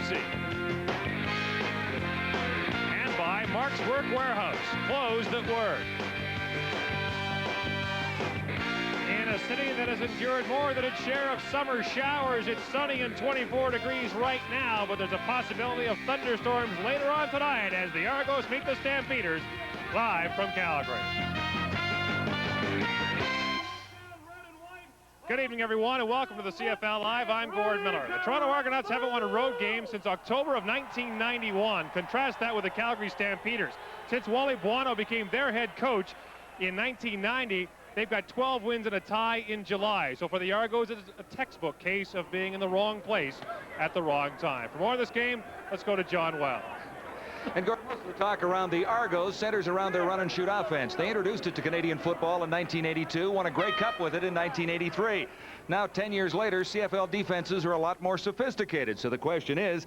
Tracy. And by Mark's Work Warehouse, clothes that work. In a city that has endured more than its share of summer showers, it's sunny and 24 degrees right now, but there's a possibility of thunderstorms later on tonight as the Argos meet the Stampeders live from Calgary. Good evening, everyone, and welcome to the CFL Live. I'm Gord Miller. The Toronto Argonauts haven't won a road game since October of 1991. Contrast that with the Calgary Stampeders. Since Wally Buono became their head coach in 1990, they've got 12 wins and a tie in July. So for the Argos, it's a textbook case of being in the wrong place at the wrong time. For more of this game, let's go to John Wells. And most of the talk around the Argos centers around their run-and-shoot offense. They introduced it to Canadian football in 1982, won a Grey Cup with it in 1983. Now, 10 years later, CFL defenses are a lot more sophisticated. So the question is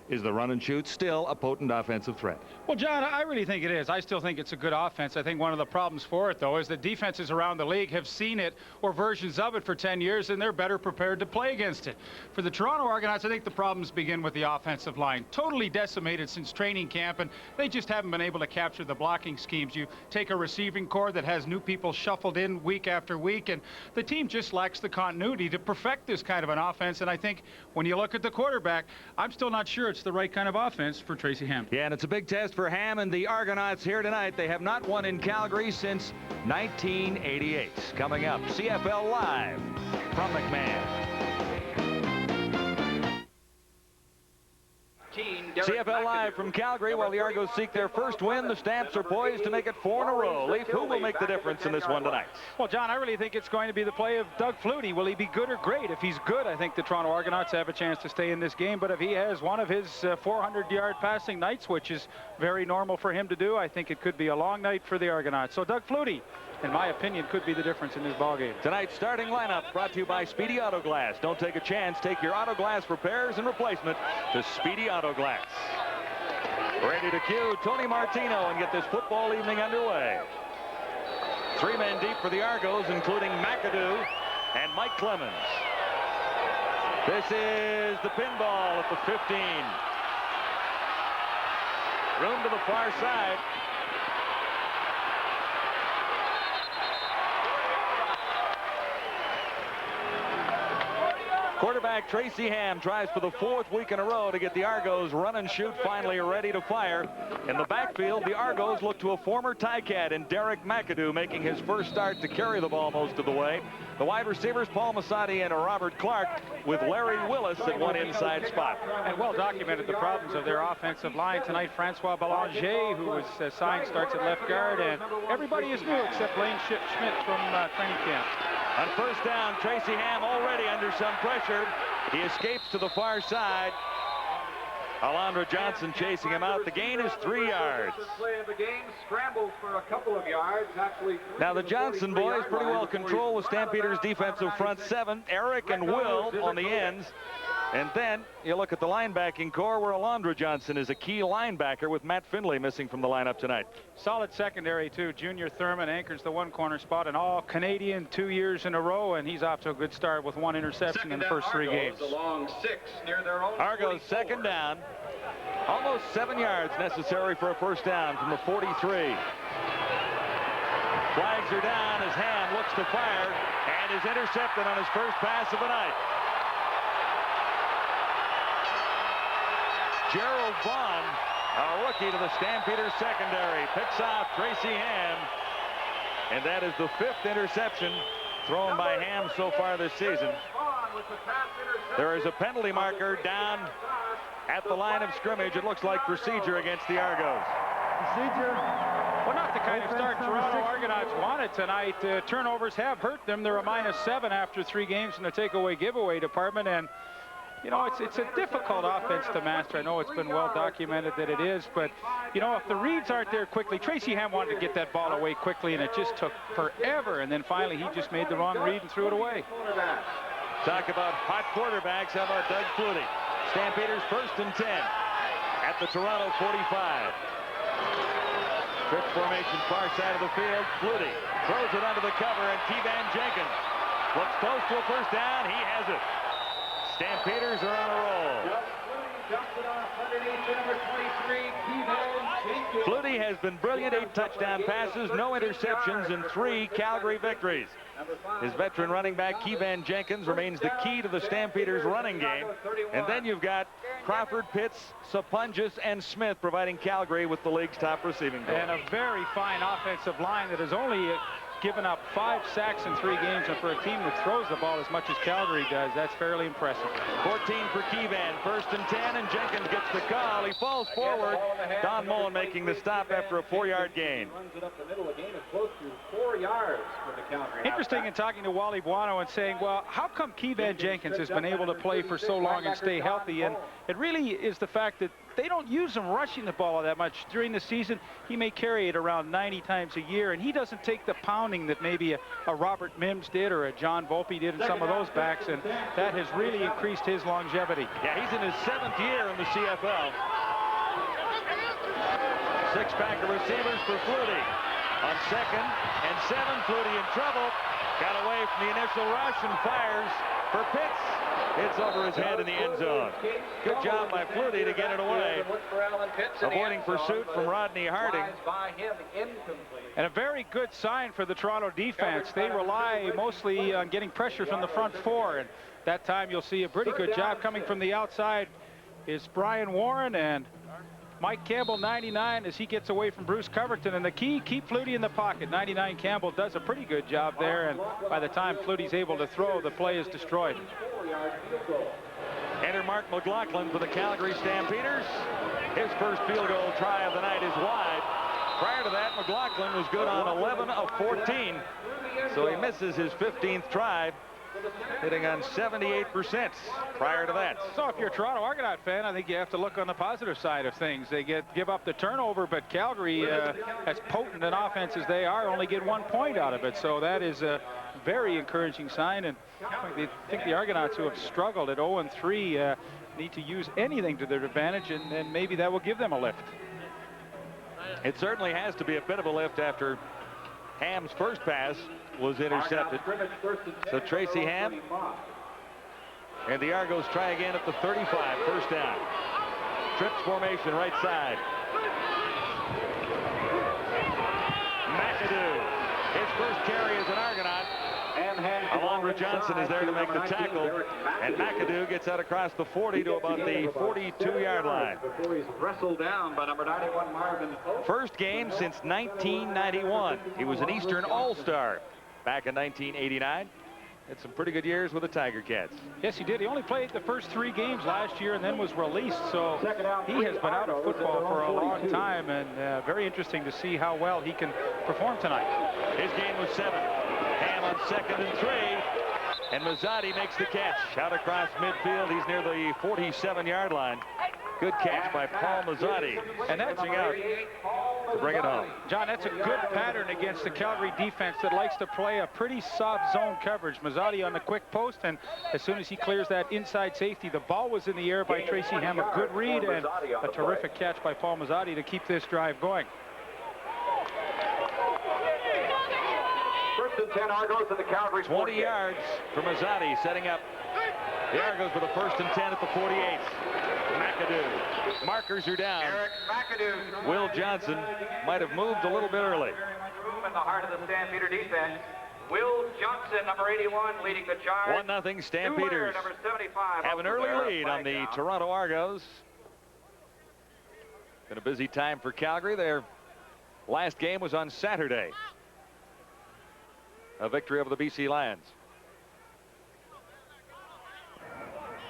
the run-and-shoot still a potent offensive threat? Well, John, I really think it is. I still think it's a good offense. I think one of the problems for it, though, is that defenses around the league have seen it or versions of it for 10 years, and they're better prepared to play against it. For the Toronto Argonauts, I think the problems begin with the offensive line. Totally decimated since training camp, and they just haven't been able to capture the blocking schemes. You take a receiving core that has new people shuffled in week after week, and the team just lacks the continuity to perfect this kind of an offense. And I think when you look at the quarterback, I'm still not sure it's the right kind of offense for Tracy Ham. Yeah, and it's a big test for Ham and the Argonauts here tonight. They have not won in Calgary since 1988. Coming up, CFL Live from McMahon. CFL Live from Calgary. While the Argos seek their first win, the Stamps are poised to make it 4 in a row. Leaf, who will make the difference in this one tonight? Well, John, I really think it's going to be the play of Doug Flutie. Will he be good or great? If he's good, I think the Toronto Argonauts have a chance to stay in this game. But if he has one of his 400-yard passing nights, which is very normal for him to do, I think it could be a long night for the Argonauts. So Doug Flutie, in my opinion, could be the difference in this ballgame. Tonight's starting lineup brought to you by Speedy Auto Glass. Don't take a chance. Take your auto glass repairs and replacement to Speedy Auto Glass. Ready to cue Tony Martino and get this football evening underway. 3 men deep for the Argos, including McAdoo and Mike Clemens. This is the pinball at the 15. Room to the far side. Quarterback Tracy Ham tries for the 4th week in a row to get the Argos run and shoot finally ready to fire. In the backfield, the Argos look to a former Ticat in Derek McAdoo making his first start to carry the ball most of the way. The wide receivers, Paul Masati and Robert Clark, with Larry Willis at one inside spot. And well documented the problems of their offensive line tonight. Francois Belanger, who was assigned, starts at left guard, and everybody is new except Lane Schmidt from training camp. On first down, Tracy Ham already under some pressure. He escapes to the far side. Alondra Johnson chasing him out. The gain is 3 yards. Now the Johnson boys pretty well control the Stampeders' defensive front 7. Eric and Will on the ends. And then you look at the linebacking core where Alondra Johnson is a key linebacker with Matt Findlay missing from the lineup tonight. Solid secondary, too. Junior Thurman anchors the 1 corner spot, and all Canadian 2 years in a row, and he's off to a good start with 1 interception in the first 3 games. Along 6 near their own Argos 2nd down. Almost 7 yards necessary for a first down from the 43. Flags are down as Ham looks to fire and is intercepted on his first pass of the night. Gerald Vaughn, a rookie to the Stampeders secondary, picks off Tracy Ham, and that is the 5th interception thrown by Ham so far this season. There is a penalty marker down at the line of scrimmage. It looks like procedure against the Argos. Procedure. Well, not the kind of start Toronto Argonauts wanted tonight. Turnovers have hurt them. They're a -7 after 3 games in the takeaway giveaway department, and you know, it's a difficult offense to master. I know it's been well documented that it is, but, you know, if the reads aren't there quickly, Tracy Ham wanted to get that ball away quickly, and it just took forever. And then finally, he just made the wrong read and threw it away. Talk about hot quarterbacks. How about Doug Flutie? Stampeders 1st and 10 at the Toronto 45. Trick formation, far side of the field. Flutie throws it under the cover, and T-Van Jenkins looks close to a first down. He has it. Stampeders are on a roll. Flutie has been brilliant. 8 touchdown passes, no interceptions, and 3 Calgary victories. His veteran running back, Keevan Jenkins, remains the key to the Stampeders' running game. And then you've got Crawford, Pitts, Sapunjas, and Smith providing Calgary with the league's top receiving corps. And a very fine offensive line that has only given up 5 sacks in 3 games, and for a team that throws the ball as much as Calgary does, that's fairly impressive. 14 for Keevan, 1st and 10, and Jenkins gets the call. He falls forward. Don Mullen making the stop after a 4-yard gain. Interesting in talking to Wally Buono and saying, well, how come Keevan Jenkins has been able to play for so long and stay healthy? And it really is the fact that they don't use him rushing the ball that much. During the season, he may carry it around 90 times a year, and he doesn't take the pounding that maybe a Robert Mims did or a John Volpe did in some of those backs, and that has really increased his longevity. Yeah, he's in his 7th year in the CFL. 6-pack of receivers for Flutie. On 2nd and 7, Flutie in trouble. Got away from the initial rush and fires for Pitts. It's over his head in the end zone. Good job by Flutie to get it away. Avoiding pursuit from Rodney Harding. And a very good sign for the Toronto defense. They rely mostly on getting pressure from the front 4. And that time you'll see a pretty good job coming from the outside is Brian Warren and Mike Campbell, 99, as he gets away from Bruce Coverton. And the key, keep Flutie in the pocket. 99 Campbell does a pretty good job there, and by the time Flutie's able to throw, the play is destroyed. Enter Mark McLaughlin for the Calgary Stampeders. His first field goal try of the night is wide. Prior to that, McLaughlin was good on 11 of 14, so he misses his 15th try, hitting on 78% prior to that. So if you're a Toronto Argonaut fan, I think you have to look on the positive side of things. They give up the turnover, but Calgary, as potent an offense as they are, only get 1 point out of it. So that is a very encouraging sign. And I think the Argonauts, who have struggled at 0-3, need to use anything to their advantage, and maybe that will give them a lift. It certainly has to be a bit of a lift after Ham's first pass was intercepted. So Tracy Ham and the Argos try again at the 35, 1st down. Trips formation right side. McAdoo, his first carry as an Argonaut. Alondra Johnson is there to make the tackle, and McAdoo gets out across the 40 to about the 42-yard line. Before he's wrestled down by number 91 Marvin. First game since 1991. He was an Eastern All-Star back in 1989. Had some pretty good years with the Tiger Cats. Yes, he did. He only played the first 3 games last year and then was released. So he has been out of football for a long time, and very interesting to see how well he can perform tonight. His gain was 7. Ham on 2nd and 3. And Mazzotti makes the catch out across midfield. He's near the 47-yard line. Good catch by Paul Mazzotti. And that's out to bring it home. John, that's a good pattern against the Calgary defense that likes to play a pretty soft zone coverage. Mazzotti on the quick post, and as soon as he clears that inside safety, the ball was in the air by Tracy Ham. A good read and a terrific catch by Paul Mazzotti to keep this drive going. 1st and 10 Argos in the Calgary 20 yards for Mazzotti, setting up the Argos with a 1st and 10 at the 48. McAdoo. Markers are down. Eric McAdoo. Will Johnson might have moved a little bit early. Room in the heart of the Stampeder defense. Will Johnson, number 81, leading the charge. 1-0 Stampeders. Number 75, have an early lead on the Toronto Argos. Been a busy time for Calgary. Their last game was on Saturday. A victory over the BC Lions.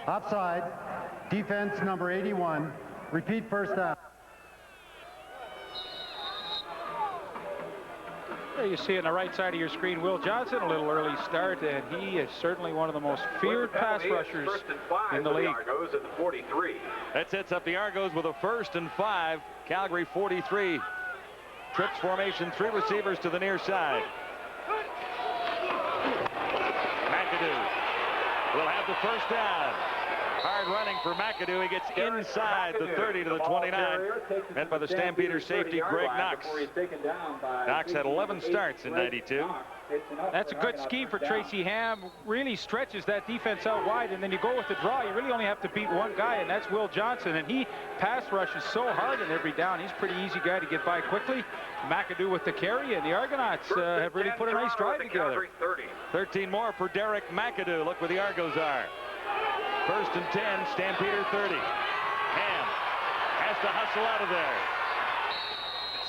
Offside, defense number 81. Repeat 1st down. There you see on the right side of your screen, Will Johnson, a little early start, and he is certainly one of the most feared pass rushers in the league. Argos at the 43. That sets up the Argos with a 1st and 5. Calgary 43. Trips formation, 3 receivers to the near side. McAdoo will have the 1st down. Hard running for McAdoo. He gets inside the 30 to the 29. Met by the Stampeders safety, Greg Knox. Knox had 11 starts in 92. That's a good scheme for Tracy Ham. Really stretches that defense out wide, and then you go with the draw. You really only have to beat one guy, and that's Will Johnson. And he pass rushes so hard in every down. He's a pretty easy guy to get by quickly. McAdoo with the carry, and the Argonauts have really put a nice drive together. 13 more for Derek McAdoo. Look where the Argos are. 1st and 10, Stampeder 30. Ham has to hustle out of there.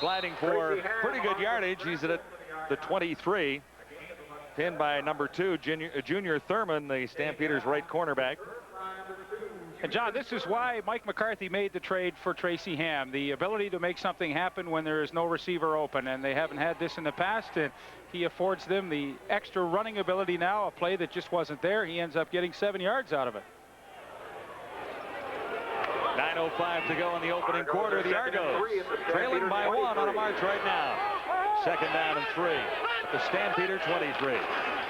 Sliding for pretty good yardage. He's at the 23. Pinned by number 2, Junior Thurman, the Stampeders' right cornerback. And John, this is why Mike McCarthy made the trade for Tracy Ham. The ability to make something happen when there is no receiver open, and they haven't had this in the past, and he affords them the extra running ability now, a play that just wasn't there. He ends up getting 7 yards out of it. 9:05 to go in the opening quarter. The Argos trailing by 1 on a march right now. 2nd down and 3 at the Stampeder 23.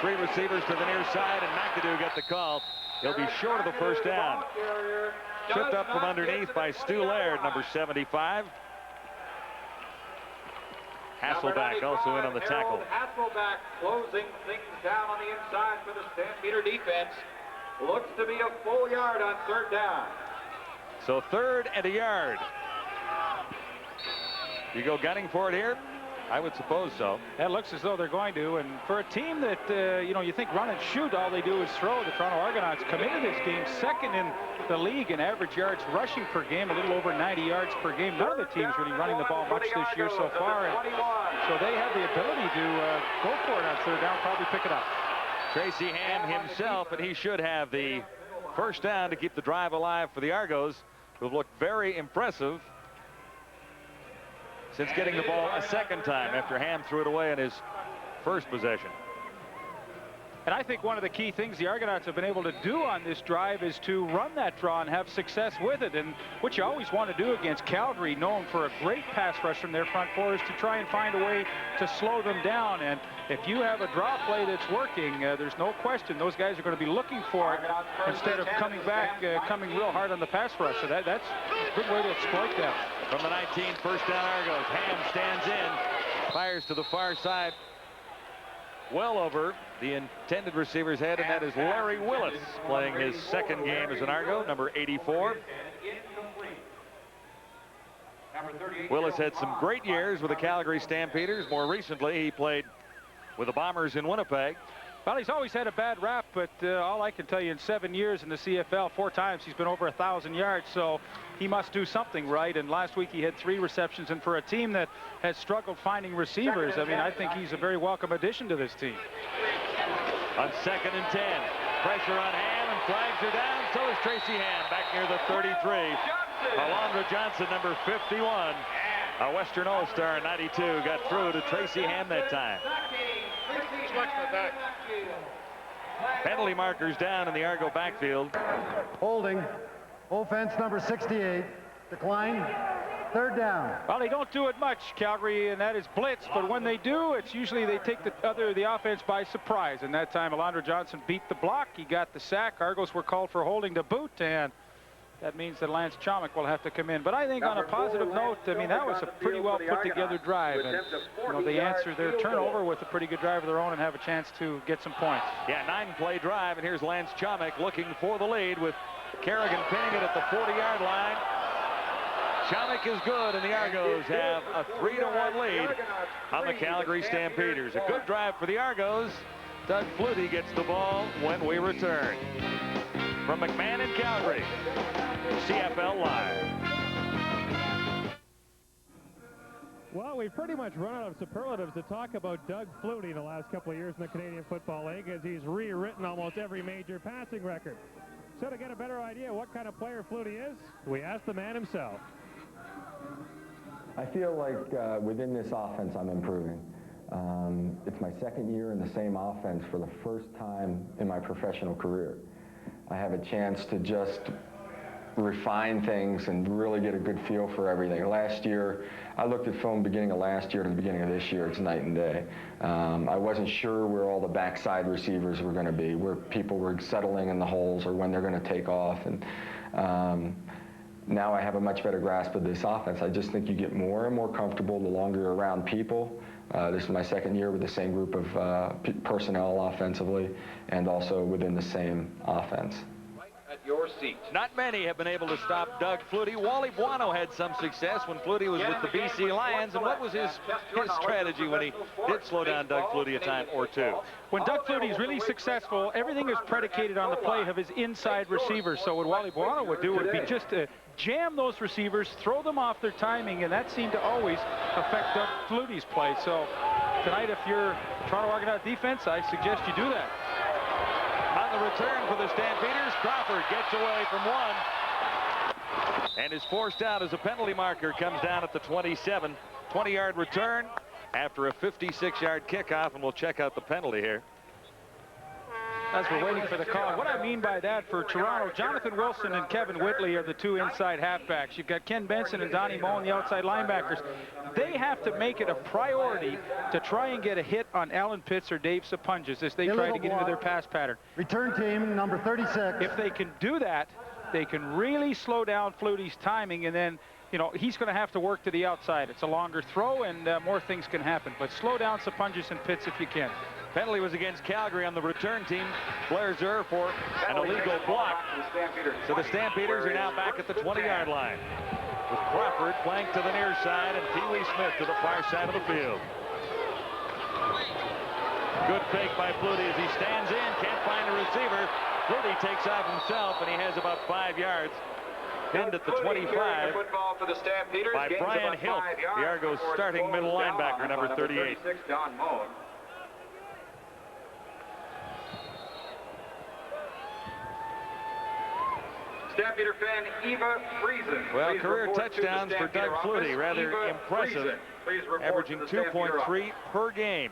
3 receivers to the near side, and McAdoo got the call. He'll be short of the 1st down. Tripped up from underneath by Stu Laird, number 75. Hasselback also in on the tackle. Hasselback closing things down on the inside for the Stampeder defense. Looks to be a full yard on 3rd down. So 3rd and a yard. You go gunning for it here? I would suppose so. That looks as though they're going to, and for a team that, you know, you think run and shoot, all they do is throw. The Toronto Argonauts come into this game 2nd in the league in average yards rushing per game, a little over 90 yards per game. None of the teams really running the ball much this year so far, and so they have the ability to go for it on 3rd down, probably pick it up. Tracy Ham himself, and he should have the 1st down to keep the drive alive for the Argos, who've looked very impressive since getting the ball a 2nd time after Ham threw it away in his 1st possession. And I think one of the key things the Argonauts have been able to do on this drive is to run that draw and have success with it. And what you always want to do against Calgary, known for a great pass rush from their front four, is to try and find a way to slow them down. And if you have a draw play that's working, there's no question those guys are going to be looking for it instead of coming back, coming real hard on the pass rush. So that's a good way to exploit that. From the 19, 1st down Argos. Ham stands in, fires to the far side, well over the intended receiver's head, and that is Larry Willis, playing his 2nd game as an Argo, number 84. Willis had some great years with the Calgary Stampeders. More recently, he played with the Bombers in Winnipeg. Well, he's always had a bad rap, but all I can tell you, in 7 years in the CFL, 4 times he's been over 1,000 yards, so he must do something right. And last week he had 3 receptions, and for a team that has struggled finding receivers, I mean, I think he's a very welcome addition to this team. On 2nd and 10, pressure on Ham, and flags are down. So is Tracy Ham back near the 33. Alondra Johnson, number 51, a Western All-Star in 92, got through to Tracy Ham that time. Penalty markers down in the Argo backfield. Holding. Offense number 68. Decline. 3rd down. Well, they don't do it much, Calgary, and that is blitz. But when they do, it's usually they take the offense by surprise. And that time, Alondra Johnson beat the block. He got the sack. Argos were called for holding to boot, and that means that Lance Chomick will have to come in. But I think on a positive note, I mean, that was a pretty well put together drive. And, you know, they answer their turnover with a pretty good drive of their own and have a chance to get some points. Yeah, 9-play drive, and here's Lance Chomick looking for the lead with Kerrigan pinning it at the 40-yard line. Chomick is good, and the Argos have a 3-1 lead on the Calgary Stampeders. A good drive for the Argos. Doug Flutie gets the ball when we return. From McMahon in Calgary, CFL Live. Well, we've pretty much run out of superlatives to talk about Doug Flutie in the last couple of years in the Canadian Football League, as he's rewritten almost every major passing record. So to get a better idea what kind of player Flutie is, we asked the man himself. I feel like within this offense I'm improving. It's my 2nd year in the same offense for the first time in my professional career. I have a chance to just refine things and really get a good feel for everything. Last year, I looked at film beginning of last year to the beginning of this year. It's night and day. I wasn't sure where all the backside receivers were going to be, where people were settling in the holes or when they're going to take off. And now I have a much better grasp of this offense. I just think you get more and more comfortable the longer you're around people. This is my second year with the same group of personnel offensively and also within the same offense. At your seat. Not many have been able to stop Doug Flutie. Wally Buono had some success when Flutie was with the BC Lions. And what was his strategy when he did slow down Doug Flutie a time or two? When Doug Flutie is really successful, everything is predicated on the play of his inside receivers. So what Wally Buono would do would be just to jam those receivers, throw them off their timing, and that seemed to always affect Doug Flutie's play. So tonight, if you're Toronto Argonaut defense, I suggest you do that. On the return for the Stampeders, Crawford gets away from one and is forced out as a penalty marker comes down at the 27. 20-yard return after a 56-yard kickoff, and we'll check out the penalty here. As we're waiting for the call, what I mean by that for Toronto, Jonathan Wilson and Kevin Whitley are the two inside halfbacks. You've got Ken Benson and Donnie Moe on the outside linebackers. They have to make it a priority to try and get a hit on Alan Pitts or Dave Sapunjas as they try to get into their pass pattern. Return team number 36. If they can do that, they can really slow down Flutie's timing, and then, you know, he's going to have to work to the outside. It's a longer throw, and more things can happen. But slow down Sapunjas and Pitts if you can. Penalty was against Calgary on the return team. Blair Zur for an illegal block. So the Stampeders are now back at the 20-yard line, with Crawford flanked to the near side and Pee Wee Smith to the far side of the field. Good fake by Flutie as he stands in, can't find a receiver. Flutie takes off himself, and he has about 5 yards. Pinned at the 25 by Brian Hilt, the Argos starting middle linebacker, number 38. Stampeder fan Eva Friesen. Well, career touchdowns for Doug Flutie, rather impressive, averaging 2.3 per game.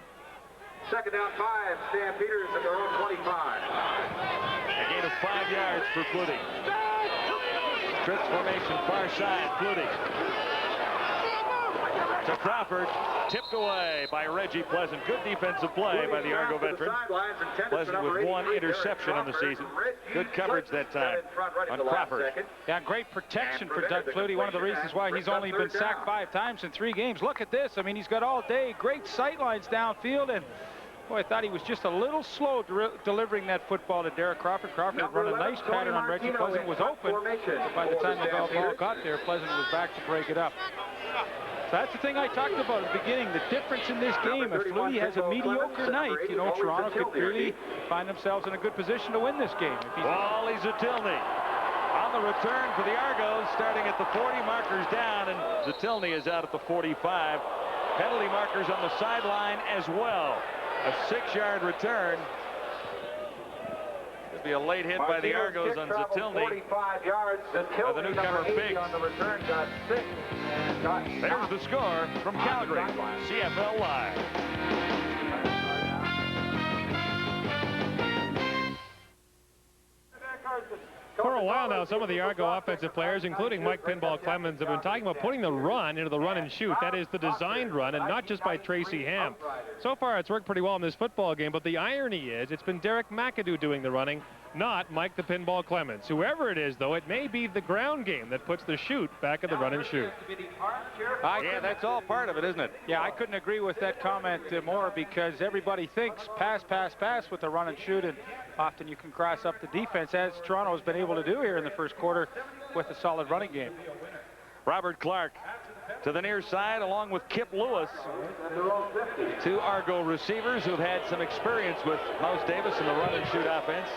Second down 5, Stampeders at their own 25. A gain of 5 yards for Flutie. Trips formation, far side, Flutie. To Crawford, tipped away by Reggie Pleasant. Good defensive play by the Argo veteran. Pleasant with one interception on the season. Good coverage that time on Crawford. Yeah, great protection for Doug Flutie. One of the reasons why he's only been sacked 5 times in 3 games. Look at this. I mean, he's got all day. Great sight lines downfield, and boy, I thought he was just a little slow delivering that football to Derek Crawford. Crawford had run a nice pattern on Reggie. Pleasant was open, but by the time the ball got there, Pleasant was back to break it up. So that's the thing I talked about at the beginning, the difference in this game. If Flutie has a mediocre night, you know, Toronto could really find themselves in a good position to win this game. Wally Zatilny on the return for the Argos, starting at the 40, markers down, and Zatilny is out at the 45. Penalty markers on the sideline as well. A 6-yard return. Could be a late hit by the Argos on Zatilny. 45 yards. The newcomer Biggs. On the return got 6 and got There's the score from Calgary. CFL Live. For a while now, some of the Argo offensive players, including Mike Pinball Clemens, have been talking about putting the run into the run and shoot. That is the designed run, and not just by Tracy Ham. So far, it's worked pretty well in this football game, but the irony is it's been Derek McAdoo doing the running, not Mike the Pinball Clemens. Whoever it is, though, it may be the ground game that puts the shoot back at the run and shoot. Yeah, that's all part of it, isn't it? Yeah, I couldn't agree with that comment more, because everybody thinks pass, pass, pass with the run and shoot, and often you can cross up the defense, as Toronto has been able to do here in the first quarter with a solid running game. Robert Clark to the near side along with Kip Lewis. 2 Argo receivers who've had some experience with Mouse Davis in the run and shoot offense.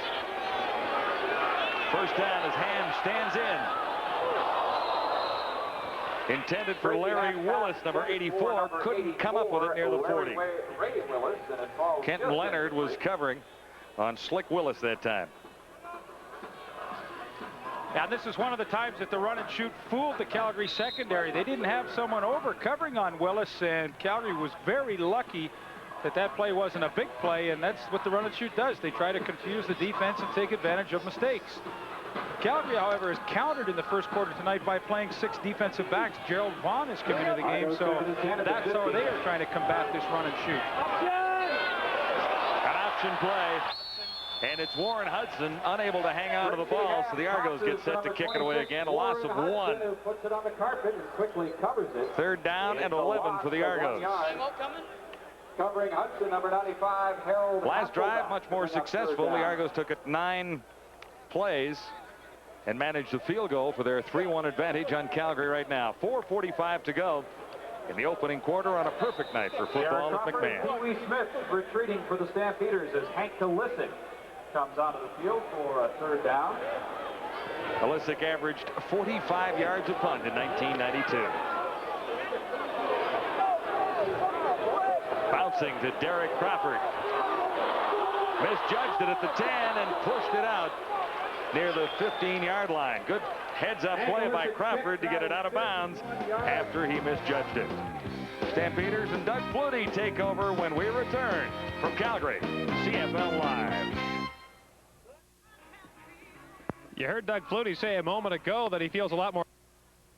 First down as Ham stands in. Intended for Larry Willis, number 84. Couldn't come up with it near the 40. Kenton Leonard was covering on Slick Willis that time. And this is one of the times that the run and shoot fooled the Calgary secondary. They didn't have someone over covering on Willis, and Calgary was very lucky that that play wasn't a big play, and that's what the run and shoot does. They try to confuse the defense and take advantage of mistakes. Calgary, however, has countered in the first quarter tonight by playing 6 defensive backs. Gerald Vaughn has come into the game, so that's how they are trying to combat this run and shoot. An option play. And it's Warren Hudson unable to hang on to the ball, so the Argos get set to kick it away again. A loss of 1. Puts it on the carpet and quickly covers it. 3rd down and 11 for the Argos. Covering Hudson, number 95, Harold. Last drive, much more successful. The Argos took it 9 plays and managed the field goal for their 3-1 advantage on Calgary right now. 4:45 to go in the opening quarter on a perfect night for football at McMahon. Pee-wee Smith retreating for the Stampeders as Hank Kalisic comes onto the field for a 3rd down. Kalisic averaged 45 yards a punt in 1992. Bouncing to Derek Crawford. Misjudged it at the 10 and pushed it out near the 15-yard line. Good heads-up play by Crawford to get it out of bounds after he misjudged it. Stampeders and Doug Flutie take over when we return from Calgary. CFL Live. You heard Doug Flutie say a moment ago that he feels a lot more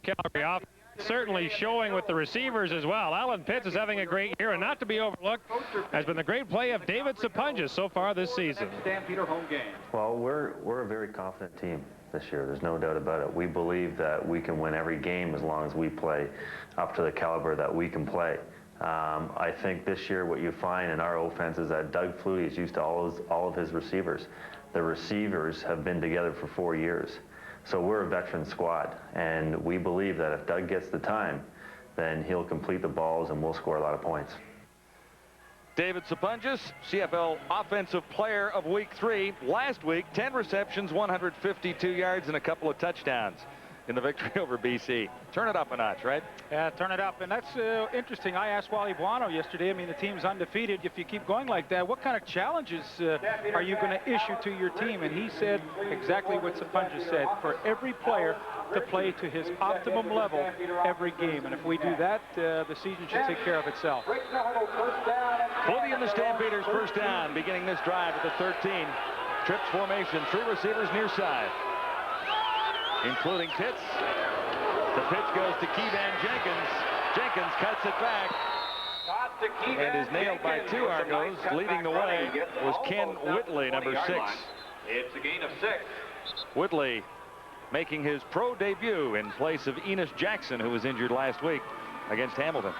Calgary off. Certainly showing with the receivers as well. Alan Pitts is having a great year, and not to be overlooked has been the great play of David Sapunjas so far this season. Stampeder home game. Well, we're a very confident team this year. There's no doubt about it. We believe that we can win every game as long as we play up to the caliber that we can play. I think this year what you find in our offense is that Doug Flutie is used to all of his receivers. The receivers have been together for 4 years. So we're a veteran squad, and we believe that if Doug gets the time, then he'll complete the balls and we'll score a lot of points. David Sapunjas, CFL Offensive Player of Week 3. Last week, 10 receptions, 152 yards, and a couple of touchdowns in the victory over BC. Turn it up a notch, right? Yeah, turn it up. And that's interesting. I asked Wally Buono yesterday. I mean, the team's undefeated. If you keep going like that, what kind of challenges are you going to issue to your team? And he said exactly what Sapunjas said. For every player to play to his optimum level every game. And if we do that, the season should take care of itself. Flutie and the Stampeders first down, beginning this drive at the 13. Trips formation, 3 receivers near side, including Pitts. The pitch goes to Keevan Jenkins. Jenkins cuts it back and is nailed by 2 Argos. Leading the way was Ken Whitley, number 6. It's a gain of 6. Whitley making his pro debut in place of Enos Jackson, who was injured last week against Hamilton.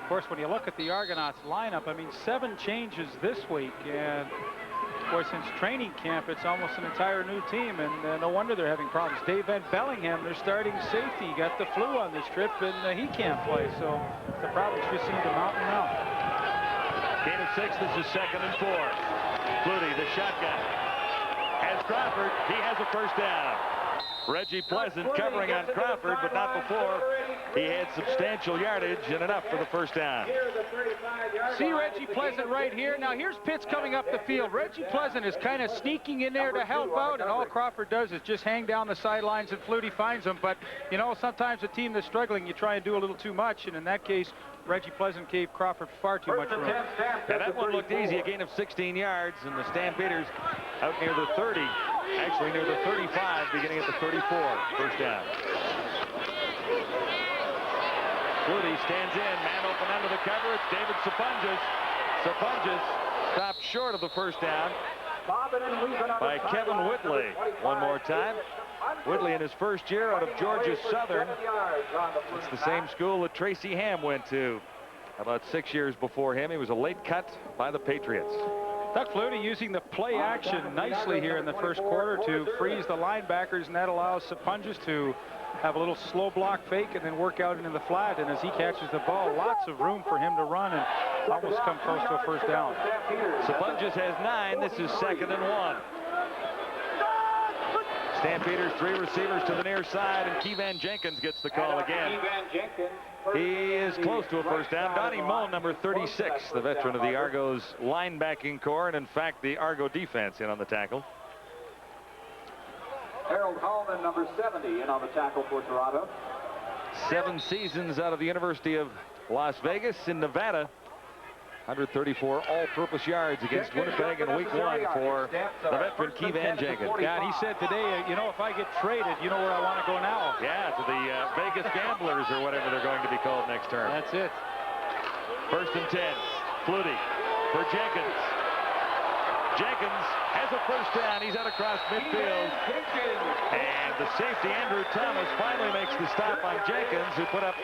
Of course, when you look at the Argonauts lineup, I mean, 7 changes this week, and of course, since training camp, it's almost an entire new team, and no wonder they're having problems. Dave Van Bellingham, their starting safety, got the flu on this trip, and he can't play, so the problems just seem to mount and mount. Gain of 6, this is 2nd and 4. Flutie, the shotgun, has Crawford. He has a first down. Reggie Pleasant covering on Crawford, but not before he had substantial yardage and enough for the first down. See Reggie Pleasant right here. Now here's Pitts coming up the field. Reggie Pleasant is kind of sneaking in there to help out, and all Crawford does is just hang down the sidelines and Flutie finds him. But, you know, sometimes a team that's struggling, you try and do a little too much, and in that case, Reggie Pleasant gave Crawford far too much room. Yeah, that one looked easy, a gain of 16 yards, and the Stampeders out near the 30, actually near the 35, beginning at the 34, first down. Flutie stands in, man open under the cover, it's David Sapunjas. Sapunjas stopped short of the first down by Kevin Whitley. One more time. Whitley in his first year out of Georgia Southern. It's the same school that Tracy Ham went to about 6 years before him. He was a late cut by the Patriots. Doug Flutie using the play action nicely here in the first quarter to freeze the linebackers, and that allows Sapunjas to have a little slow block fake and then work out into the flat. And as he catches the ball, lots of room for him to run and almost come close to a first down. Sapunjas has 9. This is 2nd and 1. Stampeders, 3 receivers to the near side, and Keevan Jenkins gets the call again. He is close to a first down. Donnie Mullen, number 36, the veteran of the Argos linebacking core, and in fact the Argo defense in on the tackle. Harold Hallman, number 70, in on the tackle for Toronto. 7 seasons out of the University of Las Vegas in Nevada. 134 all-purpose yards against Winnipeg in week 1 for the veteran Keevan Jenkins. Yeah, and he said today, you know, if I get traded, you know where I want to go now. Yeah, to the Vegas Gamblers or whatever they're going to be called next term. That's it. 1st and 10. Flutie for Jenkins. Jenkins has a first down. He's out across midfield. And the safety, Andrew Thomas, finally makes the stop on Jenkins, who put up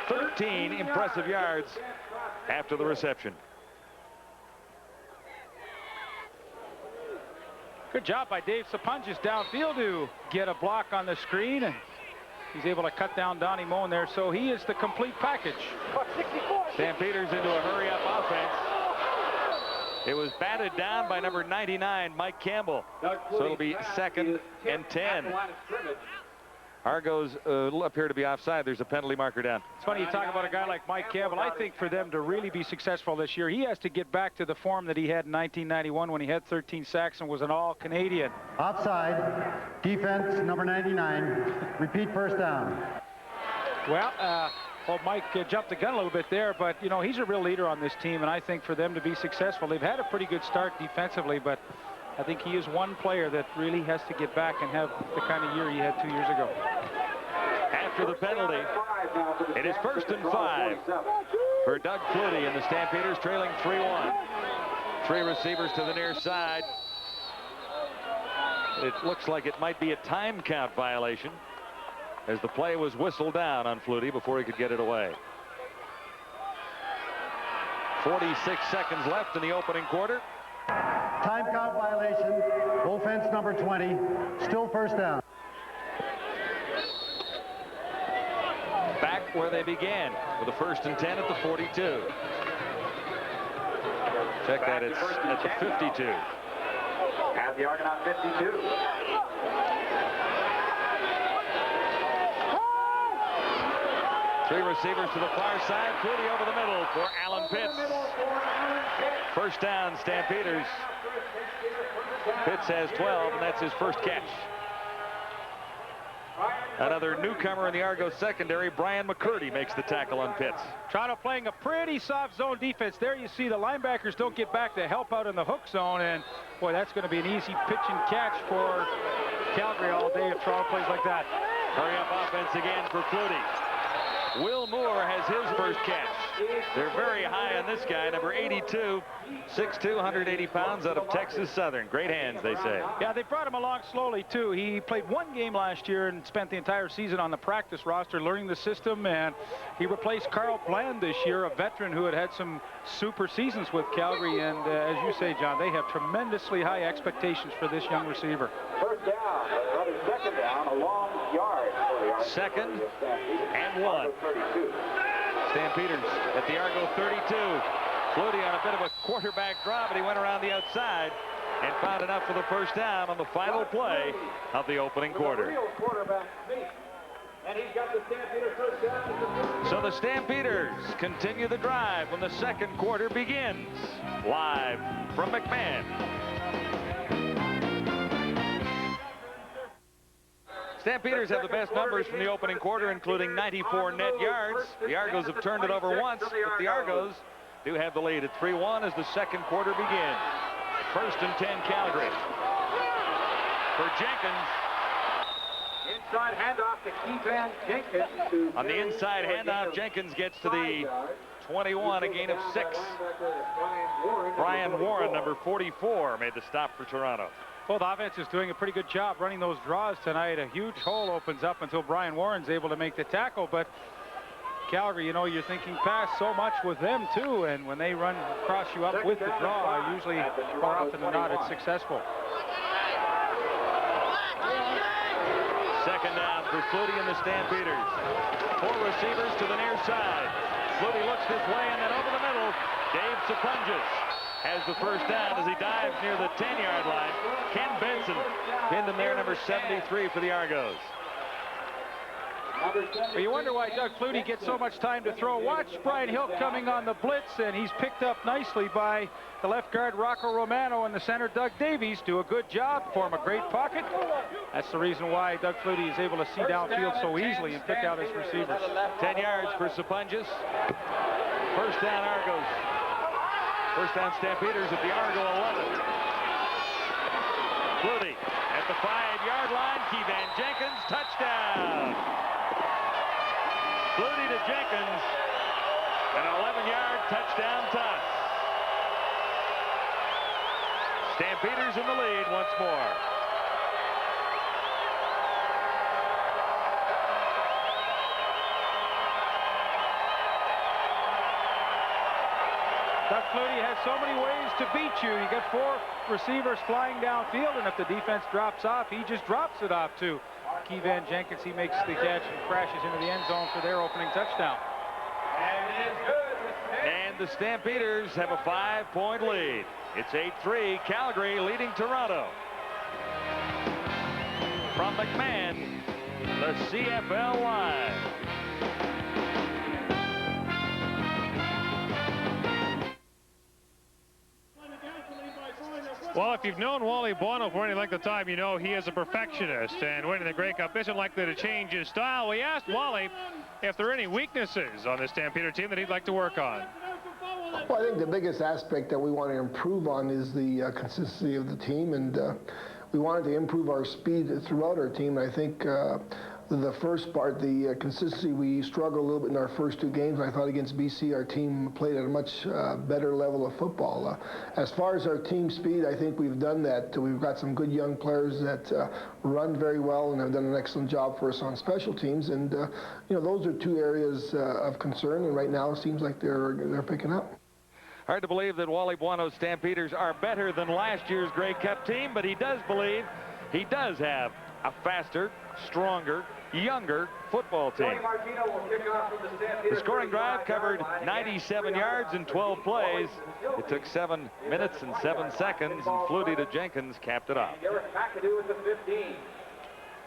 13 impressive yards after the reception. Good job by Dave Sapunjas downfield to get a block on the screen, and he's able to cut down Donnie Moen there, so he is the complete package. Stampeders into a hurry-up offense. It was batted down by number 99, Mike Campbell. So it'll be 2nd and 10. Argos appear to be offside. There's a penalty marker down. It's funny you talk about a guy like Mike Campbell. I think for them to really be successful this year, he has to get back to the form that he had in 1991 when he had 13 sacks and was an all-Canadian. Offside. Defense number 99. Repeat first down. Well, Mike jumped the gun a little bit there, but, you know, he's a real leader on this team, and I think for them to be successful, they've had a pretty good start defensively, but I think he is one player that really has to get back and have the kind of year he had 2 years ago. After the penalty, it is 1st and 5 for Doug Flutie, and the Stampeders trailing 3-1. 3 receivers to the near side. It looks like it might be a time count violation, as the play was whistled down on Flutie before he could get it away. 46 seconds left in the opening quarter. Time count violation. Offense number 20. Still first down. Back where they began with a 1st and 10 at the 42. Check that, it's at the 52. At the Argonaut 52. Three receivers to the far side. Flutie over the middle for Alan Pitts. First down, Stampeders. Pitts has 12, and that's his first catch. Another newcomer in the Argos secondary, Brian McCurdy, makes the tackle on Pitts. Toronto playing a pretty soft zone defense. There you see the linebackers don't get back to help out in the hook zone, and boy, that's going to be an easy pitch and catch for Calgary all day if Toronto plays like that. Hurry up offense again for Flutie. Will Moore has his first catch. They're very high on this guy, number 82, 6'2", 180 pounds, out of Texas Southern. Great hands, they say. Yeah, they brought him along slowly, too. He played 1 game last year and spent the entire season on the practice roster learning the system, and he replaced Carl Bland this year, a veteran who had had some super seasons with Calgary, and as you say, John, they have tremendously high expectations for this young receiver. First down, rather 2nd down, a long yard for the Argos. 2nd and 1. Stampeders at the Argo 32. Flutie on a bit of a quarterback draw, but he went around the outside and found enough for the first down on the final play of the opening quarter. So the Stampeders continue the drive when the second quarter begins. Live from McMahon. Stampeders have the best numbers from the opening quarter, including 94 net yards. The Argos have turned it over once, but the Argos do have the lead at 3-1 as the second quarter begins. 1st and 10 Calgary. For Jenkins. Inside handoff to Keevan Jenkins. On the inside handoff, Jenkins gets to the 21, a gain of 6. Brian Warren, number 44, made the stop for Toronto. Well, the offense is doing a pretty good job running those draws tonight. A huge hole opens up until Brian Warren's able to make the tackle, but Calgary, you know, you're thinking pass so much with them too, and when they run across you up with the draw, usually more often than not it's successful. 2nd down for Flutie and the Stampeders. 4 receivers to the near side. Flutie looks this way and then over the middle. Dave Sapunjas has the first down as he dives near the 10-yard line. Ken Benson pinned him there, number 73 for the Argos. Well, you wonder why Doug Flutie gets so much time to throw. Watch Brian Hill coming on the blitz, and he's picked up nicely by the left guard Rocco Romano and the center Doug Davies. Do a good job, form a great pocket. That's the reason why Doug Flutie is able to see downfield so easily and pick out his receivers. 10 yards for Sapunjas. First down Argos. First down Stampeders at the Argo 11. Flutie at the 5-yard line. Keevan Jenkins, touchdown. Flutie to Jenkins. An 11-yard touchdown toss. Stampeders in the lead once more. Doug Flutie has so many ways to beat you. You got 4 receivers flying downfield, and if the defense drops off, he just drops it off to Keevan Jenkins. He makes the catch and crashes into the end zone for their opening touchdown. And the Stampeders have a 5-point lead. It's 8-3, Calgary leading Toronto. From McMahon, the CFL Live. Well, if you've known Wally Buono for any length of time, you know he is a perfectionist, and winning the Grey Cup isn't likely to change his style. We asked Wally if there are any weaknesses on this Stampeder team that he'd like to work on. Well, I think the biggest aspect that we want to improve on is the consistency of the team, and we wanted to improve our speed throughout our team. I think the first part, the consistency, we struggled a little bit in our first 2 games. I thought against BC, our team played at a much better level of football. As far as our team speed, I think we've done that. We've got some good young players that run very well and have done an excellent job for us on special teams. And you know, those are 2 areas of concern. And right now, it seems like they're picking up. Hard to believe that Wally Buono's Stampeders are better than last year's Grey Cup team, but he does believe he does have a faster, stronger, younger football team. The scoring drive covered 97 yards in 12 plays. It took 7 minutes and 7 seconds, and Flutie to Jenkins capped it off.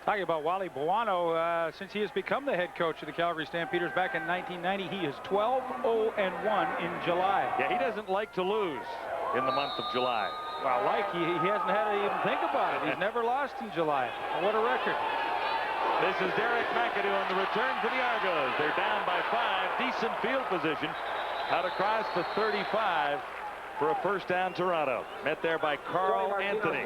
Talking about Wally Buono, since he has become the head coach of the Calgary Stampeders back in 1990, he is 12-0-1 in July. Yeah, he doesn't like to lose in the month of July. Well, he hasn't had to even think about it. He's never lost in July. What a record. This is Derek McAdoo on the return for the Argos. They're down by 5. Decent field position. Out across the 35 for a first down Toronto. Met there by Carl Anthony.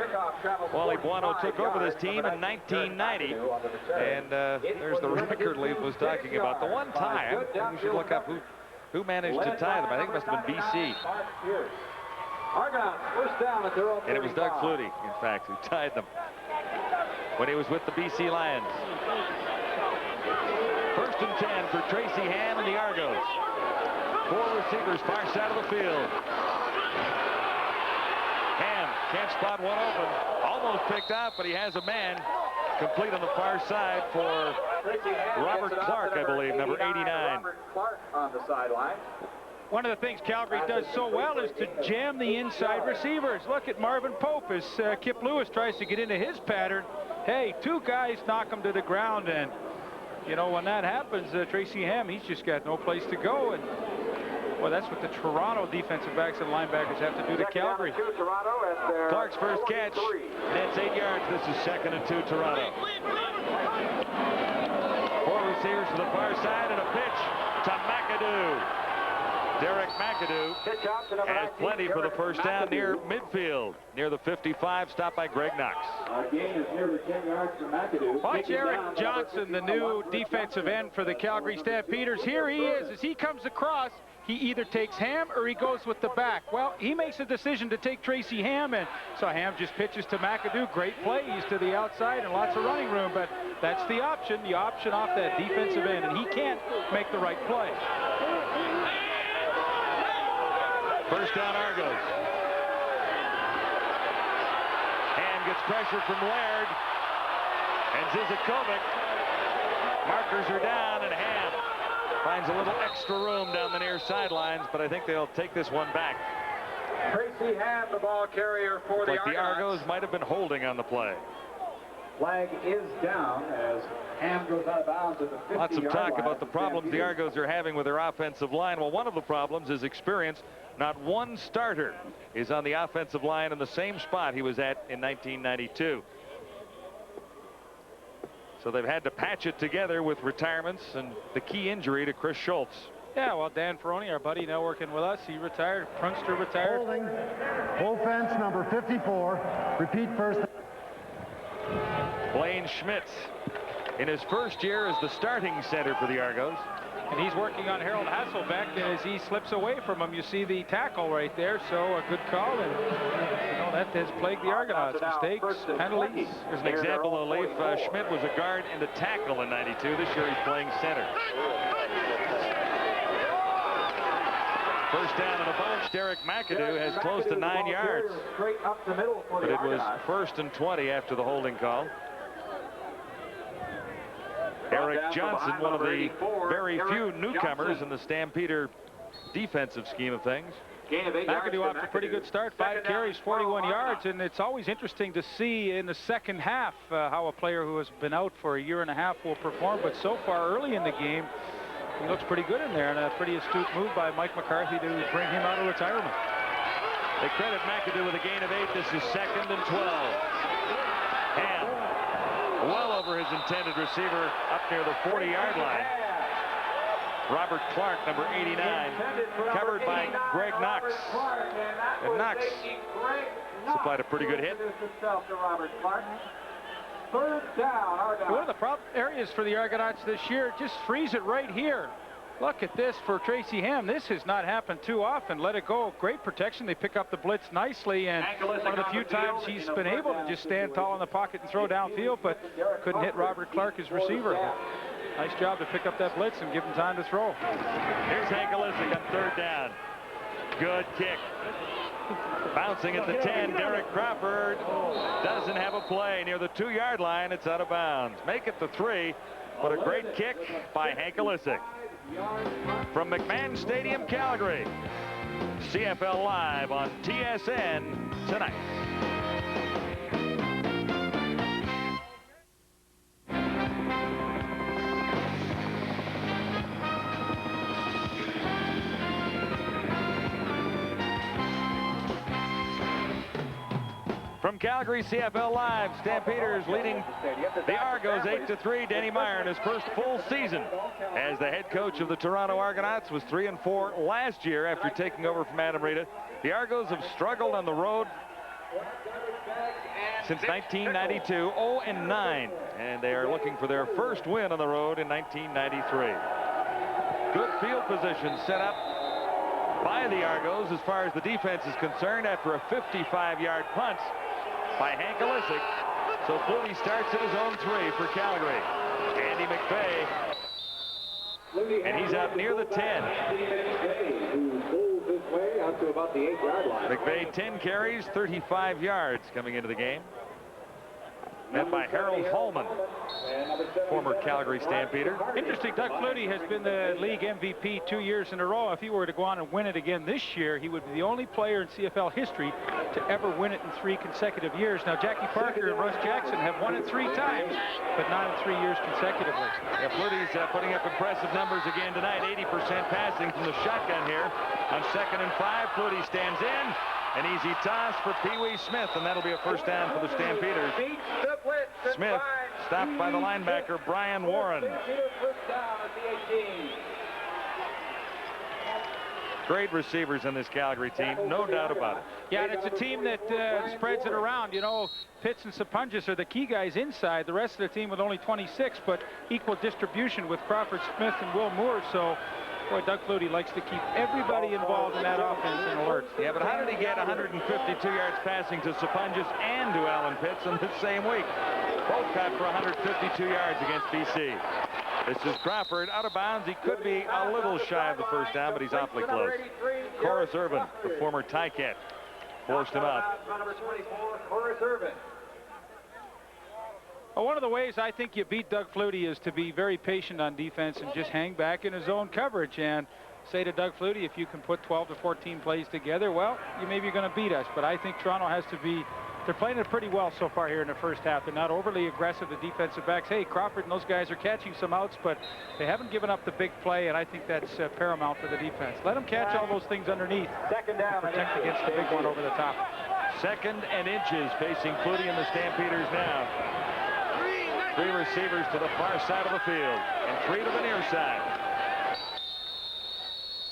Wally Buono took over this team in 1990. And there's the record Lee was talking about. The one time, you should look up who managed to tie them. I think it must have been BC. Argonauts first down at their own 35. And it was Doug Flutie, in fact, who tied them when he was with the BC Lions. First and 10 for Tracy Ham and the Argos. 4 receivers far side of the field. Ham can't spot one open. Almost picked out, but he has a man complete on the far side for Robert Clark, I believe, number 89. Robert Clark on the sideline. One of the things Calgary does so well is to jam the inside receivers. Look at Marvin Pope as Kip Lewis tries to get into his pattern. Hey, 2 guys knock him to the ground, and you know, when that happens, Tracy Ham, he's just got no place to go. And well, that's what the Toronto defensive backs and linebackers have to do to Calgary. Clark's first catch, that's 8 yards. This is 2nd and 2 Toronto. 4 receivers to the far side and a pitch to McAdoo. Derek McAdoo has plenty for the first down near midfield, near the 55, stopped by Greg Knox. Watch Eric Johnson, the new defensive end for the Calgary Stampeders. Here he is. As he comes across, he either takes Ham or he goes with the back. Well, he makes a decision to take Tracy Ham, and so Ham just pitches to McAdoo. Great play. He's to the outside and lots of running room, but that's the option off that defensive end, and he can't make the right play. First down Argos. Ham gets pressure from Laird. And Zizakovic. Markers are down, and Ham finds a little extra room down the near sidelines, but I think they'll take this one back. Tracy Ham, the ball carrier for the Argonauts. Like the Argos might have been holding on the play. Flag is down as Ham goes out of bounds at the 50-yard line. Lots of talk about the problems the Argos are having with their offensive line. Well, one of the problems is experience. Not one starter is on the offensive line in the same spot he was at in 1992. So they've had to patch it together with retirements and the key injury to Chris Schultz. Yeah, well, Dan Ferroni, our buddy, now working with us. He retired. Prunster retired. Holding. Offense number 54. Repeat first. Blaine Schmitz in his first year as the starting center for the Argos. And he's working on Harold Hasselbeck, and as he slips away from him, you see the tackle right there. So a good call, and you know that has plagued the Argonauts. Mistakes, penalties. Here's an example of Leif. Schmidt was a guard and a tackle in '92. This year he's playing center. First down and a bunch. Derek McAdoo has close to 9 yards. Straight up the middle for But the it was Argonauts. 1st and 20 after the holding call. Eric Johnson, one of the very few newcomers in the Stampeder defensive scheme of things. McAdoo off to a pretty good start. 5 carries, 41 yards, and it's always interesting to see in the second half how a player who has been out for a year and a half will perform. But so far early in the game, he looks pretty good in there, and a pretty astute move by Mike McCarthy to bring him out of retirement. They credit McAdoo with a gain of 8. This is 2nd and 12. Ham, well over his intended receiver, up near the 40-yard line. Robert Clark, number 89, covered by Greg Knox. And Knox supplied a pretty good hit. Third down, Argonauts. One of the problem areas for the Argonauts this year, just freeze it right here. Look at this for Tracy Ham. This has not happened too often. Let it go. Great protection. They pick up the blitz nicely, and one of the few times he's been able to just stand tall in the pocket and throw downfield, but couldn't hit Robert Clark, his receiver. Nice job to pick up that blitz and give him time to throw. Here's Hank Olisic on 3rd down. Good kick. Bouncing at the 10, Derek Crawford doesn't have a play. Near the 2-yard line, it's out of bounds. Make it the 3, but a great kick by Hank Olisic. From McMahon Stadium, Calgary, CFL Live on TSN tonight. From Calgary, CFL Live, Stampeders leading the Argos 8-3. Danny Meyer in his first full season as the head coach of the Toronto Argonauts was 3-4 last year after taking over from Adam Rita. The Argos have struggled on the road since 1992, 0-9, and they are looking for their first win on the road in 1993. Good field position set up by the Argos as far as the defense is concerned after a 55-yard punt by Hank Olisic. So Flutie starts at his own 3 for Calgary. Andy McVeigh, and he's out near the 10. McVeigh 10 carries, 35 yards coming into the game. Met by Harold Holman, former Calgary Stampeder. Interesting, Doug Flutie has been the league MVP 2 years in a row. If he were to go on and win it again this year, he would be the only player in CFL history to ever win it in 3 consecutive years. Now, Jackie Parker and Russ Jackson have won it 3 times, but not in 3 years consecutively. Yeah, Flutie's putting up impressive numbers again tonight. 80% passing from the shotgun here. On 2nd and 5, Flutie stands in. An easy toss for Pee Wee Smith, and that'll be a first down for the Stampeders. Smith stopped by the linebacker, Brian Warren. Great receivers in this Calgary team, no doubt about it. Yeah, and it's a team that spreads it around. You know, Pitts and Sapunjas are the key guys inside. The rest of the team with only 26, but equal distribution with Crawford, Smith, and Will Moore. So, boy, Doug Flutie likes to keep everybody involved in that offense in alert. Yeah, but how did he get 152 yards passing to Sapunjas and to Alan Pitts in the same week? Both got for 152 yards against BC. This is Crawford out of bounds. He could be a little shy of the first down, but he's awfully close. Corus Urban, the former Ticat, forced him out. Well, one of the ways I think you beat Doug Flutie is to be very patient on defense and just hang back in his own coverage and say to Doug Flutie, if you can put 12 to 14 plays together, well, you maybe going to beat us. But I think Toronto has to be, they're playing it pretty well so far here in the first half. They're not overly aggressive, the defensive backs. Hey, Crawford and those guys are catching some outs, but they haven't given up the big play, and I think that's paramount for the defense. Let them catch all those things underneath. Second down. Protect against the big one over the top. 2nd and inches facing Flutie and the Stampeders now. 3 receivers to the far side of the field and 3 to the near side.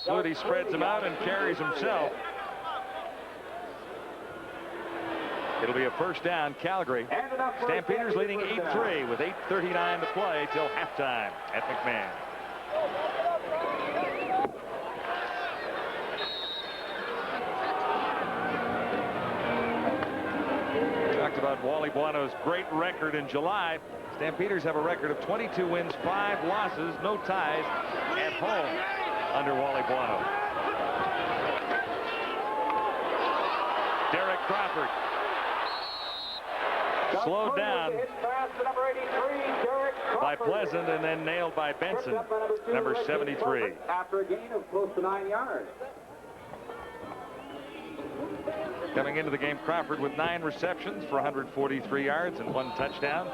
Flutie spreads him out and carries himself. It'll be a first down, Calgary. Stampeders leading 8-3 with 8:39 to play till halftime at McMahon. Talked about Wally Buono's great record in July. Stampeders have a record of 22 wins, 5 losses, no ties at home under Wally Buono. Derek Crawford. Slowed down by Pleasant and then nailed by Benson, number 73. After a gain of close to 9 yards. Coming into the game, Crawford with 9 receptions for 143 yards and 1 touchdown.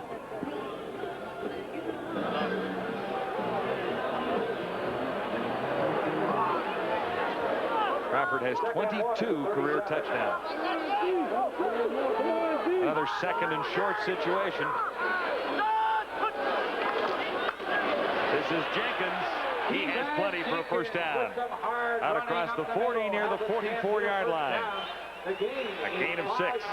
Crawford has 22 career touchdowns. Another second and short situation. This is Jenkins. He has plenty for a first down. Out across the 40 near the 44-yard line. A gain of 6.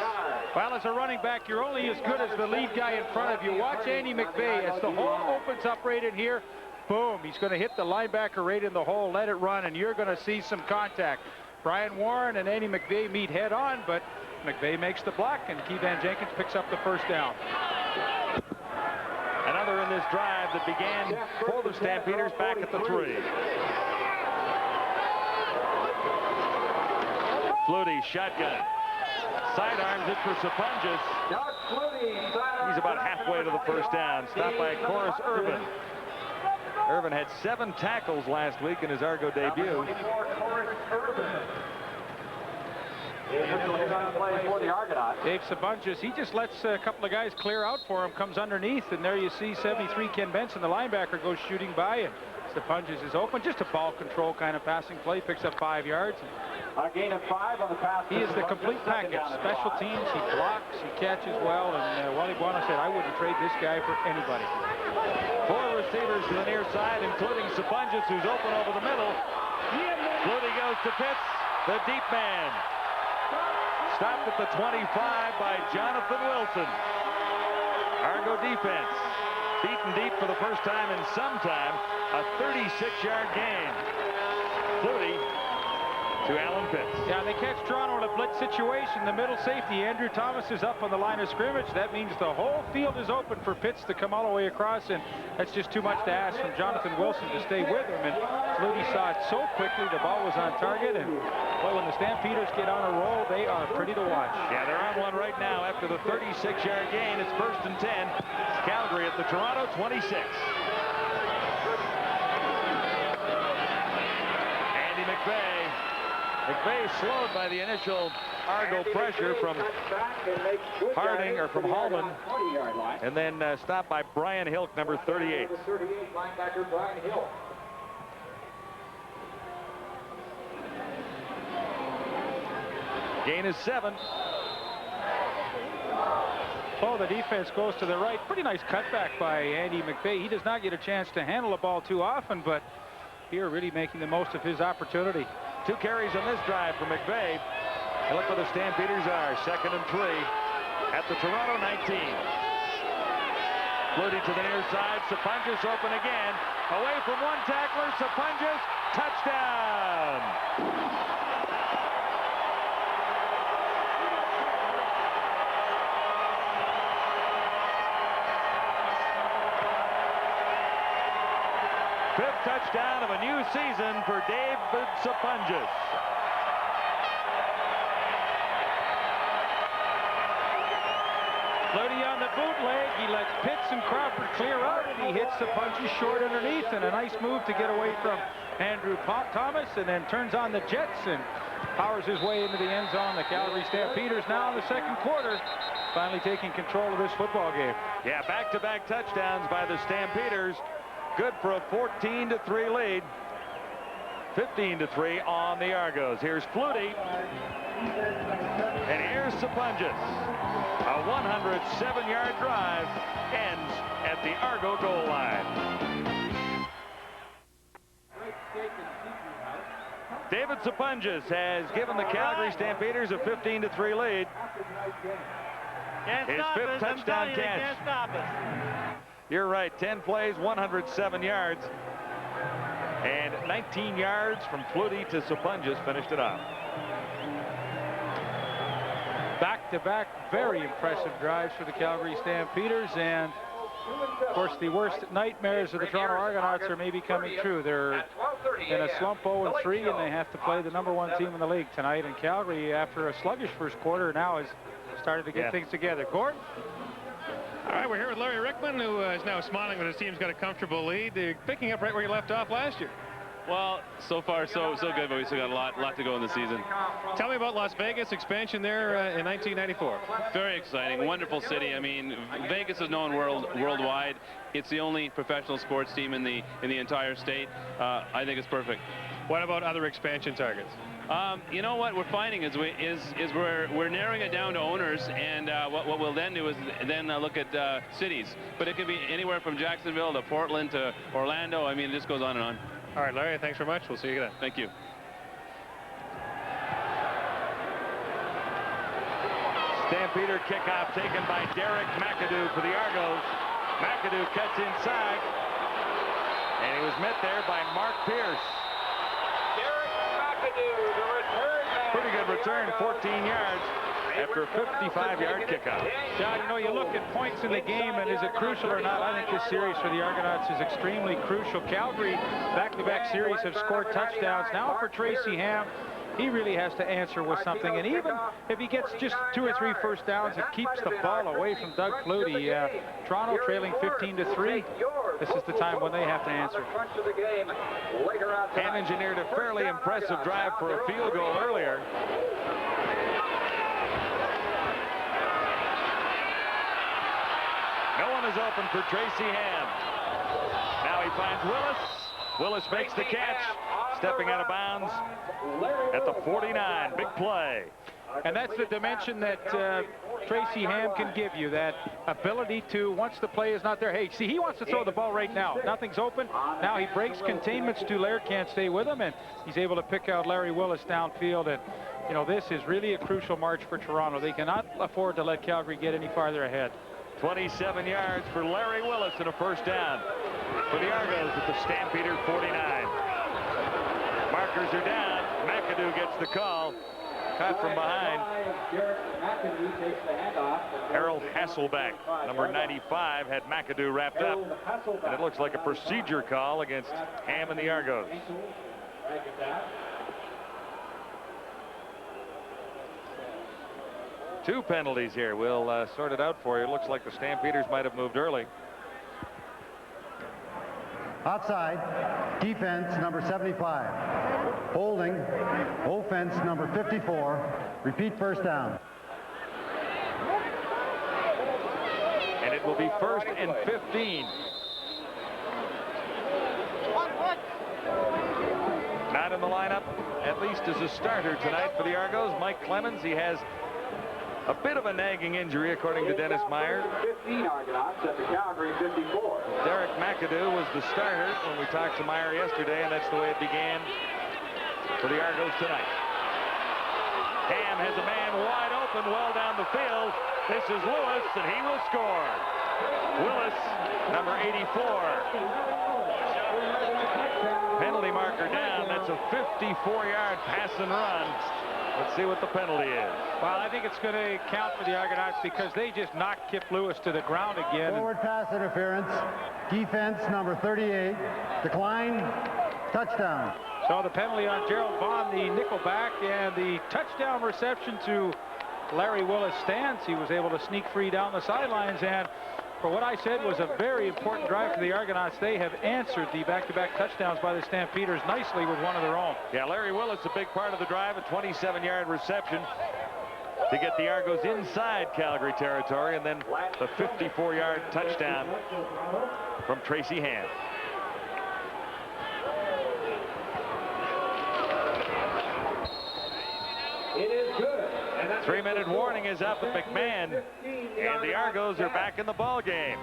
Well, as a running back, you're only as good as the lead guy in front of you. Watch Andy McVay as the hole opens up right in here. Boom, he's going to hit the linebacker right in the hole, let it run, and you're going to see some contact. Brian Warren and Andy McVay meet head on, but McVay makes the block, and Keevan Jenkins picks up the first down. Another in this drive that began for the Stampeders back at the 3. Flutie, shotgun. Sidearms it for Sapunjas. He's about halfway to the first down. Stopped by Corus Irvin. Irvin had 7 tackles last week in his Argo debut. For the Argonauts. Dave Sapunjas, he just lets a couple of guys clear out for him, comes underneath, and there you see 73 Ken Benson, the linebacker, goes shooting by, and Sapunjas is open. Just a ball control kind of passing play, picks up 5 yards. A gain of 5 on the pass. He is the complete package. Special teams, he blocks, he catches well, and Wally Buono said, I wouldn't trade this guy for anybody. 4 receivers to the near side, including Sapunjas, who's open over the middle. Flutie goes to Pitts, the deep man. Stopped at the 25 by Jonathan Wilson. Argo defense beaten deep for the first time in some time. A 36-yard gain. Flutie to Alan Pitts. Yeah, they catch Toronto in a blitz situation. The middle safety, Andrew Thomas, is up on the line of scrimmage. That means the whole field is open for Pitts to come all the way across, and that's just too much to ask from Jonathan Wilson to stay with him. And Flutie saw it so quickly, the ball was on target, and boy, when the Stampeders get on a roll, they are pretty to watch. Yeah, they're on one right now after the 36-yard gain. It's 1st and 10. Calgary at the Toronto 26. Andy McVay. McVay slowed by the initial Argo pressure from Harding, or from Hallman, and then stopped by Brian Hilk, number 38. Linebacker Brian Hill. Gain is 7. Oh, the defense goes to the right. Pretty nice cutback by Andy McVay. He does not get a chance to handle the ball too often, but here really making the most of his opportunity. 2 carries on this drive for McVay. And look where the Stampeders are. 2nd and 3 at the Toronto 19. Flutie to the near side. Sapunjas open again. Away from one tackler. Sapunjas. Touchdown. Fifth touchdown of a new season for David Sapunjas. Flutie on the bootleg. He lets Pitts and Crawford clear out, and he hits Sapunjas short underneath, and a nice move to get away from Andrew Thomas, and then turns on the Jets and powers his way into the end zone. The Calgary Stampeders now in the 2nd quarter, finally taking control of this football game. Yeah, back-to-back touchdowns by the Stampeders. Good for a 14-3 lead. 15-3 on the Argos. Here's Flutie. And here's Sapunjas. A 107-yard drive ends at the Argo goal line. David Sapunjas has given the Calgary Stampeders a 15-3 lead. His fifth touchdown catch. Can't stop us. You're right. 10 plays, 107 yards. And 19 yards from Flutie to Sapunjas finished it off. Back-to-back, very impressive drives for the Calgary Stampeders, and of course the worst nightmares of the Toronto Argonauts are maybe coming true. They're in a slump 0-3, and they have to play the #1 team in the league tonight. And Calgary, after a sluggish first quarter, now has started to get things together. Gord? All right, we're here with Larry Rickman, who is now smiling that his team's got a comfortable lead. They're picking up right where you left off last year. Well, so far so good, but we still got a lot to go in the season. Tell me about Las Vegas expansion there in 1994. Very exciting, wonderful city. I mean, Vegas is known worldwide. It's the only professional sports team in the entire state. I think it's perfect. What about other expansion targets? You know what we're finding is we're narrowing it down to owners, and what we'll then do is then look at cities. But it could be anywhere from Jacksonville to Portland to Orlando. I mean, it just goes on and on. All right, Larry, thanks very much. We'll see you then. Thank you. Stampeder kickoff taken by Derek McAdoo for the Argos. McAdoo cuts inside, and he was met there by Mark Pierce. Derek McAdoo, the return man. Pretty good return, 14 yards after a 55-yard kickoff. John, you know, you look at points in the game, and is it crucial or not? I think this series for the Argonauts is extremely crucial. Calgary, back-to-back series, have scored touchdowns. Now for Tracy Ham, he really has to answer with something. And even if he gets just 2 or 3 first downs, it keeps the ball away from Doug Flutie. Toronto trailing 15-3. This is the time when they have to answer. Ham engineered a fairly impressive drive for a field goal earlier. No one is open for Tracy Ham. Now he finds Willis. Willis makes the catch, stepping out of bounds at the 49. Big play. And that's the dimension that Tracy Ham can give you, that ability to, once the play is not there, hey, see, he wants to throw the ball right now. Nothing's open. Now he breaks containments. Dulaire can't stay with him, and he's able to pick out Larry Willis downfield. And, you know, this is really a crucial march for Toronto. They cannot afford to let Calgary get any farther ahead. 27 yards for Larry Willis and a first down for the Argos at the Stampeder 49. Markers are down. McAdoo gets the call. Caught from behind. Harold Hasselback, number 95, had McAdoo wrapped up. And it looks like a procedure call against Ham and the Argos. Two penalties here. We'll sort it out for you. It looks like the Stampeders might have moved early. Offside, defense number 75. Holding, offense number 54. Repeat first down. And it will be 1st and 15. Not in the lineup, at least as a starter tonight for the Argos. Mike Clemens, he has a bit of a nagging injury, according to Dennis Meyer. 15 Argonauts at the Calgary 54. Derek McAdoo was the starter when we talked to Meyer yesterday, and that's the way it began for the Argos tonight. Ham has a man wide open, well down the field. This is Lewis, and he will score. Willis, number 84. Penalty marker down. That's a 54-yard pass and run. Let's see what the penalty is. Well, I think it's going to count for the Argonauts because they just knocked Kip Lewis to the ground again. Forward pass interference. Defense number 38. Decline. Touchdown. So the penalty on Gerald Vaughn, the nickelback, and the touchdown reception to Larry Willis stands. He was able to sneak free down the sidelines, and for what I said was a very important drive for the Argonauts, they have answered the back-to-back touchdowns by the Stampeders nicely with one of their own. Yeah, Larry Willis, a big part of the drive, a 27-yard reception to get the Argos inside Calgary territory, and then the 54-yard touchdown from Tracy Ham. It is good. 3-minute warning is up at McMahon, and the Argos are back in the ball game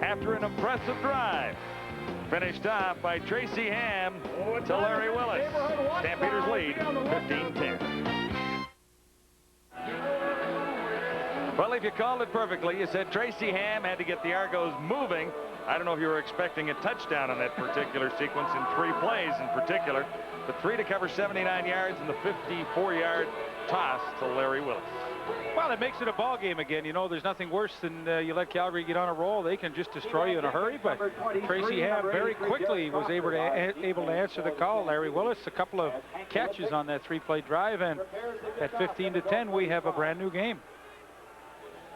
after an impressive drive. Finished off by Tracy Ham to Larry Willis. Stampeders lead 15-10. Well, if you called it perfectly, you said Tracy Ham had to get the Argos moving. I don't know if you were expecting a touchdown on that particular sequence in 3 plays in particular, but 3 to cover 79 yards and the 54-yard toss to Larry Willis. Well, it makes it a ball game again. You know, there's nothing worse than you let Calgary get on a roll. They can just destroy you in a hurry, but Tracy Ham very quickly was able to answer the call. Larry Willis, a couple of catches on that 3-play drive, and at 15-10, we have a brand new game.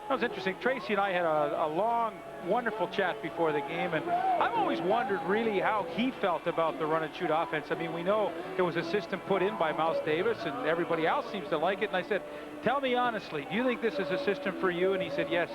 That was interesting. Tracy and I had a long, wonderful chat before the game, and I've always wondered really how he felt about the run-and-shoot offense. I mean, we know it was a system put in by Mouse Davis, and everybody else seems to like it. And I said, tell me honestly, do you think this is a system for you? And he said, yes.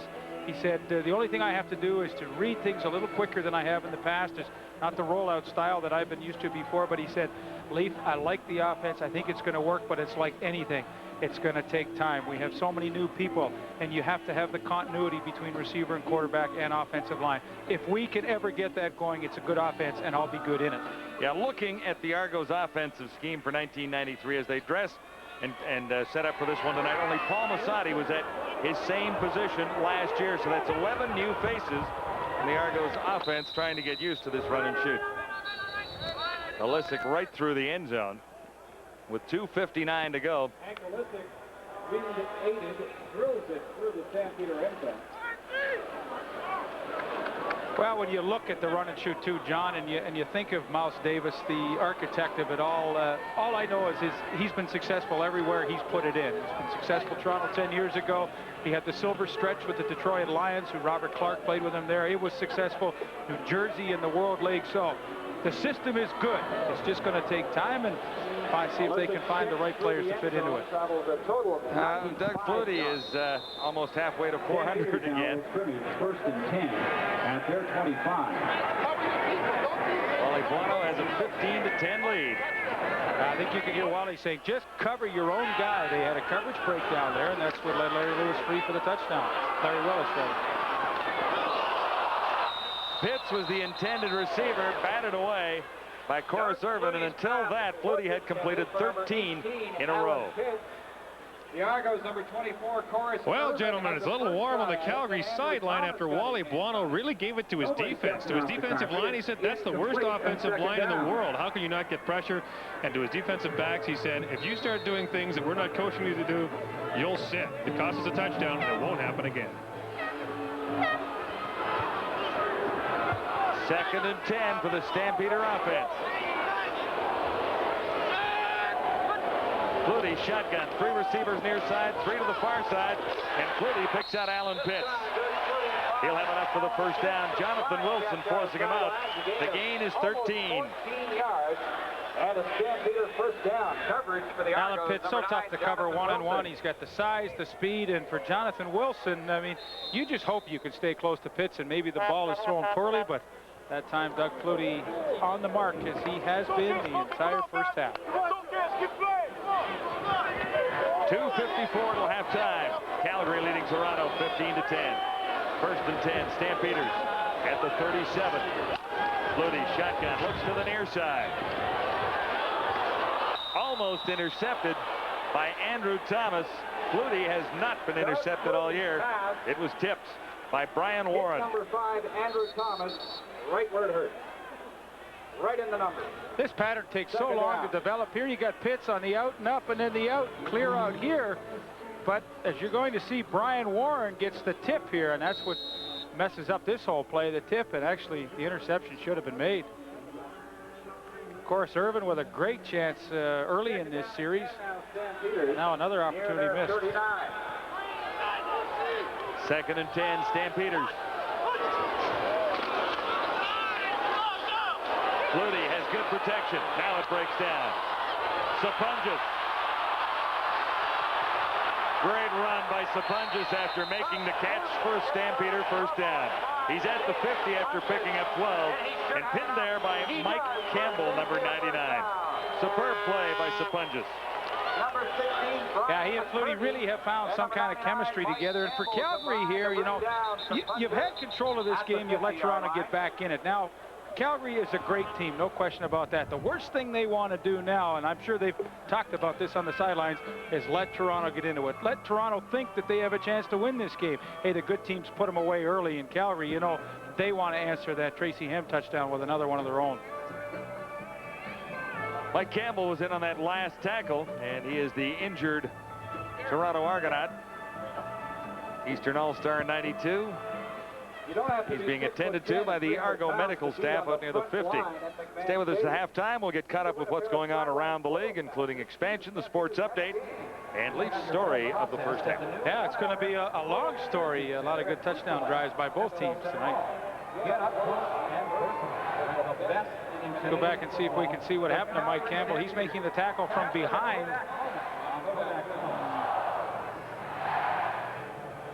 He said, the only thing I have to do is to read things a little quicker than I have in the past. It's not the rollout style that I've been used to before, but he said, Leaf, I like the offense. I think it's going to work, but it's like anything. It's going to take time. We have so many new people, and you have to have the continuity between receiver and quarterback and offensive line. If we can ever get that going, it's a good offense, and I'll be good in it. Yeah, looking at the Argos offensive scheme for 1993 as they dress and set up for this one tonight, only Paul Massotti was at his same position last year, so that's 11 new faces in the Argos offense trying to get used to this run and shoot. Olisic right through the end zone with 2:59 to go. Drills it through the Stampeder end zone. Well, when you look at the run and shoot too, John, and you think of Mouse Davis, the architect of it all I know is he's been successful everywhere he's put it in. He's been successful Toronto 10 years ago. He had the silver stretch with the Detroit Lions, who Robert Clark played with him there. It was successful. New Jersey in the World League. So the system is good. It's just going to take time and see if they can find the right players to fit into it. Doug Flutie is almost halfway to 400 again. First and 10 at their 25. Wally Buono has a 15-10 lead. I think you can hear Wally saying, just cover your own guy. They had a coverage breakdown there, and that's what led Larry Lewis free for the touchdown. Larry Willis, rather. Pitts was the intended receiver, batted away by Corus Irvin, and until that, Flutie had completed 13 in a row. The Argos number 24, Corus. Well, gentlemen, it's a little warm on the Calgary sideline after Wally Buono really gave it to his defense. To his defensive line, he said, that's the worst offensive line in the world. How can you not get pressure? And to his defensive backs, he said, if you start doing things that we're not coaching you to do, you'll sit. It costs us a touchdown, and it won't happen again. 2nd and 10 for the Stampeder offense. Flutie shotgun, 3 receivers near side, 3 to the far side, and Flutie picks out Alan Pitts. He'll have enough for the first down. Jonathan Wilson forcing him out. The gain is 13. 14 yards and a Stampeder first down. Coverage for the Alan Argos. Pitts so tough to cover one-on-one. He's got the size, the speed, and for Jonathan Wilson, I mean, you just hope you can stay close to Pitts, and maybe the ball is thrown poorly, but that time Doug Flutie on the mark, as he has been the entire first half. 2:54 till halftime. Calgary leading Toronto 15-10. 1st and 10, Stampeders at the 37. Flutie shotgun, looks to the near side. Almost intercepted by Andrew Thomas. Flutie has not been intercepted all year. It was tipped by Brian Warren. Number 5, Andrew Thomas, right where it hurt. Right in the number. This pattern takes so long to develop. Here you got Pitts on the out and up, and then the out clear out here. But as you're going to see, Brian Warren gets the tip here, and that's what messes up this whole play, the tip, and actually the interception should have been made. Of course, Irvin with a great chance early in this series. Now another opportunity missed. 2nd and 10, Stampeders. Flutie has good protection. Now it breaks down. Sapunjas. Great run by Sapunjas after making the catch for a Stampeder first down. He's at the 50 after picking up 12 and pinned there by Mike Campbell, number 99. Superb play by Sapunjas. Yeah, he and Flutie really have found some kind of chemistry together. And for Calgary here, you know, you've had control of this game. You've let Toronto get back in it. Now, Calgary is a great team, no question about that. The worst thing they want to do now, and I'm sure they've talked about this on the sidelines, is let Toronto get into it. Let Toronto think that they have a chance to win this game. Hey, the good teams put them away early in Calgary. You know, they want to answer that Tracy Hem touchdown with another one of their own. Mike Campbell was in on that last tackle, and he is the injured Toronto Argonaut. Eastern All-Star in '92. He's being attended to by the Argo medical staff out near the 50. Stay with us at halftime. We'll get caught up with what's going on around the league, including expansion, the sports update, and Leafs story of the first half. Yeah, it's going to be a long story. A lot of good touchdown drives by both teams tonight. Let's go back and see if we can see what happened to Mike Campbell. He's making the tackle from behind.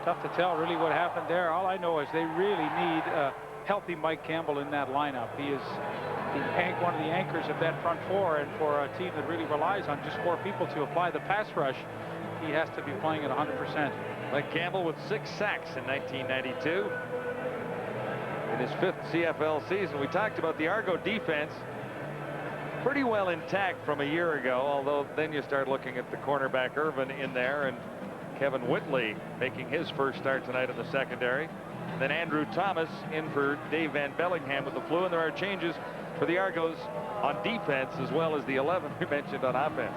Tough to tell really what happened there. All I know is they really need a healthy Mike Campbell in that lineup. He is one of the anchors of that front four, and for a team that really relies on just 4 people to apply the pass rush, he has to be playing at 100%. Mike Campbell with 6 sacks in 1992. In his 5th CFL season. We talked about the Argo defense. Pretty well intact from a year ago, although then you start looking at the cornerback Irvin in there, and Kevin Whitley making his first start tonight in the secondary. And then Andrew Thomas in for Dave Van Bellingham with the flu, and there are changes for the Argos on defense as well as the 11 we mentioned on offense.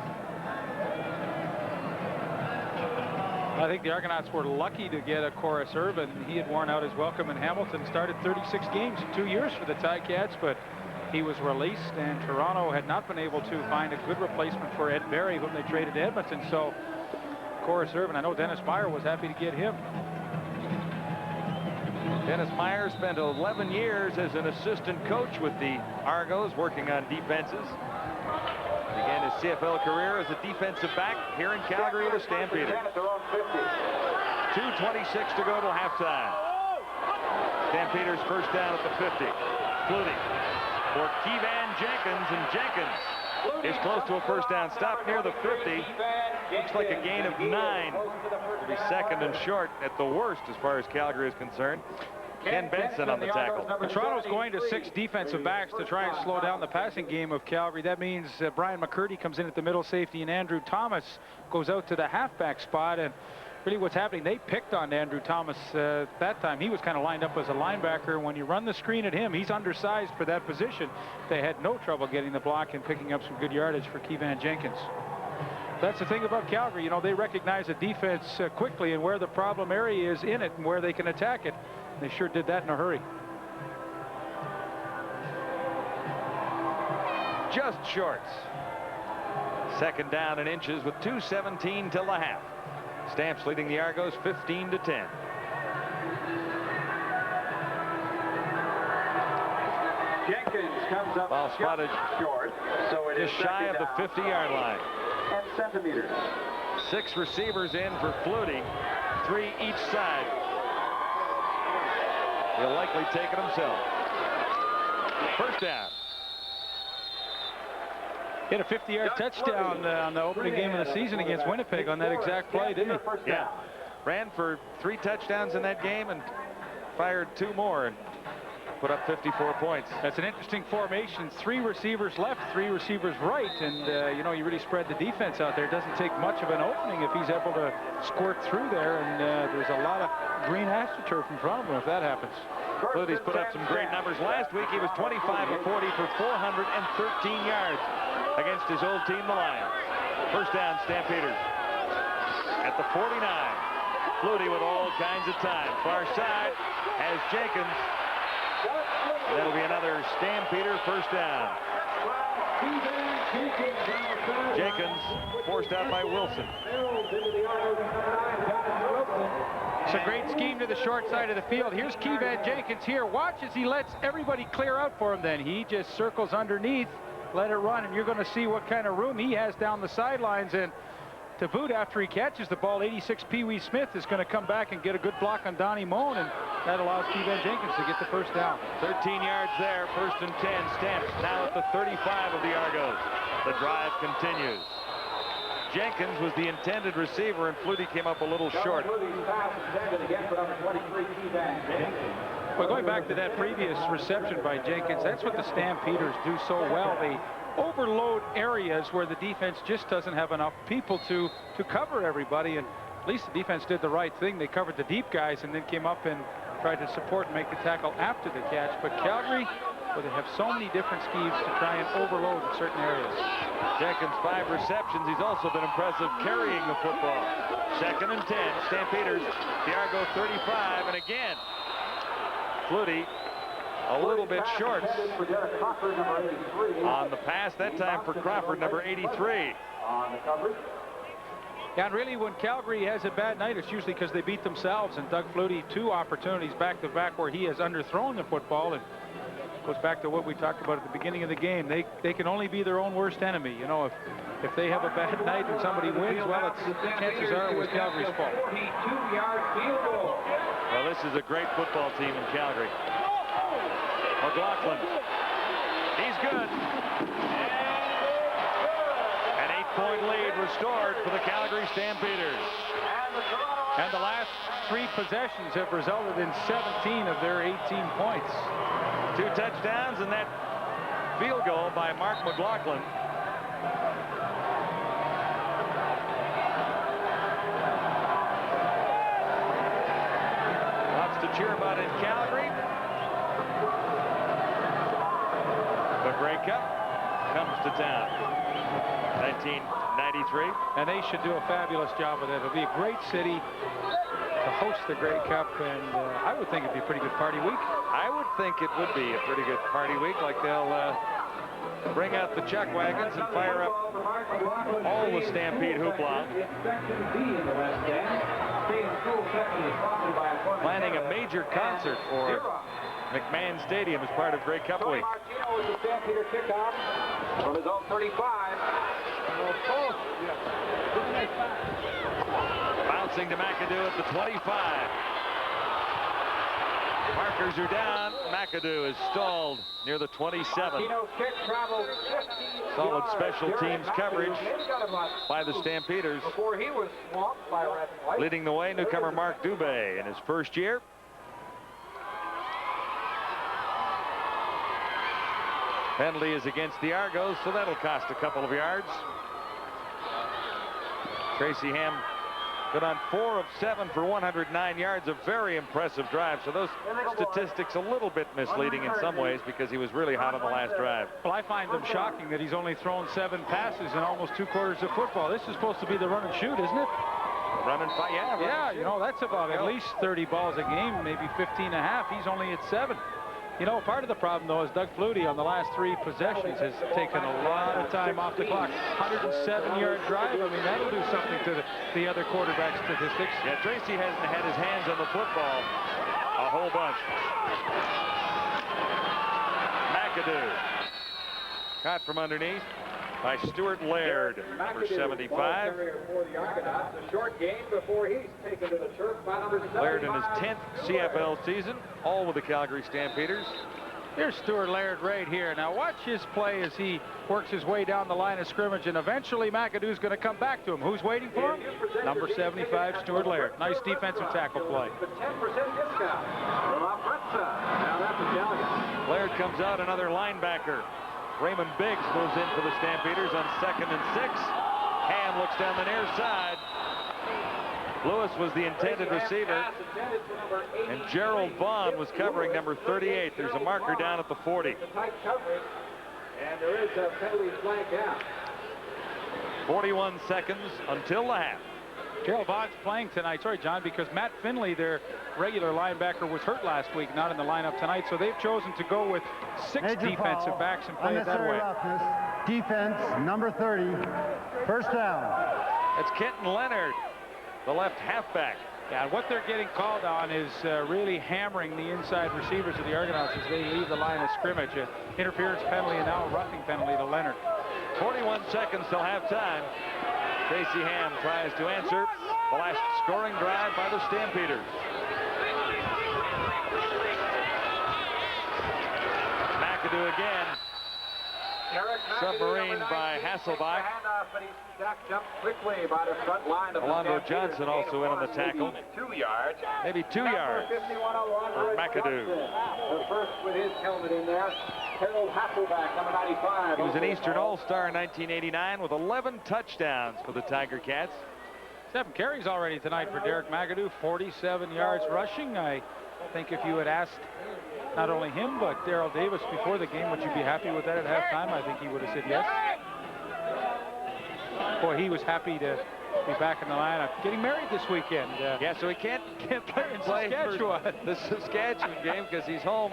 I think the Argonauts were lucky to get a Corus Irvin. He had worn out his welcome in Hamilton, started 36 games in 2 years for the Ticats, but he was released, and Toronto had not been able to find a good replacement for Ed Berry, whom they traded to Edmonton. So Corus Irvin, I know Dennis Meyer was happy to get him. Dennis Meyer spent 11 years as an assistant coach with the Argos, working on defenses. Began his CFL career as a defensive back here in Calgary at the Stampeders. 2:26 to go till halftime. Stampeders first down at the 50. Flutie for Keevan Jenkins, and Jenkins is close to a first down stop near the 50. Looks like a gain of 9. It'll be second and short at the worst as far as Calgary is concerned. Ken Benson on the tackle. Toronto's going to 6 defensive backs to try and slow down the passing game of Calgary. That means Brian McCurdy comes in at the middle safety, and Andrew Thomas goes out to the halfback spot. And really what's happening, they picked on Andrew Thomas that time. He was kind of lined up as a linebacker. When you run the screen at him, he's undersized for that position. They had no trouble getting the block and picking up some good yardage for Keevan Jenkins. That's the thing about Calgary. You know, they recognize the defense quickly and where the problem area is in it and where they can attack it. They sure did that in a hurry. Just shorts. Second down in inches with 2:17 till the half. Stamps leading the Argos 15-10. Jenkins comes up Ball spotted short, so it is just shy of the 50-yard line. 10 centimeters. 6 receivers in for Flutie, 3 each side. He'll likely take it himself. First down. Hit a 50-yard touchdown on the opening game of the season against Winnipeg on that exact play, didn't he? Yeah. Ran for 3 touchdowns in that game and fired 2 more and put up 54 points. That's an interesting formation. 3 receivers left, 3 receivers right, and you know, you really spread the defense out there. It doesn't take much of an opening if he's able to squirt through there, and there's a lot of green astroturf in front of him if that happens. Flutie's put up some great numbers. Last week he was 25 of 40 for 413 yards against his old team, the Lions. First down, Stampeders. At the 49. Flutie with all kinds of time. Far side has Jenkins. And that'll be another Stampeder first down. Jenkins forced out by Wilson. It's a great scheme to the short side of the field. Here's Keevan Jenkins here. Watch as he lets everybody clear out for him then. He just circles underneath, let it run, and you're going to see what kind of room he has down the sidelines. And to boot, after he catches the ball, 86 Pee Wee Smith is going to come back and get a good block on Donnie Moan, and that allows Keevan Jenkins to get the first down. 13 yards there, first and 10. Stamps now at the 35 of the Argos. The drive continues. Jenkins was the intended receiver, and Flutie came up a little short. Well, going back to that previous reception by Jenkins, that's what the Stampeders do so well. They overload areas where the defense just doesn't have enough people to cover everybody, and at least the defense did the right thing. They covered the deep guys and then came up and tried to support and make the tackle after the catch. But Calgary, well, they have so many different schemes to try and overload in certain areas. Jenkins 5 receptions. He's also been impressive carrying the football. 2nd and 10. Stampeders, the Argo 35, and again, Flutie a little bit short on the pass, that time for Crawford, number 83. Yeah, and really when Calgary has a bad night, it's usually because they beat themselves, and Doug Flutie 2 opportunities back-to-back where he has underthrown the football, and goes back to what we talked about at the beginning of the game. They can only be their own worst enemy. You know, if they have a bad night and somebody wins, well, chances are it was Calgary's fault. Well, this is a great football team in Calgary. McLaughlin, he's good. An 8-point lead restored for the Calgary Stampeders. And the last 3 possessions have resulted in 17 of their 18 points. 2 touchdowns and that field goal by Mark McLaughlin. Lots to cheer about in Calgary. The Grey Cup comes to town. 1993. And they should do a fabulous job of that. It'll be a great city to host the Grey Cup, and I would think it'd be a pretty good party week. I would think it would be a pretty good party week. Like they'll bring out the chuck wagons and fire up all the Stampede hoopla. Planning a major concert for McMahon Stadium as part of Grey Cup week. Martino with the Stampeder kickoff from his own 35. Bouncing to McAdoo at the 25. Markers are down. McAdoo is stalled near the 27. Solid special teams coverage by the Stampeders. Before he was swamped by red and white. Leading the way, newcomer Mark Dubé in his first year. Penalty is against the Argos, so that'll cost a couple of yards. Tracy Ham got on 4 of 7 for 109 yards, a very impressive drive. So those statistics a little bit misleading in some ways because he was really hot on the last drive. Well, I find them shocking that he's only thrown 7 passes in almost 2 quarters of football. This is supposed to be the run and shoot, isn't it? Run and fight, yeah. Yeah, you know, that's about at least 30 balls a game, maybe 15 and a half. He's only at 7. You know, part of the problem, though, is Doug Flutie on the last 3 possessions has taken a lot of time off the clock. 107-yard drive. I mean, that'll do something to the other quarterback statistics. Yeah, Tracy hasn't had his hands on the football a whole bunch. McAdoo caught from underneath by Stuart Laird, number 75. A short game before he's taken to the turf by number 75. Laird in his 10th CFL season, all with the Calgary Stampeders. Here's Stuart Laird right here. Now watch his play as he works his way down the line of scrimmage, and eventually McAdoo's going to come back to him. Who's waiting for him? Number 75, Stuart Laird. Nice defensive tackle play. 10% discount. Now that's Italian. Laird comes out, another linebacker. Raymond Biggs moves in for the Stampeders on 2nd and 6. Ham looks down the near side. Lewis was the intended receiver, and Gerald Vaughn was covering number 38. There's a marker down at the 40. Tight coverage, and there is a penalty flag out. 41 seconds until the half. Gerald Vaughn's playing tonight. Sorry, John, because Matt Finley, their regular linebacker, was hurt last week, not in the lineup tonight. So they've chosen to go with 6 defensive backs and play it that way. Roughness. Defense, number 30. First down. That's Kenton Leonard, the left halfback. Yeah, and what they're getting called on is really hammering the inside receivers of the Argonauts as they leave the line of scrimmage. Interference penalty and now a roughing penalty to Leonard. 41 seconds till halftime. Tracy Ham tries to answer the last scoring drive by the Stampeders. McAdoo again. Submarine by Hasselbach. Quickly by the front line of Alonzo Johnson also in on the tackle. 2 yards. Maybe 2 yards for McAdoo. The first with his helmet in there. Harold Hasselbach, number 95. He was an Eastern All-Star in 1989 with 11 touchdowns for the Tiger Cats. 7 carries already tonight for Derek McAdoo, 47 yards rushing. I think if you had asked not only him but Darrell Davis before the game, would you be happy with that at halftime? I think he would have said yes. Boy, he was happy to be back in the lineup. Getting married this weekend. Yeah, so he can't play in Saskatchewan. the Saskatchewan game because he's home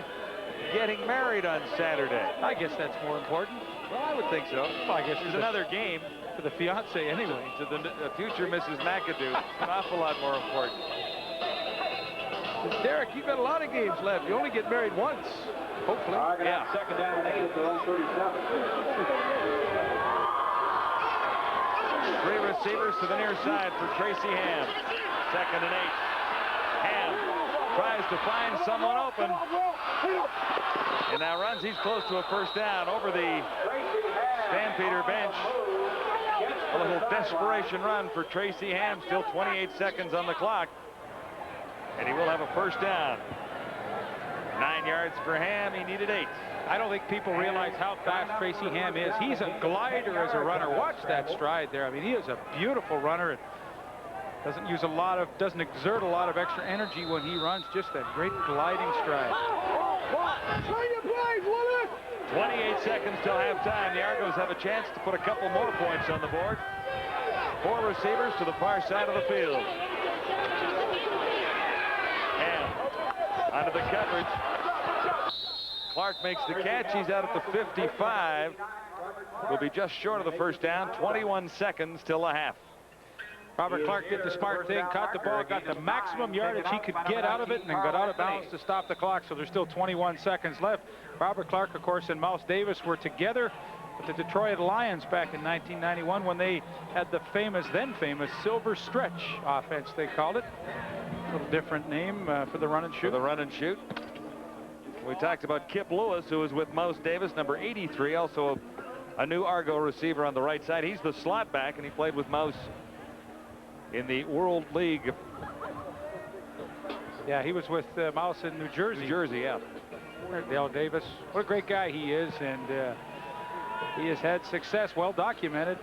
getting married on Saturday. I guess that's more important. Well, I would think so. Well, I guess there's another game for the fiance anyway. To the future Mrs. McAdoo. An awful lot more important. Derek, you've got a lot of games left. You only get married once. Hopefully. Yeah. Second down and 8 at their own 37. 3 receivers to the near side for Tracy Ham. Second and 8. Ham tries to find someone open. And now runs. He's close to a first down over the Stampeder bench. A little desperation run for Tracy Ham. Still 28 seconds on the clock. And he will have a first down. 9 yards for Ham. He needed 8. I don't think people realize how fast Tracy Ham is. He's a glider as a runner. Watch that stride there. I mean, he is a beautiful runner. Doesn't exert a lot of extra energy when he runs. Just that great gliding stride. 28 seconds till halftime. The Argos have a chance to put a couple more points on the board. 4 receivers to the far side of the field. Ham onto the coverage. Clark makes the catch. He's out at the 55. Will be just short of the first down. 21 seconds till the half. Robert Clark did the smart thing, caught the ball, got the maximum yardage he could get out of it, and then got out of bounds to stop the clock. So there's still 21 seconds left. Robert Clark, of course, and Mouse Davis were together with the Detroit Lions back in 1991 when they had the then famous Silver Stretch offense, they called it. A little different name for the run and shoot. For the run and shoot. We talked about Kip Lewis, who was with Mouse Davis, number 83, also a new Argo receiver on the right side. He's the slot back, and he played with Mouse in the World League. Yeah, he was with Mouse in New Jersey. New Jersey, yeah. Dale Davis. What a great guy he is, and he has had success, well documented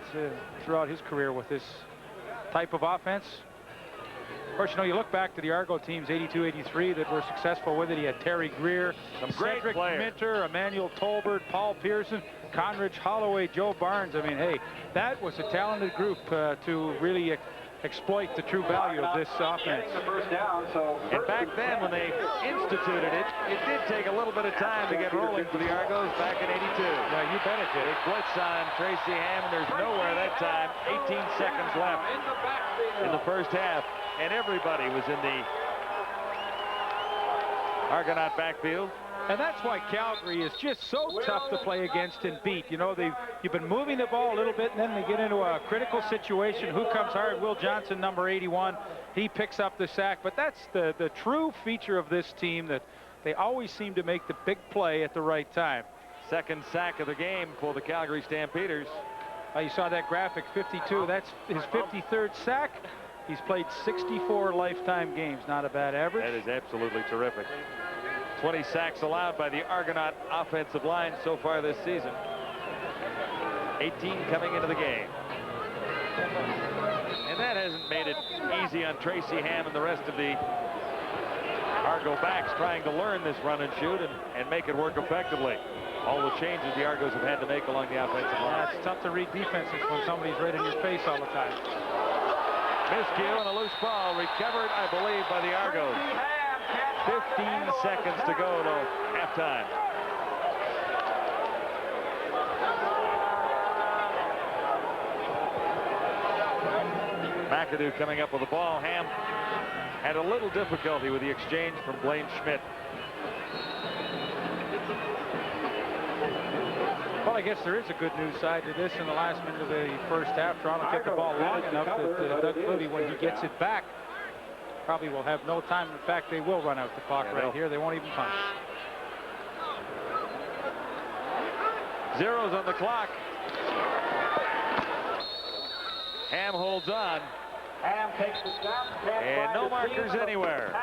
throughout his career with this type of offense. Of course, you know, you look back to the Argo teams, 82, 83, that were successful with it. He had Terry Greer, some great Cedric players. Minter, Emmanuel Tolbert, Paul Pearson, Conridge Holloway, Joe Barnes. I mean, hey, that was a talented group to really exploit the true value of this offense. And back then, when they instituted it, it did take a little bit of time to get rolling for the Argos back in 82. Yeah, you bet it did. Big blitz on Tracy Ham, and there's nowhere that time. 18 seconds left in the first half, and everybody was in the Argonaut backfield. And that's why Calgary is just so tough to play against and beat. You know, you've been moving the ball a little bit, and then they get into a critical situation. Who comes hard? Will Johnson, number 81. He picks up the sack. But that's the true feature of this team, that they always seem to make the big play at the right time. Second sack of the game for the Calgary Stampeders. You saw that graphic, 52. That's his 53rd sack. He's played 64 lifetime games. Not a bad average. That is absolutely terrific. 20 sacks allowed by the Argonaut offensive line so far this season. 18 coming into the game. And that hasn't made it easy on Tracy Ham and the rest of the Argo backs trying to learn this run and shoot and make it work effectively. All the changes the Argos have had to make along the offensive line. It's tough to read defenses when somebody's right in your face all the time. Miscue and a loose ball recovered, I believe, by the Argos. 15 seconds to go to halftime. McAdoo coming up with the ball. Ham had a little difficulty with the exchange from Blaine Schmidt. Well, I guess there is a good news side to this. In the last minute of the first half, Toronto kept the ball long enough that Doug Flutie, when he gets it back, probably will have no time. In fact, they will run out the clock right here. They won't even punch. Zeros on the clock. Ham holds on. Ham takes the snap. And no markers anywhere.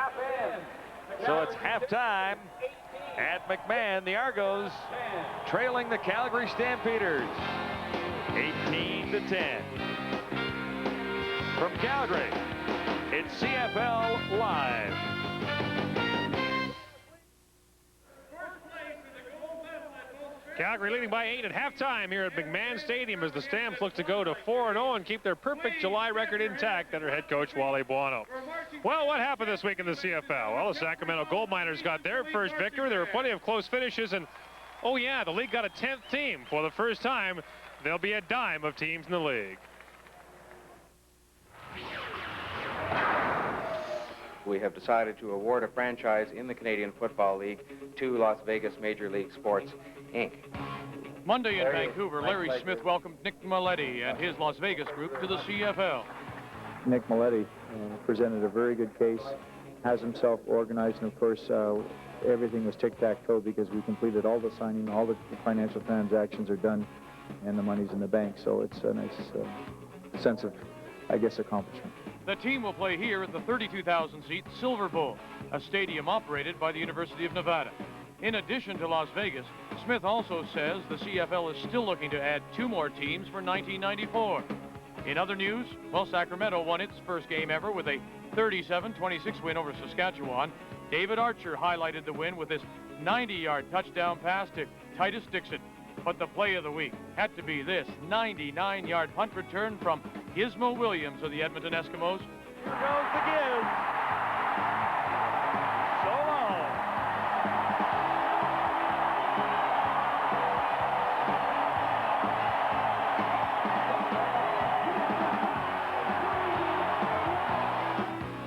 So it's halftime at McMahon. The Argos trailing the Calgary Stampeders 18-10. From Calgary, it's CFL Live. Calgary leading by 8 at halftime here at McMahon Stadium as the Stamps look to go to 4-0 and keep their perfect July record intact under head coach Wally Buono. Well, what happened this week in the CFL? Well, the Sacramento Gold Miners got their first victory. There were plenty of close finishes, and oh yeah, the league got a 10th team. For the first time, there'll be a dime of teams in the league. We have decided to award a franchise in the Canadian Football League to Las Vegas Major League Sports, Inc. Monday in Vancouver, Larry Smith welcomed Nick Maletti and his Las Vegas group to the CFL. Nick Maletti presented a very good case, has himself organized, and of course everything was tic-tac-toe because we completed all the signing, all the financial transactions are done, and the money's in the bank. So it's a nice sense of, I guess, accomplishment. The team will play here at the 32,000-seat Silver Bowl, a stadium operated by the University of Nevada. In addition to Las Vegas, Smith also says the CFL is still looking to add 2 more teams for 1994. In other news, well, Sacramento won its first game ever with a 37-26 win over Saskatchewan. David Archer highlighted the win with his 90-yard touchdown pass to Titus Dixon. But the play of the week had to be this 99-yard punt return from Gizmo Williams of the Edmonton Eskimos. Here goes the give. So long.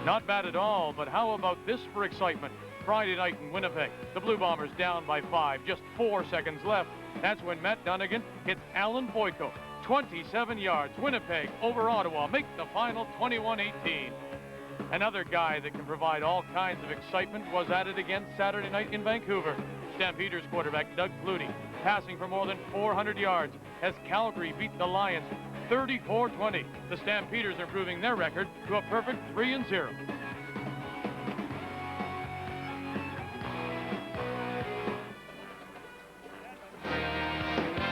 Not bad at all, but how about this for excitement? Friday night in Winnipeg, the Blue Bombers down by 5, just 4 seconds left. That's when Matt Dunnigan hits Alan Boyko. 27 yards, Winnipeg over Ottawa, make the final 21-18. Another guy that can provide all kinds of excitement was at it again Saturday night in Vancouver. Stampeders quarterback Doug Flutie, passing for more than 400 yards as Calgary beat the Lions 34-20. The Stampeders are improving their record to a perfect 3-0.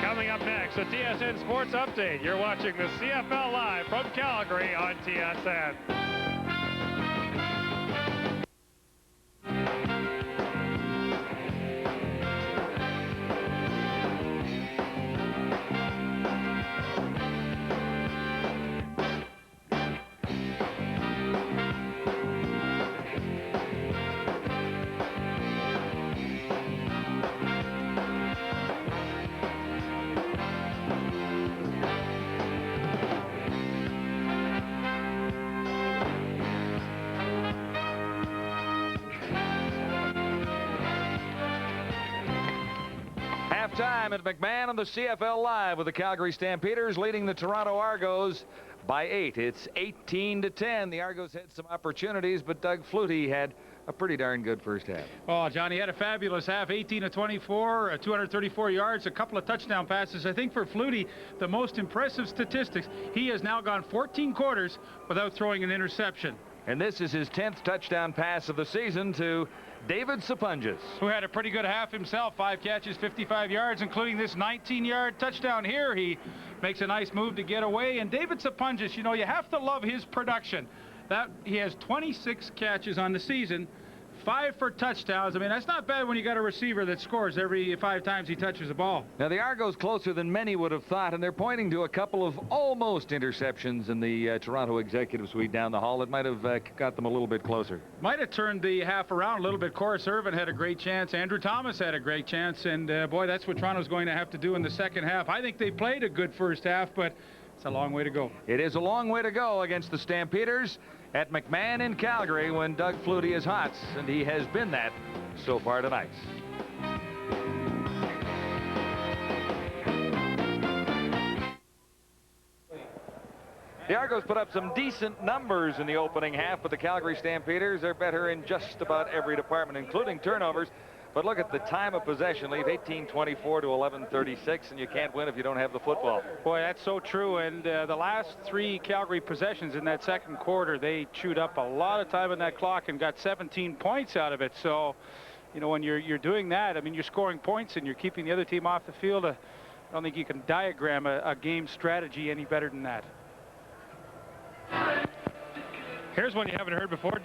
Coming up next, a TSN Sports Update. You're watching the CFL Live from Calgary on TSN. Time at McMahon on the CFL Live with the Calgary Stampeders leading the Toronto Argos by 8. It's 18-10. The Argos had some opportunities, but Doug Flutie had a pretty darn good first half. Oh, Johnny had a fabulous half, 18-24, 234 yards, a couple of touchdown passes. I think for Flutie, the most impressive statistics, he has now gone 14 quarters without throwing an interception. And this is his 10th touchdown pass of the season to David Sapunjas, who had a pretty good half himself, 5 catches, 55 yards, including this 19-yard touchdown here. He makes a nice move to get away. And David Sapunjas, you know, you have to love his production. That he has 26 catches on the season, 5 for touchdowns. I mean, that's not bad when you got a receiver that scores every 5 times he touches the ball. Now, the Argos closer than many would have thought, and they're pointing to a couple of almost interceptions in the Toronto executive suite down the hall that might have got them a little bit closer. Might have turned the half around a little bit. Corus Irvin had a great chance. Andrew Thomas had a great chance, and boy, that's what Toronto's going to have to do in the second half. I think they played a good first half, but it's a long way to go. It is a long way to go against the Stampeders at McMahon in Calgary when Doug Flutie is hot, and he has been that so far tonight. The Argos put up some decent numbers in the opening half, but the Calgary Stampeders are better in just about every department, including turnovers. But look at the time of possession leave, 18:24 to 11:36, and you can't win if you don't have the football. Boy, that's so true. And the last 3 Calgary possessions in that second quarter, they chewed up a lot of time on that clock and got 17 points out of it. So, you know, when you're doing that, I mean, you're scoring points and you're keeping the other team off the field. I don't think you can diagram a game strategy any better than that. Here's one you haven't heard before.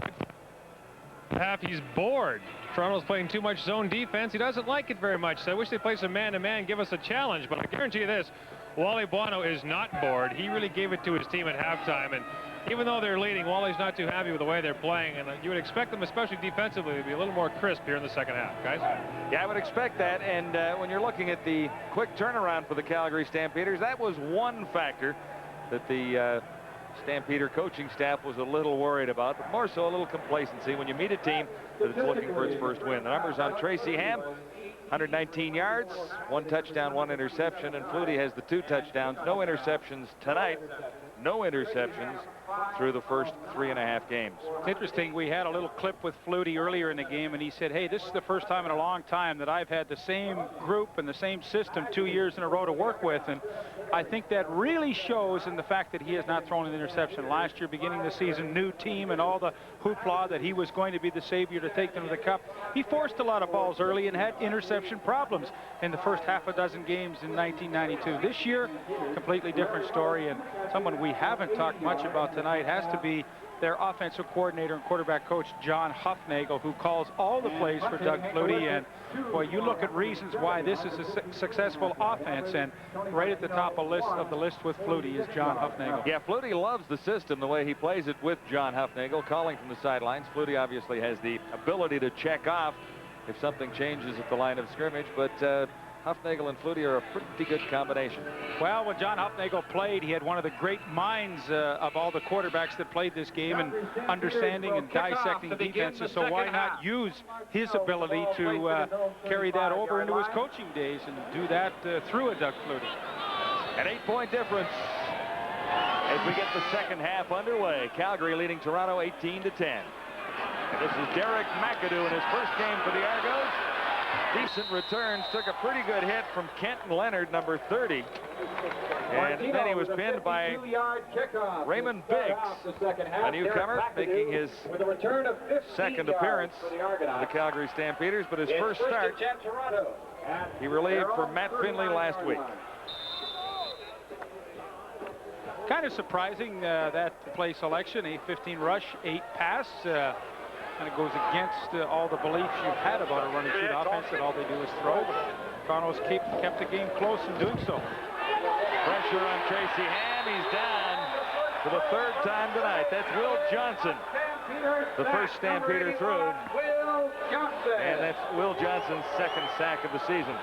Half, he's bored. Toronto's playing too much zone defense. He doesn't like it very much. So I wish they'd play some man-to-man, give us a challenge. But I guarantee you this, Wally Buono is not bored. He really gave it to his team at halftime. And even though they're leading, Wally's not too happy with the way they're playing. And you would expect them, especially defensively, to be a little more crisp here in the second half, guys. Yeah, I would expect that. And when you're looking at the quick turnaround for the Calgary Stampeders, that was one factor that the Stampeder coaching staff was a little worried about, but more so a little complacency when you meet a team that is looking for its first win. The numbers on Tracy Ham, 119 yards, 1 touchdown, 1 interception, and Flutie has the 2 touchdowns. No interceptions tonight. No interceptions through the first 3.5 games. It's interesting. We had a little clip with Flutie earlier in the game, and he said, hey, this is the first time in a long time that I've had the same group and the same system 2 years in a row to work with. And I think that really shows in the fact that he has not thrown an interception. Last year, beginning the season, new team and all the hoopla that he was going to be the savior to take them to the cup. He forced a lot of balls early and had interception problems in the first half a dozen games in 1992. This year, completely different story, and someone we haven't talked much about tonight has to be their offensive coordinator and quarterback coach, John Huffnagel, who calls all the plays for Doug Flutie. And boy, you look at reasons why this is a successful offense, and right at the top of the list with Flutie is John Huffnagel. Yeah, Flutie loves the system, the way he plays it with John Huffnagel, calling from the sidelines. Flutie obviously has the ability to check off if something changes at the line of scrimmage, but Huffnagel and Flutie are a pretty good combination. Well, when John Huffnagel played, he had one of the great minds of all the quarterbacks that played this game and understanding and dissecting defenses. So why not use his ability to carry that over into his coaching days and do that through a Doug Flutie. An 8-point difference as we get the second half underway. Calgary leading Toronto 18-10. And this is Derek McAdoo in his first game for the Argos. Decent returns, took a pretty good hit from Kenton Leonard, number 30. And then he was pinned by Raymond Biggs, a newcomer, making his second appearance for the Calgary Stampeders, but his first start, he relieved for Matt Finley last week. Kind of surprising that play selection, 8-15 rush, 8 pass. And it goes against all the beliefs you've had about a running shoot offense, that all they do is throw. But Toronto's kept the game close in doing so. Pressure on Tracy Ham. He's down for the 3rd time tonight. That's Will Johnson, the first Stampeder through. And that's Will Johnson's 2nd sack of the season.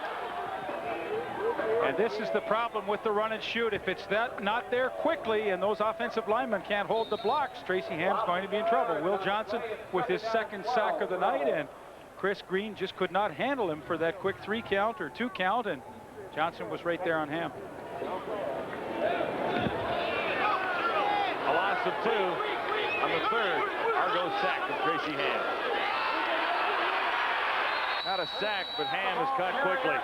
And this is the problem with the run and shoot. If it's not there quickly and those offensive linemen can't hold the blocks, Tracy Ham's going to be in trouble. Will Johnson with his 2nd sack of the night, and Chris Green just could not handle him for that quick 3 count or 2 count, and Johnson was right there on Ham. A loss of 2 on the 3rd Argo sack of Tracy Ham. Not a sack, but Ham is caught quickly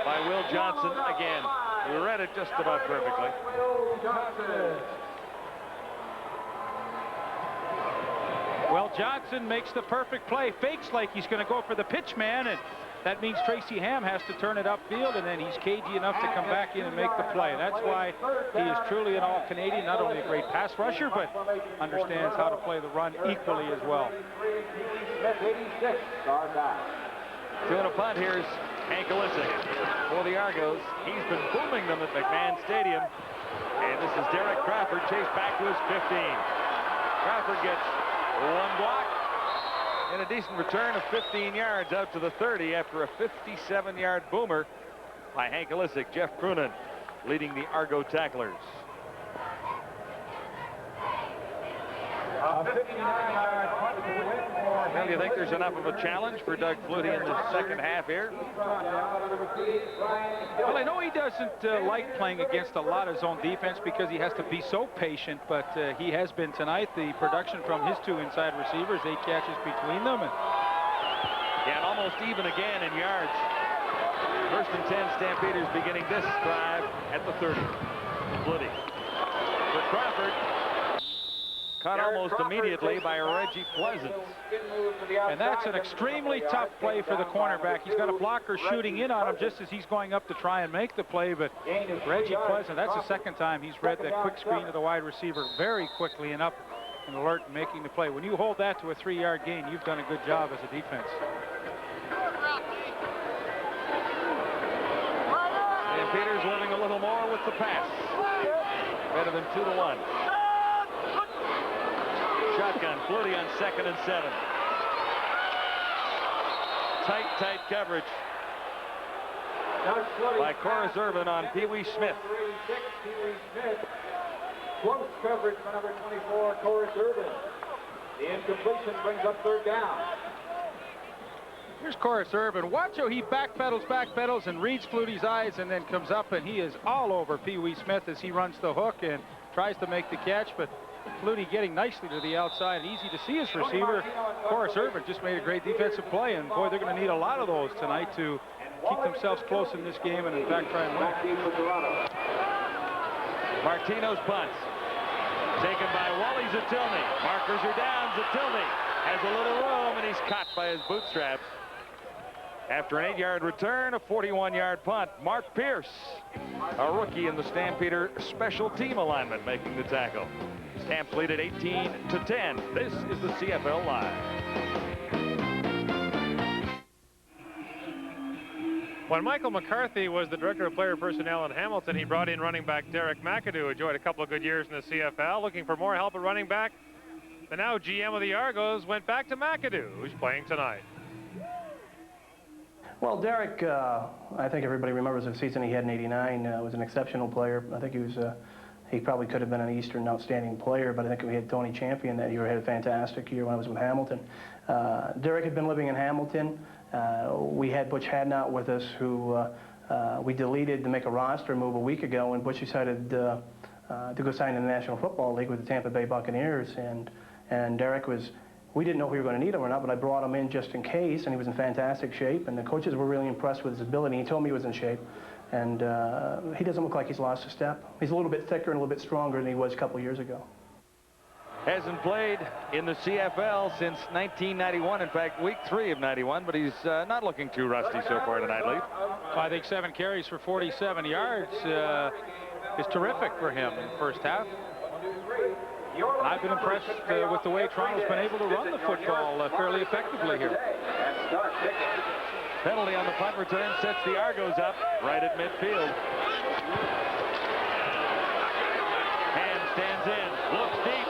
by Will Johnson again. We read it just about perfectly. Well, Johnson makes the perfect play, fakes like he's going to go for the pitch man, and that means Tracy Ham has to turn it upfield, and then he's cagey enough to come back in and make the play. That's why he is truly an all-Canadian, not only a great pass rusher, but understands how to play the run equally as well. Doing a punt, here's Hank Alisic for the Argos. He's been booming them at McMahon Stadium. And this is Derek Crawford, chased back to his 15. Crawford gets 1 block and a decent return of 15 yards out to the 30 after a 57-yard boomer by Hank Alisic. Jeff Croonan leading the Argo tacklers. Well, do you think there's enough of a challenge for Doug Flutie in the second half here? Well, I know he doesn't like playing against a lot of zone defense because he has to be so patient, but he has been tonight. The production from his 2 inside receivers, 8 catches between them. And yeah, and almost even again in yards. First and 10, Stampeders beginning this drive at the 30. Flutie for Crawford. Caught almost immediately by Reggie Pleasant. And that's an extremely tough play for the cornerback. He's got a blocker shooting in on him just as he's going up to try and make the play. But Reggie Pleasant, that's the second time he's read that quick screen to the wide receiver very quickly and up and alert and making the play. When you hold that to a 3-yard gain, you've done a good job as a defense. Stampeders living a little more with the pass. Better than 2-1. Shotgun, Flutie on 2nd and 7. Tight coverage by Corus Irvin on Pee Wee Smith. Close coverage for number 24, Corus Irvin. The incompletion brings up 3rd down. Here's Corus Irvin. Watch how he backpedals and reads Flutie's eyes and then comes up, and he is all over Pee Wee Smith as he runs the hook and tries to make the catch, but Flutie getting nicely to the outside. Easy to see his receiver. Corus Irvin just made a great defensive play, and boy, they're going to need a lot of those tonight to keep themselves close in this game and in fact try and win. Martino's punt. Taken by Wally Zatilny. Markers are down. Zatilny has a little room, and he's caught by his bootstraps. After an 8-yard return, a 41-yard punt. Mark Pierce, a rookie in the Stampeder special team alignment, making the tackle. Stamps lead at 18-10. This is the CFL Live. When Michael McCarthy was the director of player personnel in Hamilton, he brought in running back Derek McAdoo, who enjoyed a couple of good years in the CFL. Looking for more help at running back, the now GM of the Argos went back to McAdoo, who's playing tonight. Well, Derek, I think everybody remembers the season he had in '89. Was an exceptional player. I think he probably could have been an Eastern outstanding player, but I think we had Tony Champion that year. Had a fantastic year when I was with Hamilton. Derek had been living in Hamilton. We had Butch Hadnot with us, who we deleted to make a roster move a week ago, and Butch decided to go sign in the National Football League with the Tampa Bay Buccaneers. And Derek was, we didn't know if we were going to need him or not, but I brought him in just in case, and he was in fantastic shape, and the coaches were really impressed with his ability. He told me he was in shape, and he doesn't look like he's lost a step. He's a little bit thicker and a little bit stronger than he was a couple of years ago. Hasn't played in the CFL since 1991. In fact, week 3 of 91, but he's not looking too rusty so far tonight, Lee. I think 7 carries for 47 yards is terrific for him in the first half. I've been impressed with the way Toronto's been able to run the football fairly effectively here. Penalty on the punt return sets the Argos up right at midfield. Ham stands in, looks deep,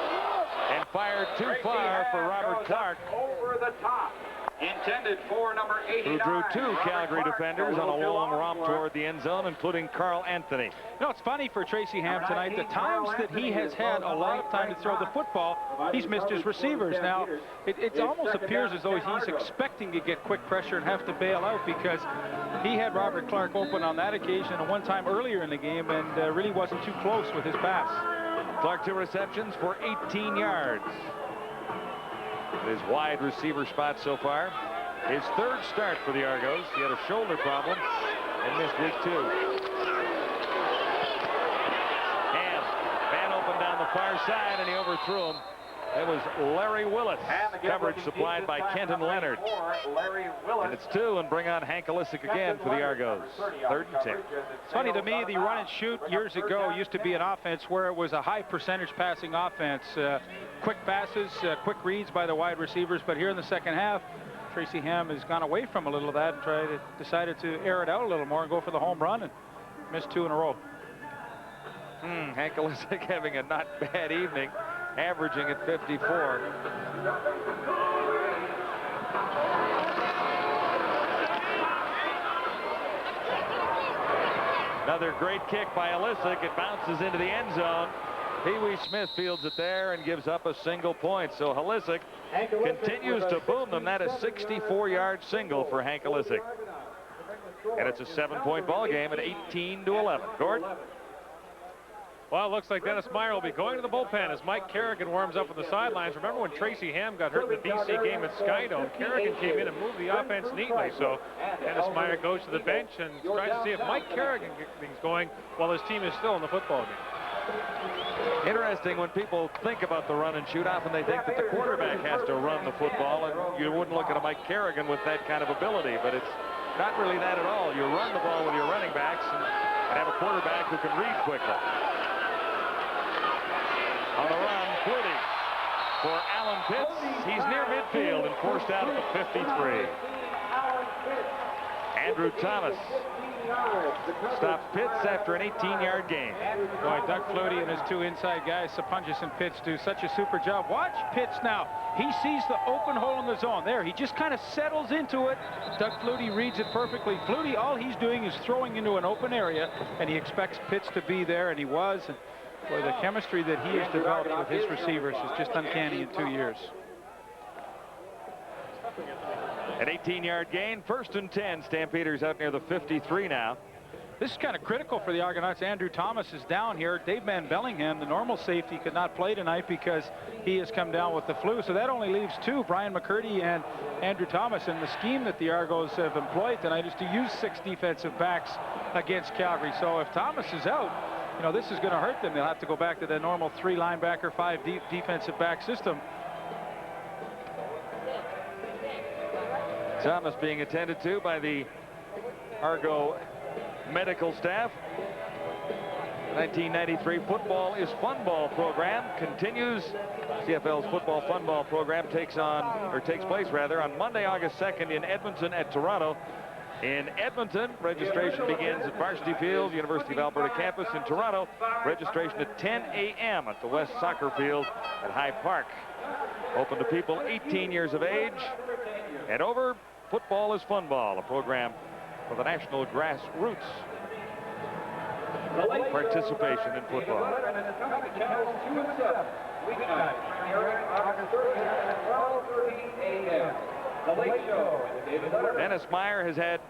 and fired too far for Robert Clark. Over the top. Intended for number 89. Who drew 2 Calgary defenders on a long romp toward the end zone, including Carl Anthony. You know, it's funny for Tracy Ham tonight. The times that he has had a lot of time to throw the football, he's missed his receivers. Now, it almost appears as though he's expecting to get quick pressure and have to bail out, because he had Robert Clark open on that occasion and one time earlier in the game, and really wasn't too close with his pass. Clark 2 receptions for 18 yards. His wide receiver spot so far. His 3rd start for the Argos. He had a shoulder problem and missed week 2. Ham, man open down the far side, and he overthrew him. It was Larry Willis. Coverage supplied by Kenton Leonard. And it's 2, and bring on Hank Alisic again for the Argos. 3rd and 10. It's funny to me, the run and shoot years ago used to be an offense where it was a high percentage passing offense. Quick passes, quick reads by the wide receivers, but here in the second half, Tracy Ham has gone away from a little of that and decided to air it out a little more and go for the home run, and missed 2 in a row. Hank Alisic having a not bad evening, averaging at 54. Another great kick by Alisic. It bounces into the end zone. Pee Wee Smith fields it there and gives up a single point. So Alisic continues to boom them. That is a 64-yard single for Hank Alisic. And it's a 7-point ball game at 18-11. Gord? Well, it looks like Dennis Meyer will be going to the bullpen as Mike Kerrigan warms up on the sidelines. Remember when Tracy Ham got hurt in the BC game at Skydome? Kerrigan came in and moved the offense neatly. So Dennis Meyer goes to the bench and tries to see if Mike Kerrigan gets things going while his team is still in the football game. Interesting, when people think about the run and shoot, often they think that the quarterback has to run the football, and you wouldn't look at a Mike Kerrigan with that kind of ability, but it's not really that at all. You run the ball with your running backs and have a quarterback who can read quickly. On the run, Flutie for Alan Pitts. He's near midfield and forced out at the 53. Andrew Thomas stops Pitts after an 18-yard gain. Boy, Doug Flutie and his two inside guys, Sapunjas and Pitts, do such a super job. Watch Pitts now. He sees the open hole in the zone. There, he just kind of settles into it. Doug Flutie reads it perfectly. Flutie, all he's doing is throwing into an open area, and he expects Pitts to be there, and he was. And boy, the chemistry that he has developed with his receivers is just uncanny in 2 years. An 18-yard gain, 1st and 10. Stampeders out near the 53 now. This is kind of critical for the Argonauts. Andrew Thomas is down here. Dave Van Bellingham, the normal safety, could not play tonight because he has come down with the flu. So that only leaves two, Brian McCurdy and Andrew Thomas. And the scheme that the Argos have employed tonight is to use 6 defensive backs against Calgary. So if Thomas is out, you know, this is going to hurt them. They'll have to go back to the normal 3 linebacker, 5 defensive back system. Thomas being attended to by the Argo medical staff. The 1993 Football is Fun Ball program continues. CFL's Football Fun Ball program takes place on Monday, August 2nd in Edmonton at Toronto. In Edmonton, registration begins at Varsity Field, University of Alberta campus. In Toronto, registration at 10 a.m. at the West Soccer Field at High Park. Open to people 18 years of age and over. Football is Fun Ball, a program for the national grassroots participation in football. Dennis Meyer has had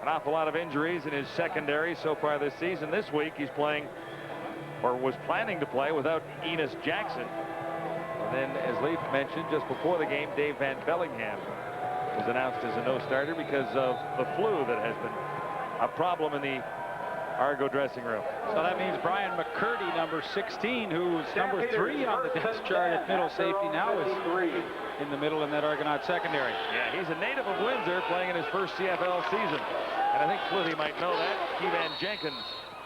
an awful lot of injuries in his secondary so far this season. This week he's playing, or was planning to play, without Enos Jackson. And then, as Leif mentioned just before the game, Dave Van Bellingham was announced as a no-starter because of the flu that has been a problem in the Argo dressing room. So that means Brian McCurdy, number 16, who's number 3 on the depth chart at middle safety now, is in the middle in that Argonaut secondary. Yeah, he's a native of Windsor, playing in his first CFL season. And I think Flutie might know that. Keevan Jenkins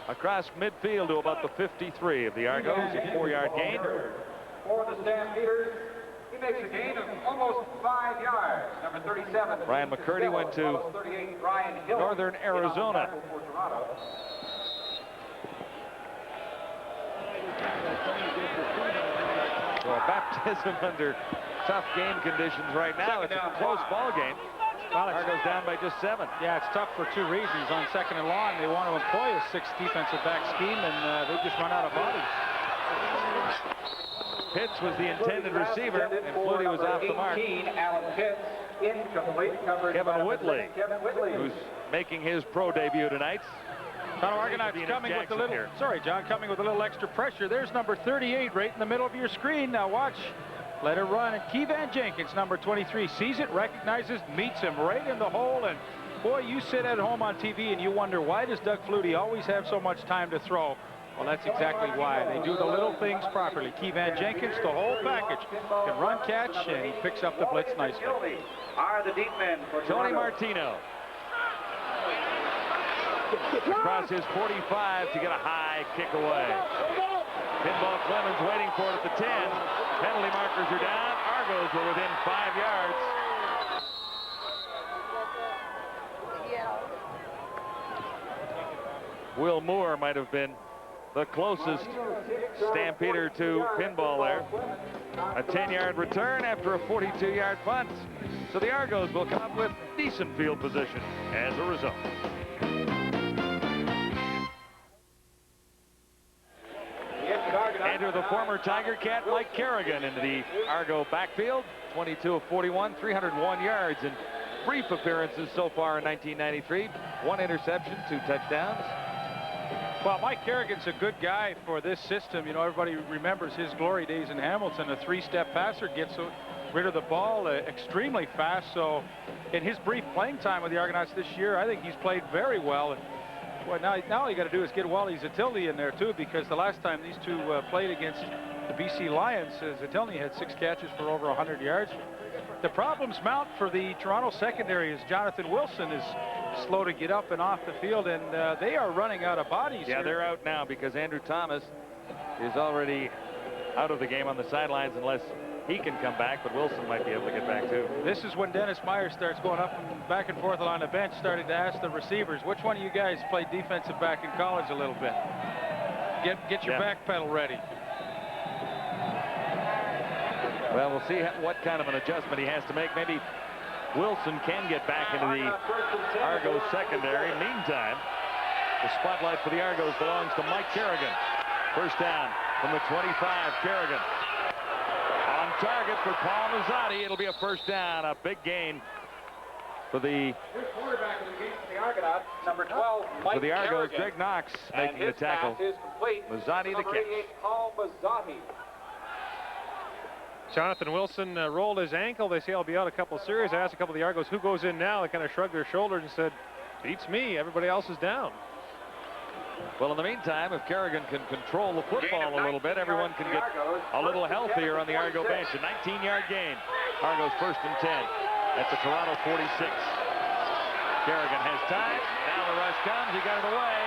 across midfield to about the 53 of the Argos, a 4-yard gain. For the Stampeders, he makes a gain of almost 5 yards. Number 37. Brian McCurdy went to Northern Arizona. So a baptism under tough game conditions right now. It's a close ball game. Argo's down by just 7. Yeah, it's tough for 2 reasons. On 2nd and long, they want to employ a 6 defensive back scheme, and they just run out of bodies. Pitts was the intended receiver, and Flutie was off the mark. Kevin Whitley, who's making his pro debut tonight. Toronto Argonauts coming with a little, sorry, John, coming with a little extra pressure. There's number 38 right in the middle of your screen. Now watch, let it run, and Keevan Jenkins, number 23, sees it, recognizes, meets him right in the hole, and boy, you sit at home on TV and you wonder, why does Doug Flutie always have so much time to throw? Well, that's exactly why. They do the little things properly. Keevan Jenkins, the whole package, can run, catch, and he picks up the blitz nicely. Are the deep men for Tony Martino across his 45 to get a high kick away. Pinball Clemens waiting for it at the 10. Penalty markers are down. Argos were within 5 yards. Will Moore might have been the closest Stampeder to pinball there. A 10-yard return after a 42-yard punt. So the Argos will come up with decent field position as a result. Enter the former Tiger Cat Mike Kerrigan into the Argo backfield. 22 of 41, 301 yards in brief appearances so far in 1993. 1 interception, 2 touchdowns. Well, Mike Kerrigan's a good guy for this system. You know, everybody remembers his glory days in Hamilton. A three-step passer, gets rid of the ball extremely fast. So in his brief playing time with the Argonauts this year, I think he's played very well. And well, now all you got to do is get Wally Zatilny in there too, because the last time these two played against the BC Lions, Zatilny had 6 catches for over 100 yards. The problems mount for the Toronto secondary is Jonathan Wilson is slow to get up and off the field, and they are running out of bodies. Yeah, they're out now because Andrew Thomas is already out of the game on the sidelines unless he can come back, but Wilson might be able to get back too. This is when Dennis Myers starts going up and back and forth along the bench, starting to ask the receivers, which one of you guys played defensive back in college a little bit? Get your back pedal ready. Well, we'll see what kind of an adjustment he has to make. Maybe Wilson can get back into the Argos secondary. Meantime, the spotlight for the Argos belongs to Mike Kerrigan. First down from the 25, Kerrigan. On target for Paul Mazzotti. It'll be a first down, a big gain for the quarterback of the game for the Argonauts, number 12, Mike for the Argos. Kerrigan. Greg Knox making the tackle. Pass is complete. Mazzotti the Number catch. 88, Paul Mazzotti. Jonathan Wilson rolled his ankle. They say he'll be out a couple of series. I asked a couple of the Argos who goes in now. They kind of shrugged their shoulders and said, beats me. Everybody else is down. Well, in the meantime, if Kerrigan can control the football a little bit, everyone can get a little healthier on the Argo bench. A 19-yard gain. Argos first and 10 at the Toronto 46. Kerrigan has time. Now the rush comes. He got it away.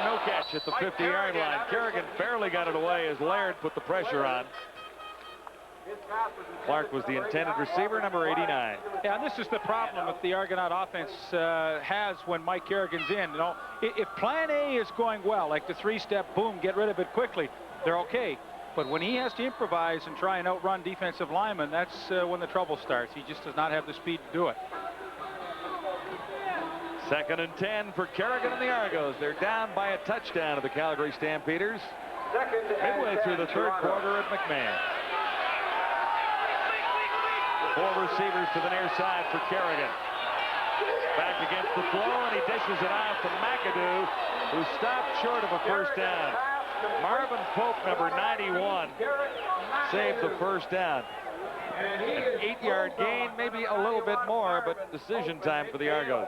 No catch at the 50-yard line. Kerrigan barely got it away as Laird put the pressure on. Clark was the intended receiver, number 89. Yeah, and this is the problem that the Argonaut offense has when Mike Kerrigan's in. You know, if plan A is going well, like the three-step boom, get rid of it quickly, they're okay. But when he has to improvise and try and outrun defensive linemen, that's when the trouble starts. He just does not have the speed to do it. Second and 10 for Kerrigan and the Argos. They're down by a touchdown to the Calgary Stampeders. Midway through the third quarter at McMahon. 4 receivers to the near side for Kerrigan. Back against the flow, and he dishes it out to McAdoo, who stopped short of a first down. Marvin Pope, number 91, saved the first down. An 8-yard gain, maybe a little bit more, but decision time for the Argos.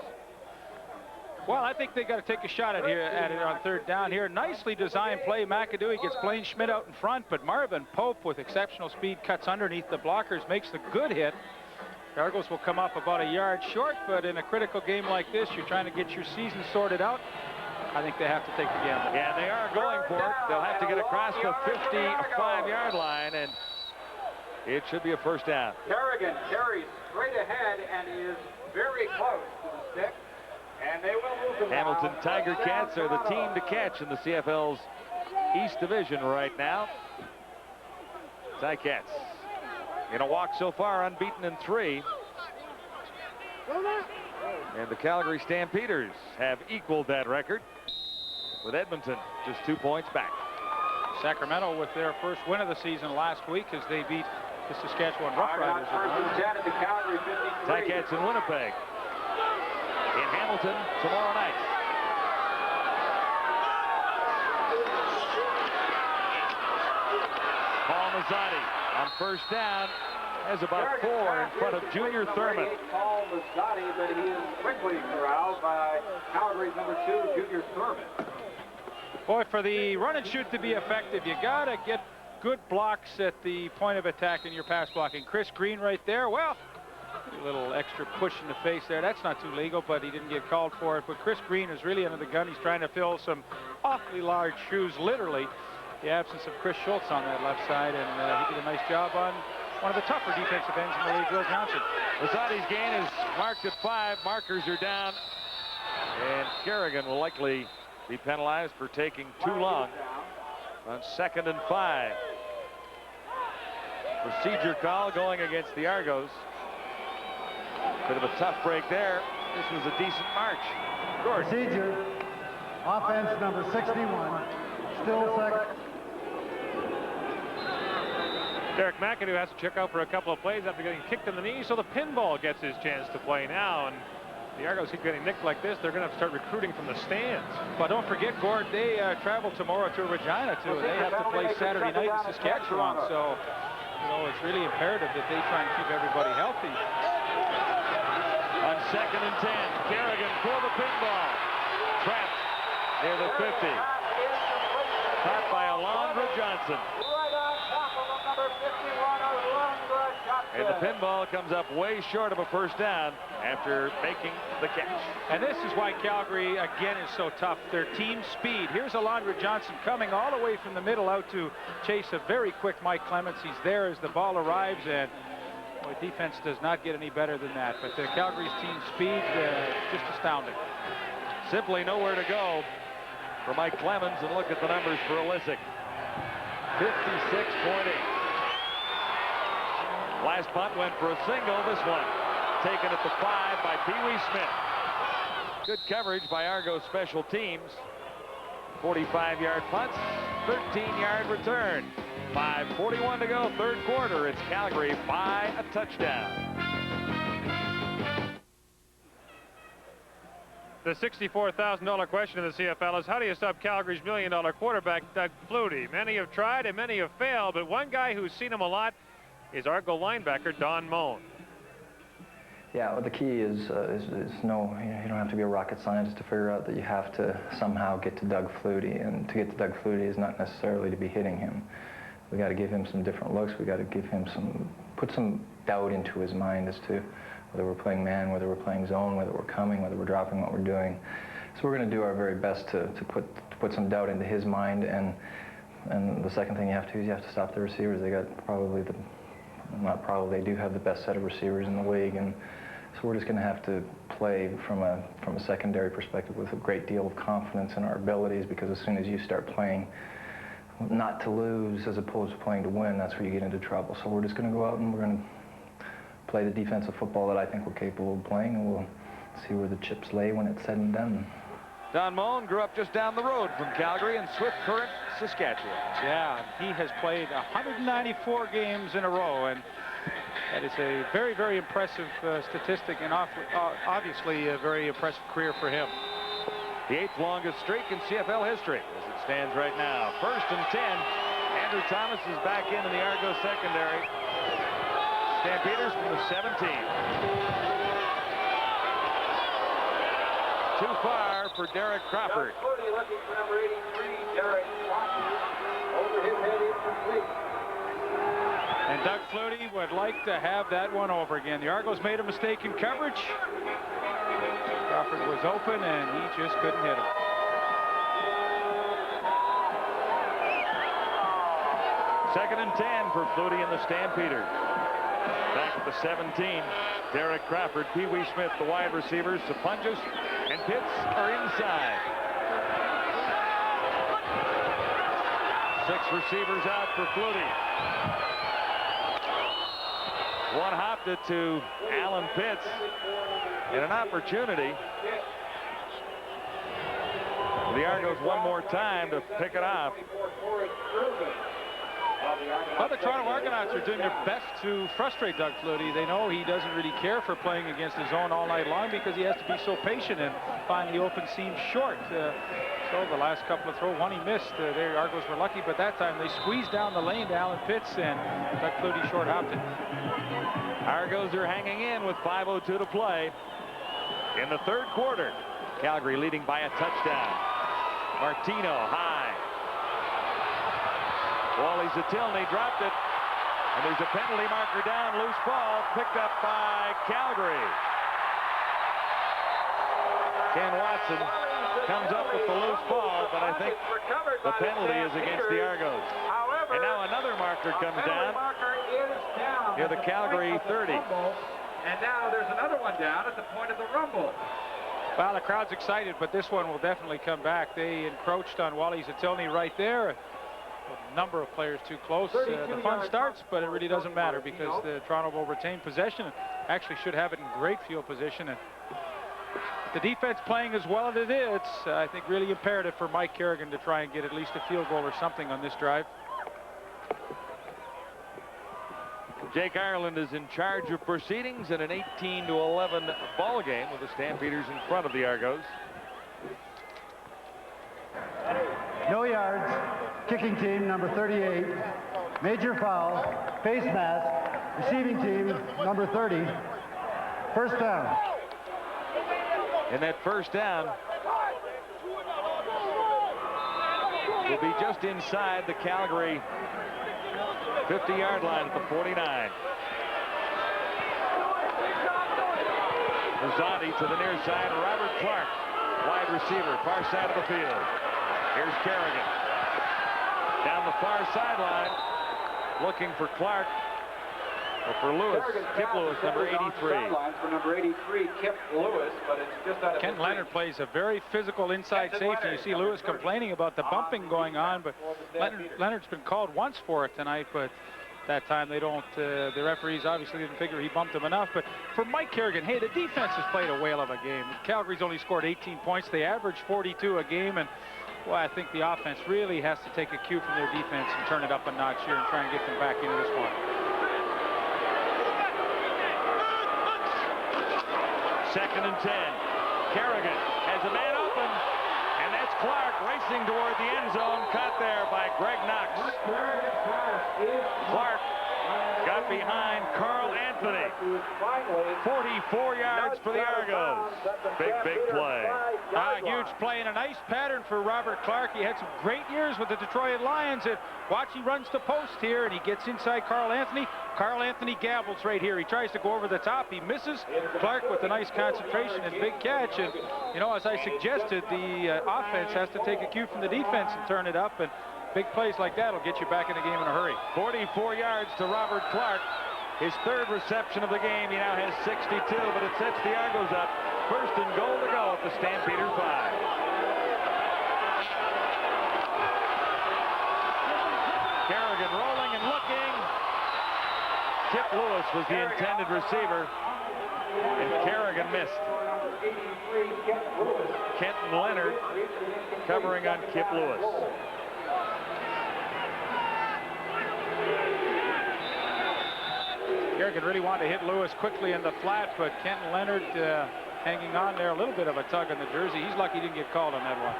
Well, I think they got to take a shot at it on third down here. Nicely designed play. McAdoo gets Blaine Schmidt out in front, but Marvin Pope with exceptional speed cuts underneath the blockers, makes the good hit. The Argos will come up about a yard short, but in a critical game like this, you're trying to get your season sorted out. I think they have to take the gamble. Yeah, they are going for it. They'll have to get across the 55-yard line, and it should be a first down. Kerrigan carries straight ahead and is very close to the stick. And they will move the Hamilton Tiger Cats are the team to catch in the CFL's East Division right now. Ticats in a walk so far, unbeaten in 3. And the Calgary Stampeders have equaled that record, with Edmonton just 2 points back. Sacramento with their first win of the season last week as they beat the Saskatchewan Roughriders. Ticats in Winnipeg. In Hamilton tomorrow night. Paul Mazzotti on first down has about 4 in front of Junior Thurman. Paul Mazzotti, but he is quickly corralled by Calgary's number 2, Junior Thurman. Boy, for the run and shoot to be effective, you got to get good blocks at the point of attack in your pass blocking. Chris Green right there, well, a little extra push in the face there. That's not too legal, but he didn't get called for it. But Chris Green is really under the gun. He's trying to fill some awfully large shoes, literally. The absence of Chris Schultz on that left side, and he did a nice job on one of the tougher defensive ends in the league, Will Johnson. Mazzotti's gain is marked at 5. Markers are down, and Kerrigan will likely be penalized for taking too long on 2nd and 5. Procedure call going against the Argos. Bit of a tough break there. This was a decent march. Gordon. Procedure. Offense number 61. Still second. Derek McAdoo has to check out for a couple of plays after getting kicked in the knee, so the pinball gets his chance to play now. And the Argos keep getting nicked like this, they're going to have to start recruiting from the stands. But don't forget, Gord, they travel tomorrow to Regina, too. They have to play Saturday night in Saskatchewan. So, you know, it's really imperative that they try and keep everybody healthy. On 2nd and 10, Kerrigan for the pinball. Trapped near the 50. Caught by Alondra Johnson. And the pinball comes up way short of a first down after making the catch. And this is why Calgary, again, is so tough. Their team speed. Here's Alondra Johnson coming all the way from the middle out to chase a very quick Mike Clements. He's there as the ball arrives, and boy, defense does not get any better than that. But Calgary's team speed, just astounding. Simply nowhere to go for Mike Clemens, and look at the numbers for Olisic. 56.8. Last punt went for a single. This one taken at the 5 by Pee Wee Smith. Good coverage by Argos special teams. 45-yard punts, 13-yard return. 5:41 to go, third quarter. It's Calgary by a touchdown. The $64,000 question in the CFL is, how do you stop Calgary's $1 million quarterback, Doug Flutie? Many have tried and many have failed, but one guy who's seen him a lot is Argo linebacker Don Moan. Yeah, well, the key is no, you don't have to be a rocket scientist to figure out that you have to somehow get to Doug Flutie, and to get to Doug Flutie is not necessarily to be hitting him. We got to give him some different looks. We got to give him put some doubt into his mind as to whether we're playing man, whether we're playing zone, whether we're coming, whether we're dropping, what we're doing. So we're going to do our very best to put some doubt into his mind, and the second thing you have to do is you have to stop the receivers. They got probably they do have the best set of receivers in the league, and so we're just going to have to play from a secondary perspective with a great deal of confidence in our abilities, because as soon as you start playing not to lose as opposed to playing to win, that's where you get into trouble. So we're just going to go out and we're going to play the defensive football that I think we're capable of playing, and we'll see where the chips lay when it's said and done. Don Moan grew up just down the road from Calgary in Swift Current, Saskatchewan. Yeah, he has played 194 games in a row, and that is a very, very impressive statistic, and obviously a very impressive career for him. The 8th longest streak in CFL history as it stands right now. 1st and 10. Andrew Thomas is back in the Argo secondary. Stampeders from the 17. Too far for Derek Crawford. Looking for number 83, Derek Crawford. Over his head, incomplete. And Doug Flutie would like to have that one over again. The Argos made a mistake in coverage. Crawford was open, and he just couldn't hit him. Second and 10 for Flutie and the Stampeders. Back at the 17, Derek Crawford, Pee Wee Smith, the wide receivers, Sapunjas and Pitts are inside. 6 receivers out for Flutie. One hopped it to Alan Pitts, and an opportunity for the Argos one more time to pick it off. Well, the Toronto Argonauts are doing their best to frustrate Doug Flutie. They know he doesn't really care for playing against his zone all night long because he has to be so patient and find the open seam short. So the last couple of throws, one he missed. The Argos were lucky, but that time they squeezed down the lane to Alan Pitts, and Doug Flutie short hopped it. Argos are hanging in with 5:02 to play in the third quarter. Calgary leading by a touchdown. Martino high. Wally Zatilny dropped it, and there's a penalty marker down. Loose ball picked up by Calgary. Ken Watson comes up with the loose ball, but I think the penalty is against the Argos. And now another marker comes down near the Calgary 30. And now there's another one down at the point of the rumble. Well, the crowd's excited, but this one will definitely come back. They encroached on Wally Zatilny right there. A number of players too close. The fun starts, but it really doesn't matter because the Toronto will retain possession and actually should have it in great field position. And the defense playing as well as it is, I think really imperative for Mike Kerrigan to try and get at least a field goal or something on this drive. Jake Ireland is in charge of proceedings in an 18-11 ball game with the Stampeders in front of the Argos. No yards. Kicking team, number 38. Major foul. Face mask. Receiving team, number 30. First down. And that first down will be just inside the Calgary 50-yard line at the 49. Mazzati to the near side. Robert Clark, wide receiver, far side of the field. Here's Kerrigan. Down the far sideline, looking for Clark. Or for Lewis, Kip Lewis, number 83. For number 83, Kip Lewis, but it's just out of Kent Leonard plays a very physical inside safety. You see Lewis complaining about the bumping going on, but Leonard's been called once for it tonight, but that time they don't, the referees obviously didn't figure he bumped him enough. But for Mike Kerrigan, hey, the defense has played a whale of a game. Calgary's only scored 18 points. They average 42 a game, and well, I think the offense really has to take a cue from their defense and turn it up a notch here and try and get them back into this one. Second and 10. Kerrigan has a man open, and that's Clark racing toward the end zone, caught there by Greg Knox. Clark got behind Carl Anthony. 44 yards for the Argos. Big play. Huge play and a nice pattern for Robert Clark. He had some great years with the Detroit Lions, and watch, he runs the post here and he gets inside Carl Anthony. Carl Anthony gavels right here. He tries to go over the top. He misses. Clark with a nice concentration and big catch. And, you know, as I suggested, the offense has to take a cue from the defense and turn it up. And big plays like that will get you back in the game in a hurry. 44 yards to Robert Clark. His third reception of the game. He now has 62, but it sets the Argos up. First and goal to go at the Stampeder 5. Kerrigan rolling and looking. Kip Lewis was the intended receiver, and Kerrigan missed. Kenton Leonard covering on Kip Lewis. Kerrigan really wanted to hit Lewis quickly in the flat, but Kenton Leonard hanging on there, a little bit of a tug on the jersey. He's lucky he didn't get called on that one.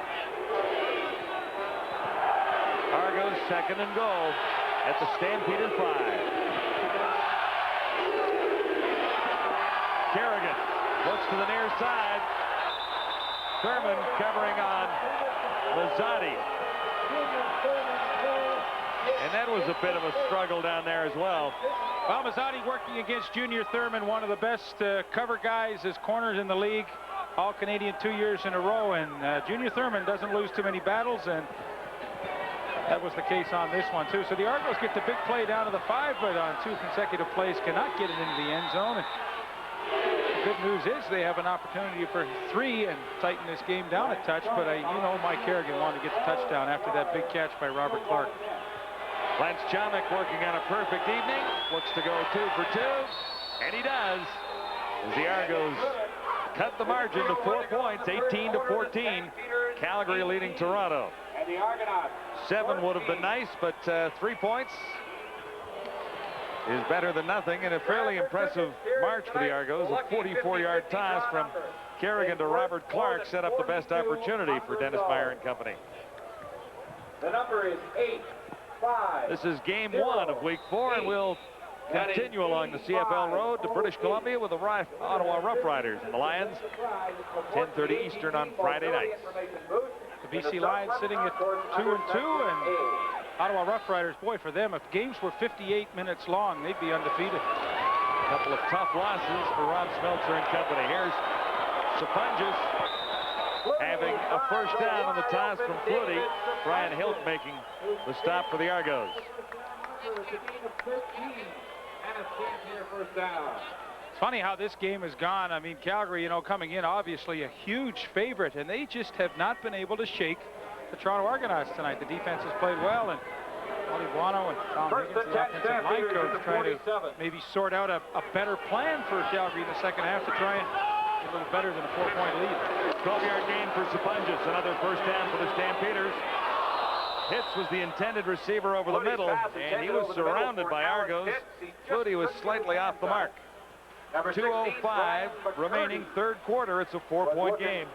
Argos second and goal at the Stampeder 5. Kerrigan looks to the near side. Thurman covering on Mazzati. And that was a bit of a struggle down there as well. Well, Mazzati working against Junior Thurman, one of the best cover guys as corners in the league. All-Canadian 2 years in a row, and Junior Thurman doesn't lose too many battles, and that was the case on this one, too. So the Argos get the big play down to the 5, but on 2 consecutive plays cannot get it into the end zone. And the good news is they have an opportunity for 3 and tighten this game down a touch, but you know Mike Kerrigan wanted to get the touchdown after that big catch by Robert Clark. Lance Chomick working on a perfect evening. Looks to go 2 for 2, and he does. As the Argos cut the margin to 4 points, 18-14. Calgary leading Toronto. 7 would have been nice, but 3 points is better than nothing, and a fairly impressive march for the Argos. A 44-yard toss from Kerrigan to Robert Clark set up the best opportunity for Dennis Meyer and company. The number is 8-5. This is game 1 of week 4, and we'll continue along the CFL road to British Columbia with the Ottawa Rough Riders and the Lions. 10:30 Eastern on Friday nights. The BC Lions sitting at 2-2, and Ottawa Rough Riders, boy, for them, if games were 58 minutes long, they'd be undefeated. A couple of tough losses for Rob Smeltzer and company. Here's Sapunjas having a first down on the toss from Flutie. Brian Hilk making the stop for the Argos. It's funny how this game has gone. I mean, Calgary, you know, coming in obviously a huge favorite, and they just have not been able to shake the Toronto Argonauts tonight. The defense has played well, and Wally Buono and Tom Higgins, the offensive line coach, trying to maybe sort out a better plan for Calgary in the second half to try and get a little better than a 4-point lead. 12-yard gain for Sapunjas. Another first down for the Stampeders. Pitts was the intended receiver over the middle, and he was surrounded by Argos. Flutie was slightly off the mark. 2:05 remaining third quarter. It's a 4-point game.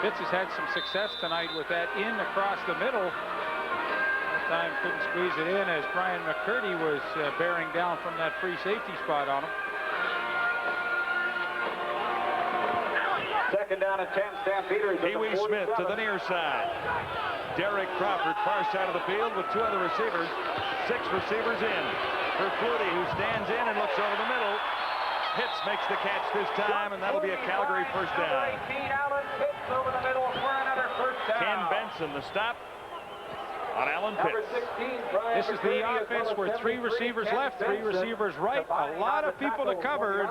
Pitts has had some success tonight with that in across the middle. That time couldn't squeeze it in as Brian McCurdy was bearing down from that free safety spot on him. Second down and 10, Stampeders. Pee-wee Smith to the near side. Derek Crawford, far side of the field with 2 other receivers. 6 receivers in. For Flutie, who stands in and looks over the middle. Pitts makes the catch this time, and that'll be a Calgary first down. Ken Benson, the stop on Alan Pitts. This is the offense where 3 receivers left, 3 receivers right, a lot of people to cover.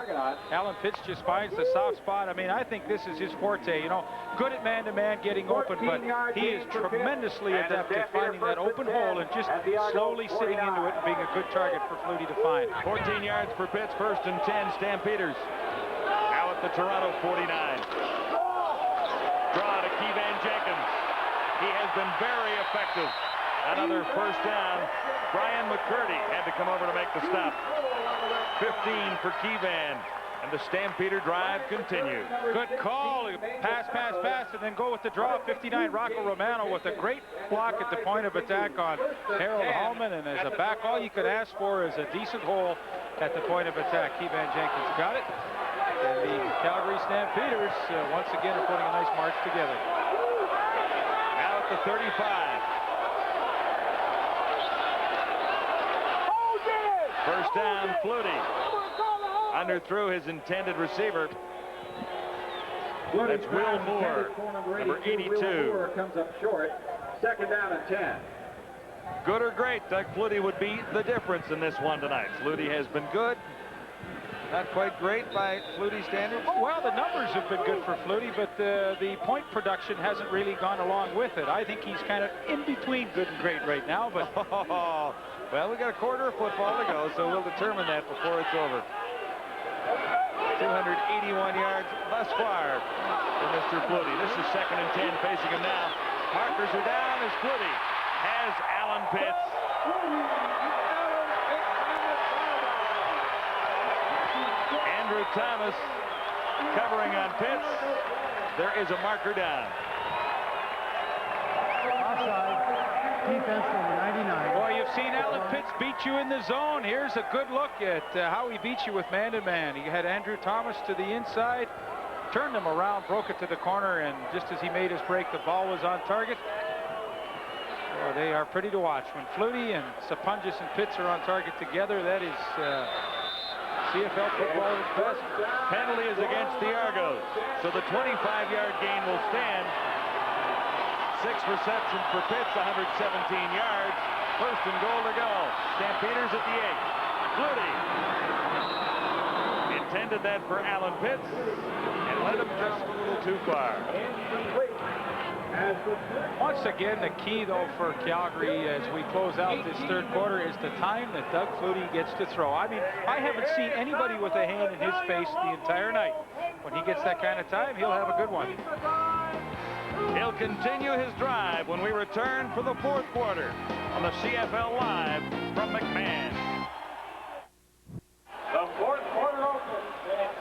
Alan Pitts just finds the soft spot. I mean, I think this is his forte. You know, good at man-to-man getting open, but he is tremendously adept at finding that open hole and just slowly sitting into it and being a good target for Flutie to find. 14 yards for Pitts, 1st and 10, Stampeders. Now at the Toronto 49. Draw to Keevan Jenkins. He has been very effective. Another first down. Brian McCurdy had to come over to make the stop. 15 for Keevan. And the Stampeder drive continues. Good call. Pass, and then go with the draw. 59, Rocco Romano with a great block at the point of attack on Harold Hallman. And as a back, all you could ask for is a decent hole at the point of attack. Keevan Jenkins got it. And the Calgary Stampeders once again are putting a nice march together. Now at the 35. First down, Flutie. Underthrew his intended receiver. That's Will Moore, number 82. Will Moore comes up short. Second down and 10. Good or great, Doug Flutie would be the difference in this one tonight. Flutie has been good. Not quite great by Flutie standards. Well, the numbers have been good for Flutie, but the point production hasn't really gone along with it. I think he's kind of in between good and great right now, but... Well, we got a quarter of football to go, so we'll determine that before it's over. 281 yards thus far for Mr. Flutie. This is 2nd and 10 facing him now. Markers are down as Flutie has Alan Pitts. Andrew Thomas covering on Pitts. There is a marker down. Offside. Defense number 99. Boy, you've seen Alan Pitts beat you in the zone. Here's a good look at how he beat you with man-to-man. He had Andrew Thomas to the inside, turned him around, broke it to the corner, and just as he made his break, the ball was on target. Well, they are pretty to watch. When Flutie and Sapungis and Pitts are on target together, that is CFL football at its best. Penalty is against the Argos, so the 25-yard gain will stand. 6 receptions for Pitts, 117 yards. 1st and goal to go. Stampeders at the 8. Flutie intended that for Alan Pitts and led him just a little too far. Once again, the key, though, for Calgary as we close out this third quarter is the time that Doug Flutie gets to throw. I mean, I haven't seen anybody with a hand in his face the entire night. When he gets that kind of time, he'll have a good one. He'll continue his drive when we return for the 4th quarter on the CFL Live from McMahon. The 4th quarter opens.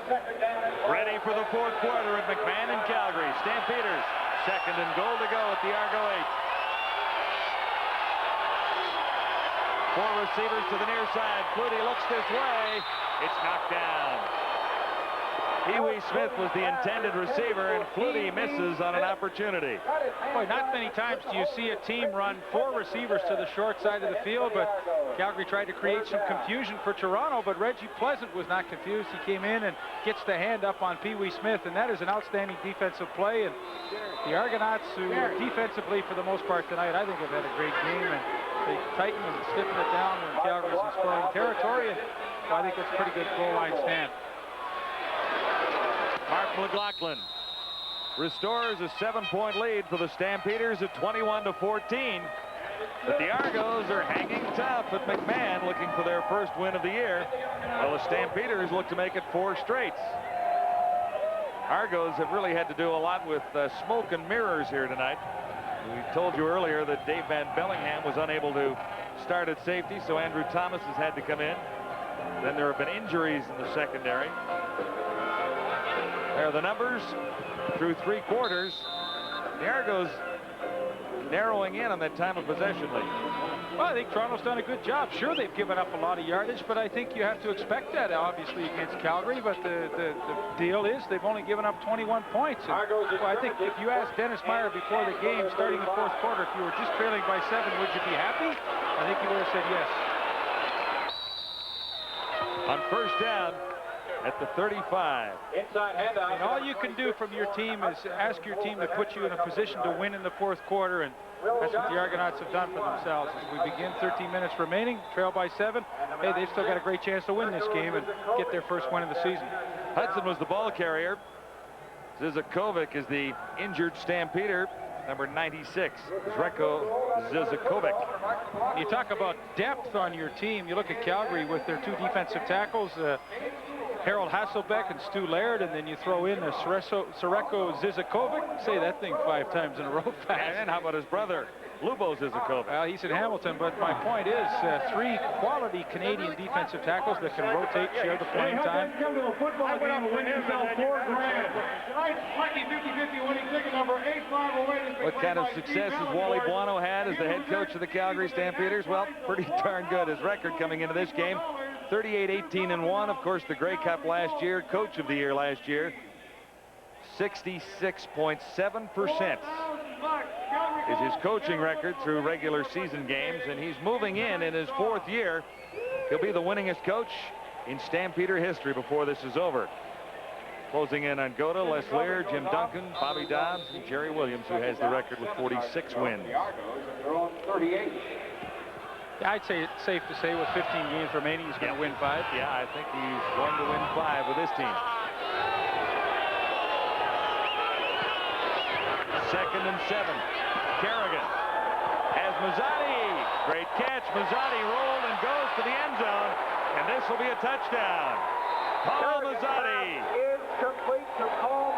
Second down and 12. Ready for the 4th quarter at McMahon in Calgary. Stampeders, 2nd and goal to go at the Argo 8. 4 receivers to the near side. Flutie looks this way. It's knocked down. Pee-wee Smith was the intended receiver, and Flutie misses on an opportunity. Boy, not many times do you see a team run 4 receivers to the short side of the field, but Calgary tried to create some confusion for Toronto, but Reggie Pleasant was not confused. He came in and gets the hand up on Pee-wee Smith, and that is an outstanding defensive play. And the Argonauts, who defensively for the most part tonight, I think have had a great game, and they tighten and stiffen it down when Calgary's in scoring territory, and I think it's a pretty good goal line stand. Mark McLaughlin restores a 7-point lead for the Stampeders at 21-14. But the Argos are hanging tough at McMahon, looking for their first win of the year. Well, the Stampeders look to make it 4 straights. Argos have really had to do a lot with smoke and mirrors here tonight. We told you earlier that Dave Van Bellingham was unable to start at safety, so Andrew Thomas has had to come in. Then there have been injuries in the secondary. There are the numbers through 3 quarters. The Argos narrowing in on that time of possession lead. Well, I think Toronto's done a good job. Sure, they've given up a lot of yardage, but I think you have to expect that, obviously, against Calgary. But the deal is they've only given up 21 points. And, well, I think if you asked Dennis Meyer before the game, starting the 4th quarter, if you were just trailing by 7, would you be happy? I think he would have said yes. On first down at the 35. Inside handoff. And all you can do from your team is ask your team to put you in a position to win in the 4th quarter, and that's what the Argonauts have done for themselves. As we begin 13 minutes remaining, trail by 7. Hey, they've still got a great chance to win this game and get their first win of the season. Hudson was the ball carrier. Zizakovic is the injured Stampeder, number 96, Zreko Zizakovic. You talk about depth on your team. You look at Calgary with their 2 defensive tackles, Harold Hasselbeck and Stu Laird, and then you throw in Zreko Zizakovic. Say that thing 5 times in a row fast. And how about his brother, Lubo Zizakovic? Well, he's in Hamilton, but my point is 3 quality Canadian defensive tackles that can rotate, share the playing time. Come to a football game and win yourself $4,000. Tonight's lucky 50-50 winning ticket number 85. What kind of success has Wally Buono had as the head coach of the Calgary Stampeders? Well, pretty darn good. His record coming into this game, 38-18-1. Of course, the Grey Cup last year, coach of the year last year, 66.7% is his coaching record through regular season games, and he's moving in his 4th year. He'll be the winningest coach in Stampeder history before this is over. Closing in on Goda, Les Lear, Jim Duncan, Bobby Dobbs, and Jerry Williams, who has the record with 46 wins. I'd say it's safe to say with 15 games remaining, he's going to win 5. Yeah, I think he's going to win 5 with this team. 2nd and 7. Kerrigan has Mazzotti. Great catch. Mazzotti rolled and goes to the end zone, and this will be a touchdown. Paul Mazzotti.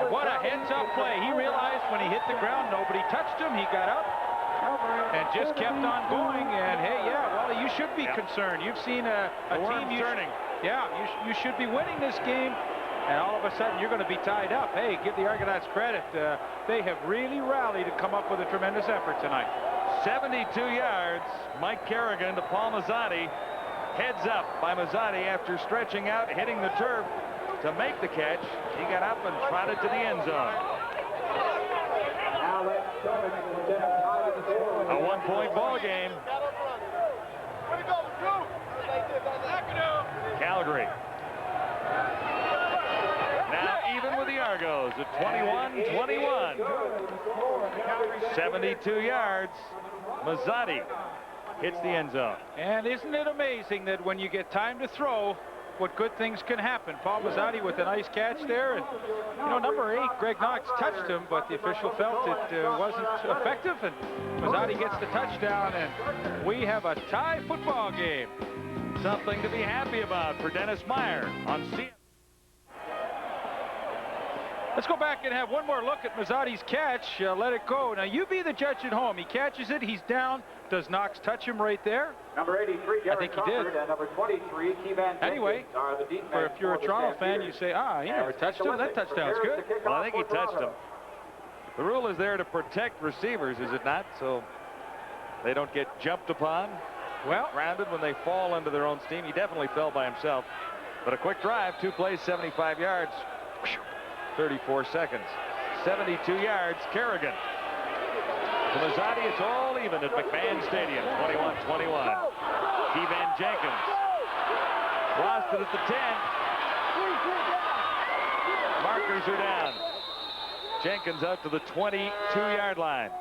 What a heads-up play. He realized when he hit the ground, nobody touched him. He got up and just kept on going. And hey, yeah, Wally, you should be concerned. You've seen a team turning. Yeah, you should be winning this game, and all of a sudden you're going to be tied up. Hey, give the Argonauts credit. They have really rallied and come up with a tremendous effort tonight. 72 yards. Mike Kerrigan to Paul Mazzotti. Heads up by Mazzotti after stretching out, hitting the turf to make the catch. He got up and trotted to the end zone. A 1-point ball game. Calgary. Now even with the Argos at 21-21. 72 yards. Mazzotti hits the end zone. And isn't it amazing that when you get time to throw, what good things can happen? Paul Mazzotti with a nice catch there. And, you know, number 8, Greg Knox, touched him, but the official felt it wasn't effective. And Mazzotti gets the touchdown, and we have a tie football game. Something to be happy about for Dennis Meyer on CFL. Let's go back and have one more look at Mazzotti's catch. Let it go. Now, you be the judge at home. He catches it. He's down. Does Knox touch him right there? Number 83, I think he did. And number 23, Kevan. Anyway, if you're a Toronto fan, you say, he never touched him. That touchdown's good. Well, I think he touched him. The rule is there to protect receivers, is it not? So they don't get jumped upon, grounded when they fall under their own steam. He definitely fell by himself. But a quick drive, 2 plays, 75 yards. 34 seconds. 72 yards. Kerrigan. To Mazzotti, it's all even at McMahon Stadium. 21-21. Kevan Jenkins. Lost it at the 10. Markers are down. Jenkins out to the 22-yard line.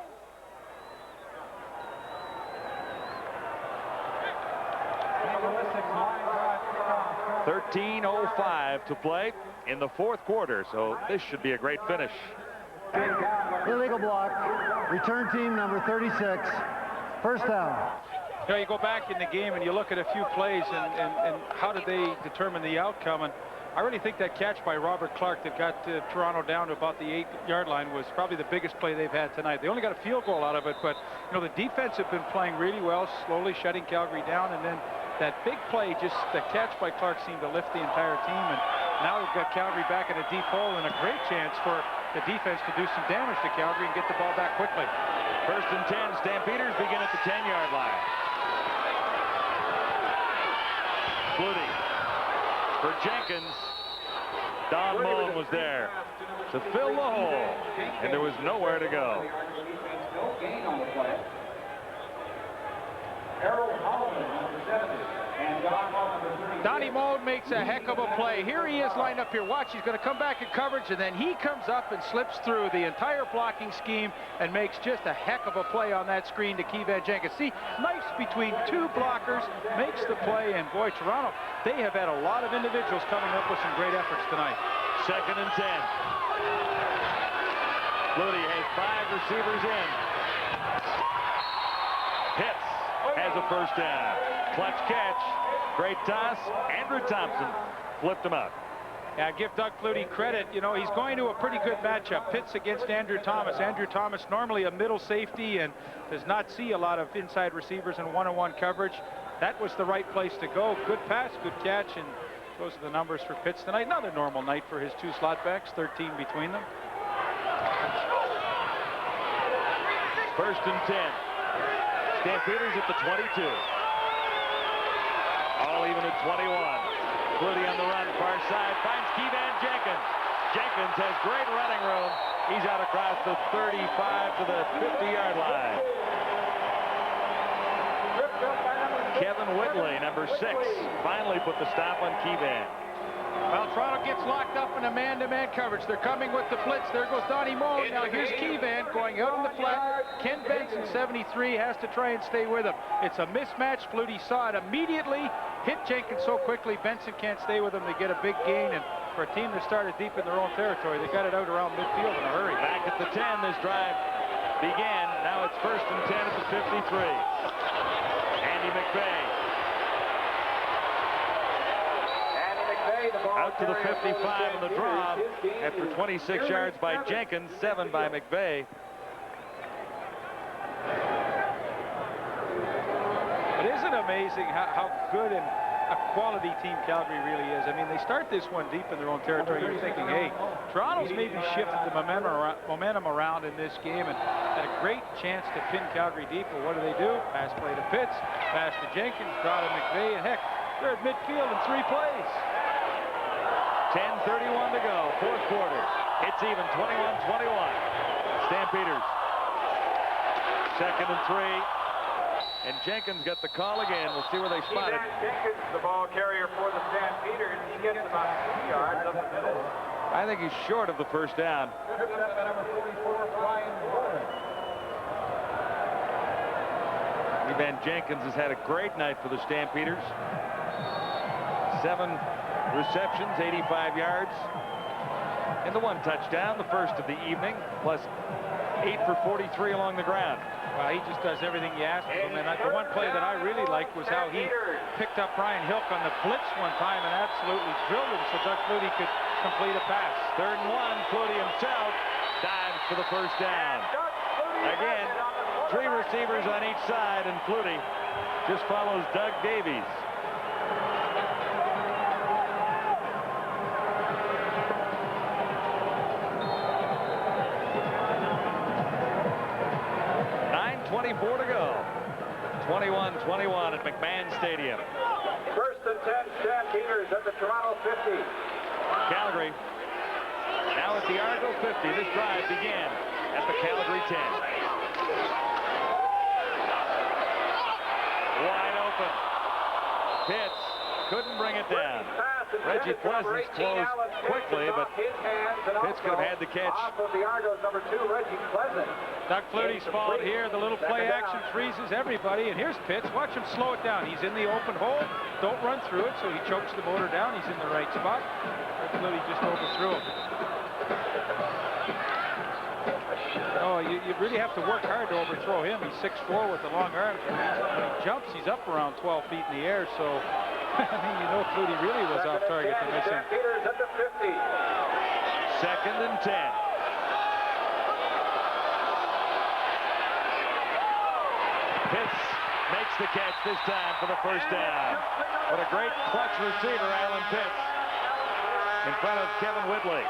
.13:05 to play in the 4th quarter, so this should be a great finish. Illegal block. Return team number 36. First down. You know, you go back in the game and you look at a few plays and how did they determine the outcome. And I really think that catch by Robert Clark that got Toronto down to about the 8-yard line was probably the biggest play they've had tonight. They only got a field goal out of it, but you know, the defense have been playing really well, slowly shutting Calgary down, and then that big play, just the catch by Clark, seemed to lift the entire team, and now they've got Calgary back in a deep hole and a great chance for the defense to do some damage to Calgary and get the ball back quickly. 1st and 10. Stampeders begin at the 10-yard line. Flutie for Jenkins. Don Mullen was there to fill the hole, and there was nowhere to go. No gain on the play. Harold Holloman, number 70, and Don Mullen, number 36. Donnie Mullen makes a heck of a play. Here he is lined up here. Watch, he's going to come back in coverage, and then he comes up and slips through the entire blocking scheme and makes just a heck of a play on that screen to Keevan Jenkins. See, nice between two blockers, makes the play, and boy, Toronto, they have had a lot of individuals coming up with some great efforts tonight. 2nd and 10. Flutie has 5 receivers in. Hits, has a first down. Clutch catch, great toss. Andrew Thompson flipped him up. Yeah, give Doug Flutie credit. You know, he's going to a pretty good matchup. Pitts against Andrew Thomas. Andrew Thomas, normally a middle safety, and does not see a lot of inside receivers in one-on-one coverage. That was the right place to go. Good pass, good catch, and those are the numbers for Pitts tonight. Another normal night for his 2 slot backs, 13 between them. 1st and 10. Stampeders at the 22. All even at 21. Flutie on the run, far side, finds Keevan Jenkins. Jenkins has great running room. He's out across the 35 to the 50-yard line. Kevin Whitley, number 6, finally put the stop on Keevan. Well, Toronto gets locked up in a man-to-man coverage. They're coming with the blitz. There goes Donnie Mullen. Now here's Keevan going out in the flat. Ken Benson, 73, has to try and stay with him. It's a mismatch. Flutie saw it immediately. Hit Jenkins so quickly, Benson can't stay with him. They get a big gain, and for a team that started deep in their own territory, they got it out around midfield in a hurry. Back at the 10, this drive began. Now it's 1st and 10 at the 53. Andy McVay. Out to the 55 on the draw after 26 yards by Jenkins, 7 by McVay. But isn't it amazing how good and a quality team Calgary really is? I mean, they start this one deep in their own territory. You're thinking, hey, Toronto's maybe shifted the momentum around in this game and had a great chance to pin Calgary deep. But what do? Pass play to Pitts, pass to Jenkins, draw to McVay, and heck, they're at midfield in 3 plays. 10:31 to go, 4th quarter. It's even, 21-21. Stampeders. 2nd and 3. And Jenkins got the call again. We'll see where they spot it. Jenkins, the ball carrier for the Stampeders. He gets about 2 yards up the middle. I think he's short of the first down. Picked up by number 44, Brian Warren. Keevan Jenkins has had a great night for the Stampeders. 7 receptions, 85 yards, and the 1 touchdown, the first of the evening, plus 8 for 43 along the ground. Well, he just does everything you ask of him, and the one play that I really liked was how he picked up Brian Hilk on the blitz one time and absolutely drilled him so Doug Flutie could complete a pass. 3rd and 1, Flutie himself dives for the first down. Again, 3 receivers on each side, and Flutie just follows Doug Davies. .24 to go. 21-21 at McMahon Stadium. 1st and 10, Stampeders at the Toronto 50. Calgary now at the Argo 50. This drive began at the Calgary 10. Wide open. Pitts couldn't bring it down. Reggie Pleasant's closed quickly, but Pitts could have had the catch. Off of the Argos, number 2, Reggie Pleasant. Doug Flutie's fault here. The little play action freezes everybody, and here's Pitts. Watch him slow it down. He's in the open hole. Don't run through it, so he chokes the motor down. He's in the right spot. Doug Flutie just overthrew him. Oh, you really have to work hard to overthrow him. He's 6'4" with the long arms. When he jumps, he's up around 12 feet in the air, so I mean, you know, Flutie really was off target to miss him. Stampeders at the 50. 2nd and 10. Pitts makes the catch this time for the first down. What a great clutch receiver, Alan Pitts, in front of Kevin Whitley.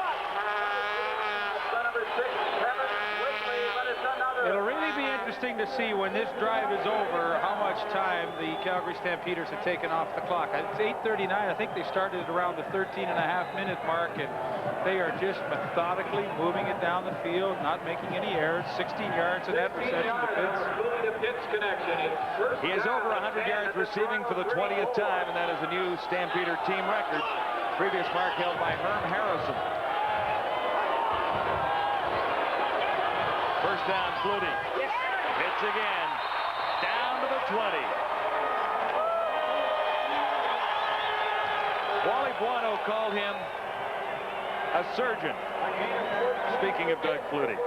It'll really be interesting to see when this drive is over how much time the Calgary Stampeders have taken off the clock. It's 8:39. I think they started at around the 13.5-minute mark, and they are just methodically moving it down the field, not making any errors. 16 yards in that reception to Pitts. He is over 100 yards receiving for the 20th time, and that is a new Stampeder team record. Previous mark held by Herm Harrison. First down, Flutie. Hits again. Down to the 20. Wally Buono called him a surgeon. Speaking of Doug Flutie.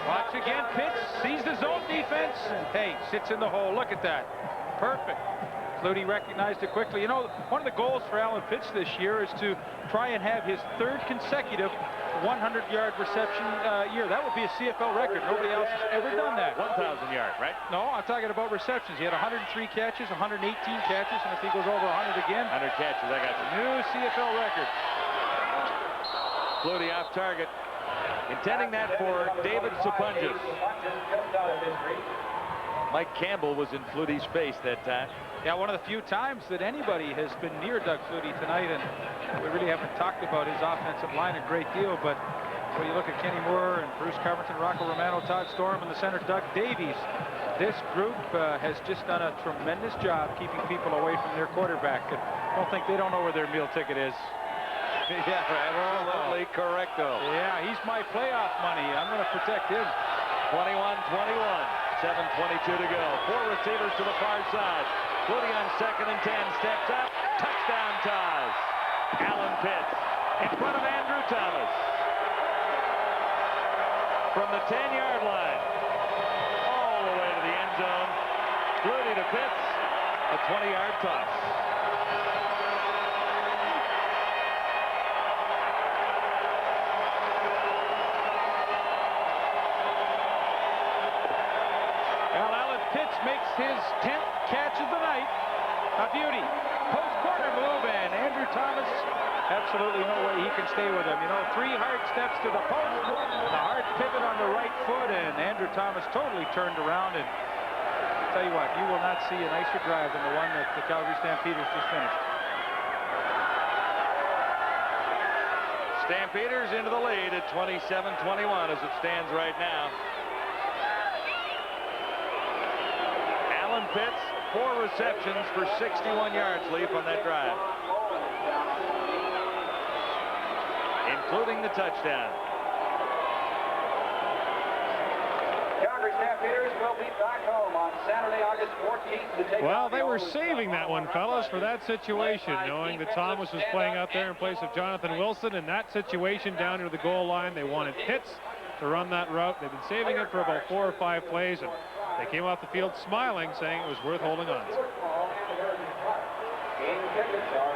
Watch again, Pitts sees the zone defense, and hey, sits in the hole. Look at that. Perfect. Flutie recognized it quickly. You know, one of the goals for Alan Pitts this year is to try and have his 3rd consecutive 100-yard reception year. That would be a CFL record. Nobody else has ever done that. 1,000 yards, right? No, I'm talking about receptions. He had 103 catches, 118 catches, and if he goes over 100 again, 100 catches, I got you. New CFL record. Flutie off target, intending that for David Sapunjas. Mike Campbell was in Flutie's face that time. Yeah, one of the few times that anybody has been near Doug Flutie tonight, and we really haven't talked about his offensive line a great deal, but when you look at Kenny Moore and Bruce Covington, Rocco Romano, Todd Storm, and the center Doug Davies, this group has just done a tremendous job keeping people away from their quarterback. And I don't think they don't know where their meal ticket is. Yeah, absolutely correcto. Yeah, he's my playoff money. I'm going to protect him. 21-21, 7:22 to go. 4 receivers to the far side. Flutie on 2nd and 10, steps up, touchdown ties. Alan Pitts in front of Andrew Thomas. From the 10-yard line, all the way to the end zone. Flutie to Pitts, a 20-yard toss. Well, Alan Pitts makes his 10th catch of the night. A beauty. Post corner move, and Andrew Thomas, absolutely no way he can stay with him. You know, 3 hard steps to the post, the hard pivot on the right foot, and Andrew Thomas totally turned around. And I'll tell you what, you will not see a nicer drive than the one that the Calgary Stampeders just finished. Stampeders into the lead at 27-21 as it stands right now. Alan Pitts, 4 receptions for 61 yards, Leaf, on that drive, including the touchdown. Calgary Stampeders will be back home on Saturday, August 14th to take Well, they were saving that one, fellas, for that situation, knowing that Thomas was playing out there in place of Jonathan Wilson. In that situation down to the goal line, they wanted Pitts to run that route. They've been saving it for about 4 or 5 plays, and they came off the field smiling, saying it was worth holding on to.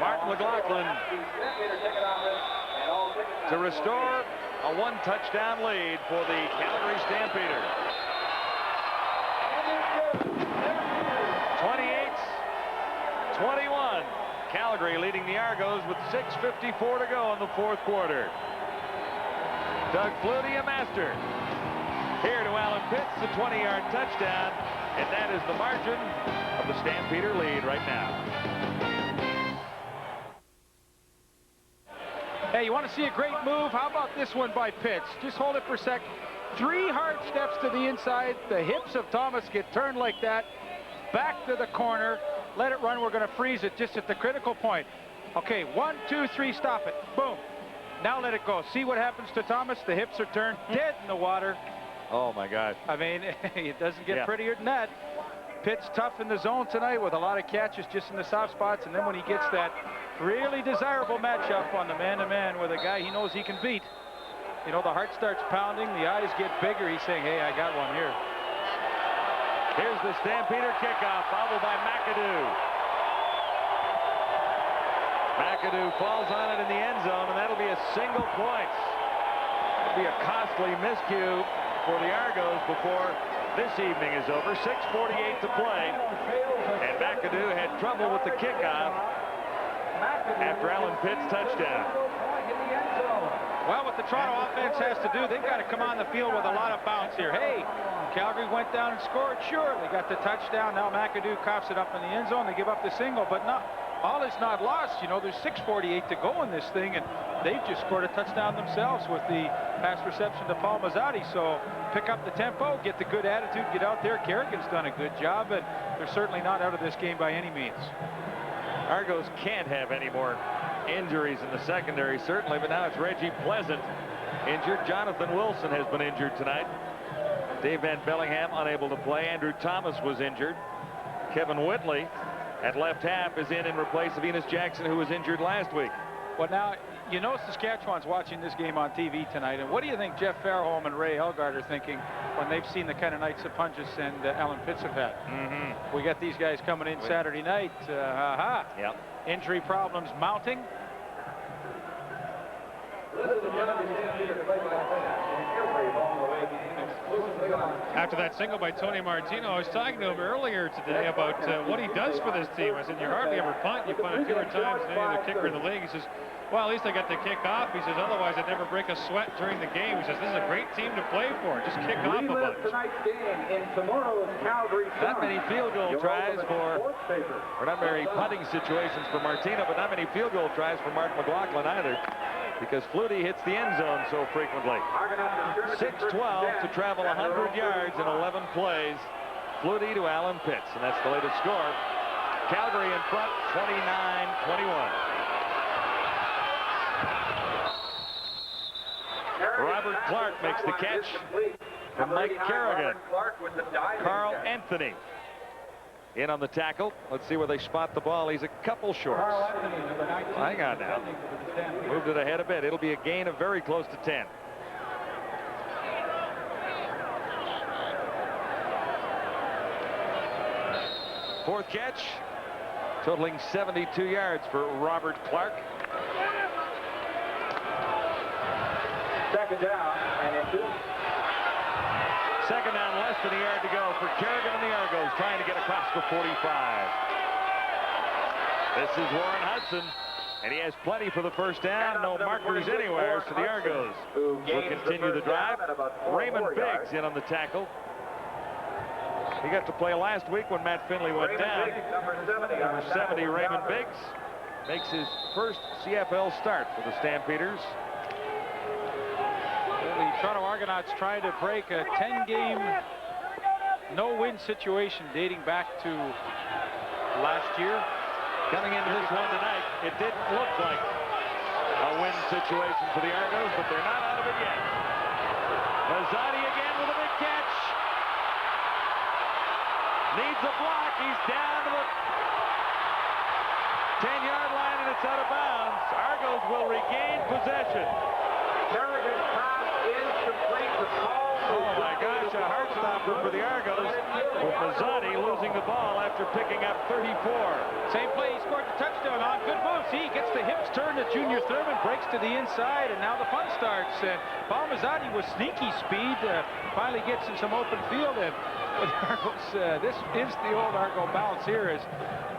Martin McLaughlin to restore a 1-touchdown lead for the Calgary Stampeders. 28-21. Calgary leading the Argos with 6:54 to go in the 4th quarter. Doug Flutie, a master. Here to Alan Pitts, a 20-yard touchdown, and that is the margin of the Stampeder lead right now. Hey, you want to see a great move? How about this one by Pitts? Just hold it for a sec. 3 hard steps to the inside. The hips of Thomas get turned like that. Back to the corner. Let it run. We're going to freeze it just at the critical point. Okay, 1, 2, 3, stop it. Boom. Now let it go. See what happens to Thomas? The hips are turned dead in the water. Oh, my God. I mean, it doesn't get prettier than that. Pitts tough in the zone tonight with a lot of catches just in the soft spots, and then when he gets that really desirable matchup on the man-to-man with a guy he knows he can beat, you know, the heart starts pounding, the eyes get bigger. He's saying, hey, I got one here. Here's the Stampeder kickoff, followed by McAdoo. McAdoo falls on it in the end zone, and that'll be a single point. It'll be a costly miscue for the Argos before this evening is over. 6:48 to play, and McAdoo had trouble with the kickoff after Alan Pitt's touchdown. Well, what the Toronto offense has to do, they've got to come on the field with a lot of bounce here. Hey, Calgary went down and scored. Sure, they got the touchdown. Now McAdoo coughs it up in the end zone. They give up the single, but not all is not lost. You know, there's 6:48 to go in this thing, and they've just scored a touchdown themselves with the pass reception to Paul Mazzatti. So pick up the tempo, get the good attitude, get out there. Kerrigan's done a good job, and they're certainly not out of this game by any means. Argos can't have any more injuries in the secondary, certainly, but now it's Reggie Pleasant injured. Jonathan Wilson has been injured tonight. Dave Van Bellingham unable to play. Andrew Thomas was injured. Kevin Whitley at left half is in replace of Enos Jackson, who was injured last week. Well, now, you know Saskatchewan's watching this game on TV tonight, and what do you think Jeff Fairholm and Ray Helgard are thinking when they've seen the kind of nights that Punches and Alan Pitts have had? We got these guys coming in Saturday night. Yep. Injury problems mounting. After that single by Tony Martino, I was talking to him earlier today about what he does for this team. I said, you hardly ever punt. You punt fewer times than any other kicker in the league. He says, well, at least I got to kick off. He says, otherwise I'd never break a sweat during the game. He says, this is a great team to play for. Just kick off a bunch. Tonight's game in tomorrow's Calgary. Not many field goal tries or not very punting situations for Martino, but not many field goal tries for Mark McLaughlin either, because Flutie hits the end zone so frequently. 6-12 to travel 100 yards in 11 plays. Flutie to Alan Pitts, and that's the latest score. Calgary in front, 29-21. Robert Clark makes the catch from Mike Kerrigan. Carl Anthony in on the tackle. Let's see where they spot the ball. He's a couple short. Hang on now. Moved it ahead a bit. It'll be a gain of very close to 10. Fourth catch, totaling 72 yards for Robert Clark. Second down and into. Second down, less than a yard to go for Kerrigan and the Argos, trying to get across the 45. This is Warren Hudson, and he has plenty for the first down. No markers anywhere, so the Argos will continue the drive. Raymond Biggs in on the tackle. He got to play last week when Matt Finley went down. Number 70, Raymond Biggs, makes his first CFL start for the Stampeders. The Toronto Argonauts trying to break a 10-game no-win situation dating back to last year. Coming into this one tonight, it didn't look like a win situation for the Argos, but they're not out of it yet. Mazzatti again with a big catch. Needs a block. He's down to the 10-yard line, and it's out of bounds. Argos will regain possession. Kerrigan's pass is complete. The call. Oh my gosh, a heart stopper for the Argos, with Mazzatti losing the ball after picking up 34. Same play he scored the touchdown on. Good move. See, he gets the hips turned to Junior Thurman, breaks to the inside, and now the fun starts. Paul Mazzatti with sneaky speed finally gets in some open field, and with Argos, this is the old Argo bounce here as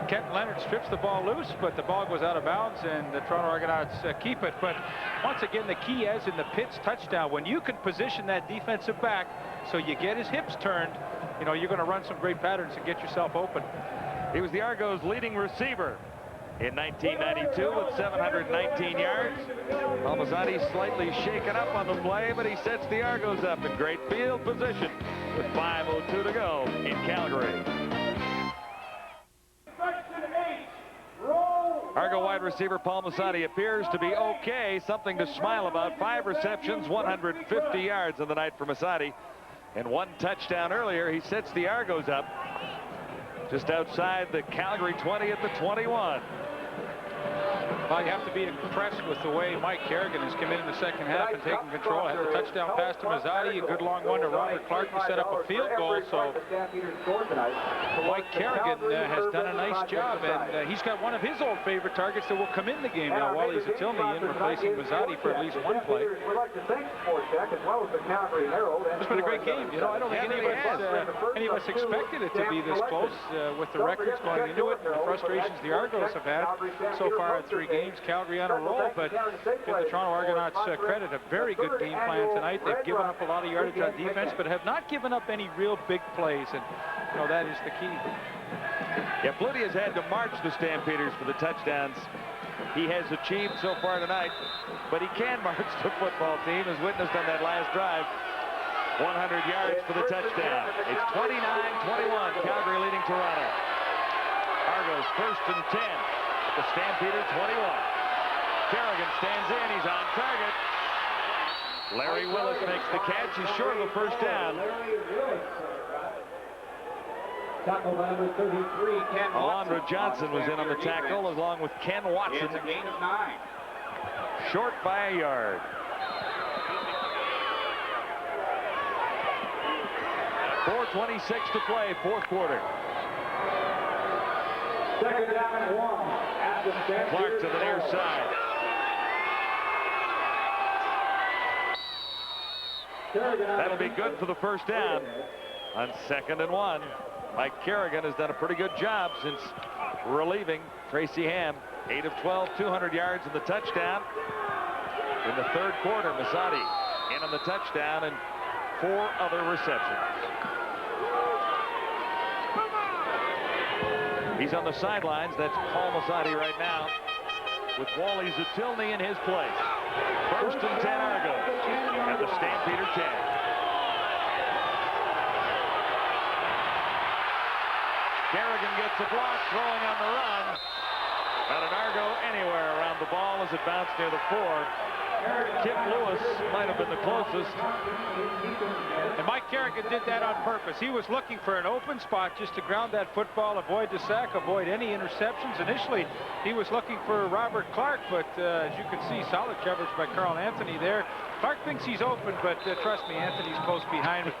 Kent Leonard strips the ball loose, but the ball goes out of bounds, and the Toronto Argonauts keep it. But once again, the key, as in the Pitts touchdown, when you can position that defensive back so you get his hips turned, you know, you're going to run some great patterns and get yourself open. He was the Argos' leading receiver in 1992 with 719 yards. Mazzatti slightly shaken up on the play, but he sets the Argos up in great field position with 5:02 to go in Calgary. Argo wide receiver Paul Mazzatti appears to be okay, something to smile about. 5 receptions, 150 yards on the night for Mazzatti, and 1 touchdown earlier. He sets the Argos up just outside the Calgary 20 at the 21. Well, you have to be impressed with the way Mike Kerrigan has come in the second half and taken control. Had the touchdown pass to Mazzati, a good long one to Robert Clark to set up a field goal. So Mike Kerrigan has done a nice job, and he's got one of his old favorite targets that will come in the game now. Wally Zatilny in replacing Mazzati for at least one play. It's been a great game. You know, I don't think any of us expected it to be this close with the records going into it and the frustrations the Argos have had so far in 3 games. Calgary on a roll, but give the Toronto Argonauts credit. A very good game plan tonight. They've given up a lot of yardage on defense, but have not given up any real big plays, and you know that is the key. Yeah, Flutie has had to march the Stampeders for the touchdowns he has achieved so far tonight, but he can march the football team, as witnessed on that last drive. 100 yards for the touchdown. It's 29-21, Calgary leading Toronto. Argos 1st and 10. The Stampeder 21. Kerrigan stands in. He's on target. Larry Willis makes the catch. He's short of the first down. Tackle by number 33, Ken Watson. Alondra Johnson was in on the tackle along with Ken Watson. It's a gain of 9. Short by a yard. .426 to play, 4th quarter. Second down and 1. Clark to the near side. That'll be good for the first down on 2nd and 1. Mike Kerrigan has done a pretty good job since relieving Tracy Ham. 8 of 12, 200 yards in the touchdown. In the 3rd quarter, Mazzati in on the touchdown and 4 other receptions. He's on the sidelines. That's Paul Mazzati right now with Wally Zatilny in his place. 1st and 10 Argos at the Stampeder 10. Kerrigan gets a block, throwing on the run. Not an Argo anywhere around the ball as it bounced near the 4. Kip Lewis might have been the closest. And Mike Kerrigan did that on purpose. He was looking for an open spot just to ground that football, avoid the sack, avoid any interceptions. Initially, he was looking for Robert Clark, but as you can see, solid coverage by Carl Anthony there. Clark thinks he's open, but trust me, Anthony's close behind me.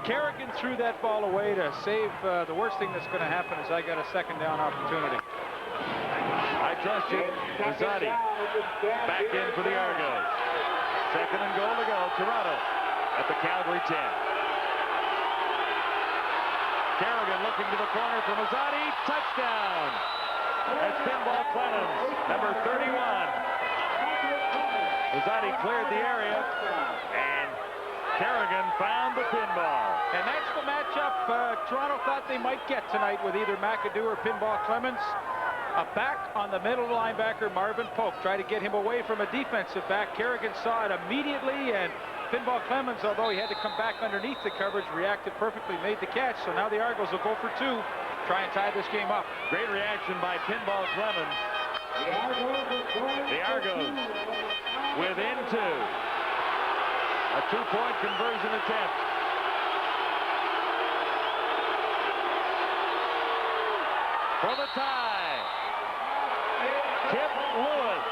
Kerrigan threw that ball away to save the worst thing that's going to happen is I got a 2nd down opportunity. I trust you. Mazzati back in for the Argos. 2nd and goal to go. Toronto at the Calgary 10. Kerrigan looking to the corner for Mazzati. Touchdown. That's Pinball Clemens, number 31. Mazzati cleared the area, and Kerrigan found the pinball. And that's the matchup Toronto thought they might get tonight with either McAdoo or Pinball Clemens. A back on the middle linebacker, Marvin Pope. Try to get him away from a defensive back. Kerrigan saw it immediately, and Pinball Clemens, although he had to come back underneath the coverage, reacted perfectly, made the catch. So now the Argos will go for 2, try and tie this game up. Great reaction by Pinball Clemens. The Argos within 2. A 2-point conversion attempt. For the tie. Kip Lewis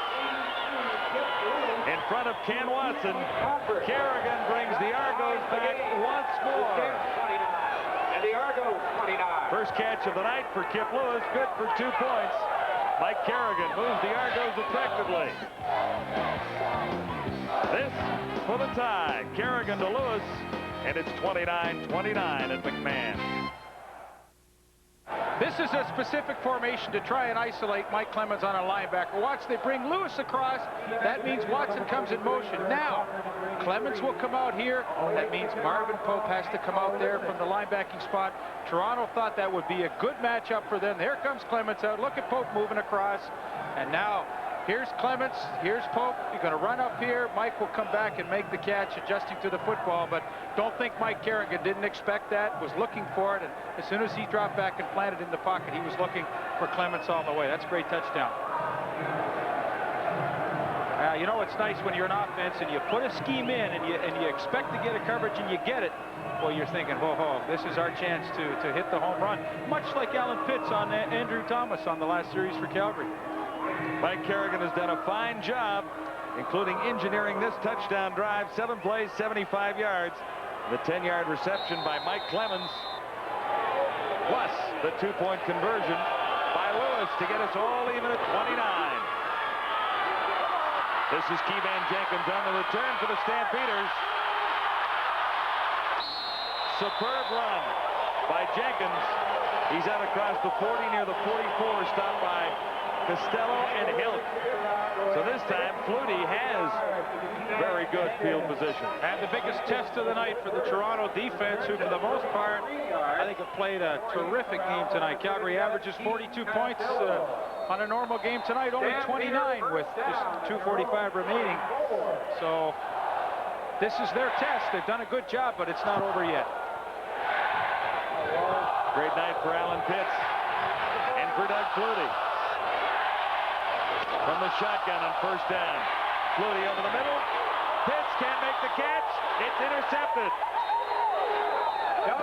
in front of Ken Watson. Kerrigan brings the Argos back once more. And the Argos 29. First catch of the night for Kip Lewis. Good for 2 points. Mike Kerrigan moves the Argos effectively. This for the tie. Kerrigan to Lewis, and it's 29-29 at McMahon. This is a specific formation to try and isolate Mike Clemens on a linebacker. Watch, they bring Lewis across. That means Watson comes in motion. Now, Clemens will come out here. That means Marvin Pope has to come out there from the linebacking spot. Toronto thought that would be a good matchup for them. There comes Clemens out. Look at Pope moving across. And now, here's Clemens, here's Pope. You're going to run up here. Mike will come back and make the catch, adjusting to the football. But don't think Mike Kerrigan didn't expect that, was looking for it. And as soon as he dropped back and planted in the pocket, he was looking for Clemens all the way. That's a great touchdown. You know, it's nice when you're an offense and you put a scheme in and you expect to get a coverage and you get it. Well, you're thinking, whoa, this is our chance to hit the home run. Much like Alan Pitts on Andrew Thomas on the last series for Calgary. Mike Kerrigan has done a fine job, including engineering this touchdown drive. 7 plays, 75 yards. The 10-yard reception by Mike Clemens, plus the 2-point conversion by Lewis to get us all even at 29. This is Keevan Jenkins on the return for the Stampeders. Superb run by Jenkins. He's out across the 40 near the 44, stopped by Costello and Hill. So this time, Flutie has very good field position. And the biggest test of the night for the Toronto defense, who for the most part, I think have played a terrific game tonight. Calgary averages 42 points on a normal game tonight, only 29 with just 2:45 remaining. So this is their test. They've done a good job, but it's not over yet. Great night for Alan Pitts and for Doug Flutie. From the shotgun on first down. Flutie over the middle. Pitts can't make the catch. It's intercepted.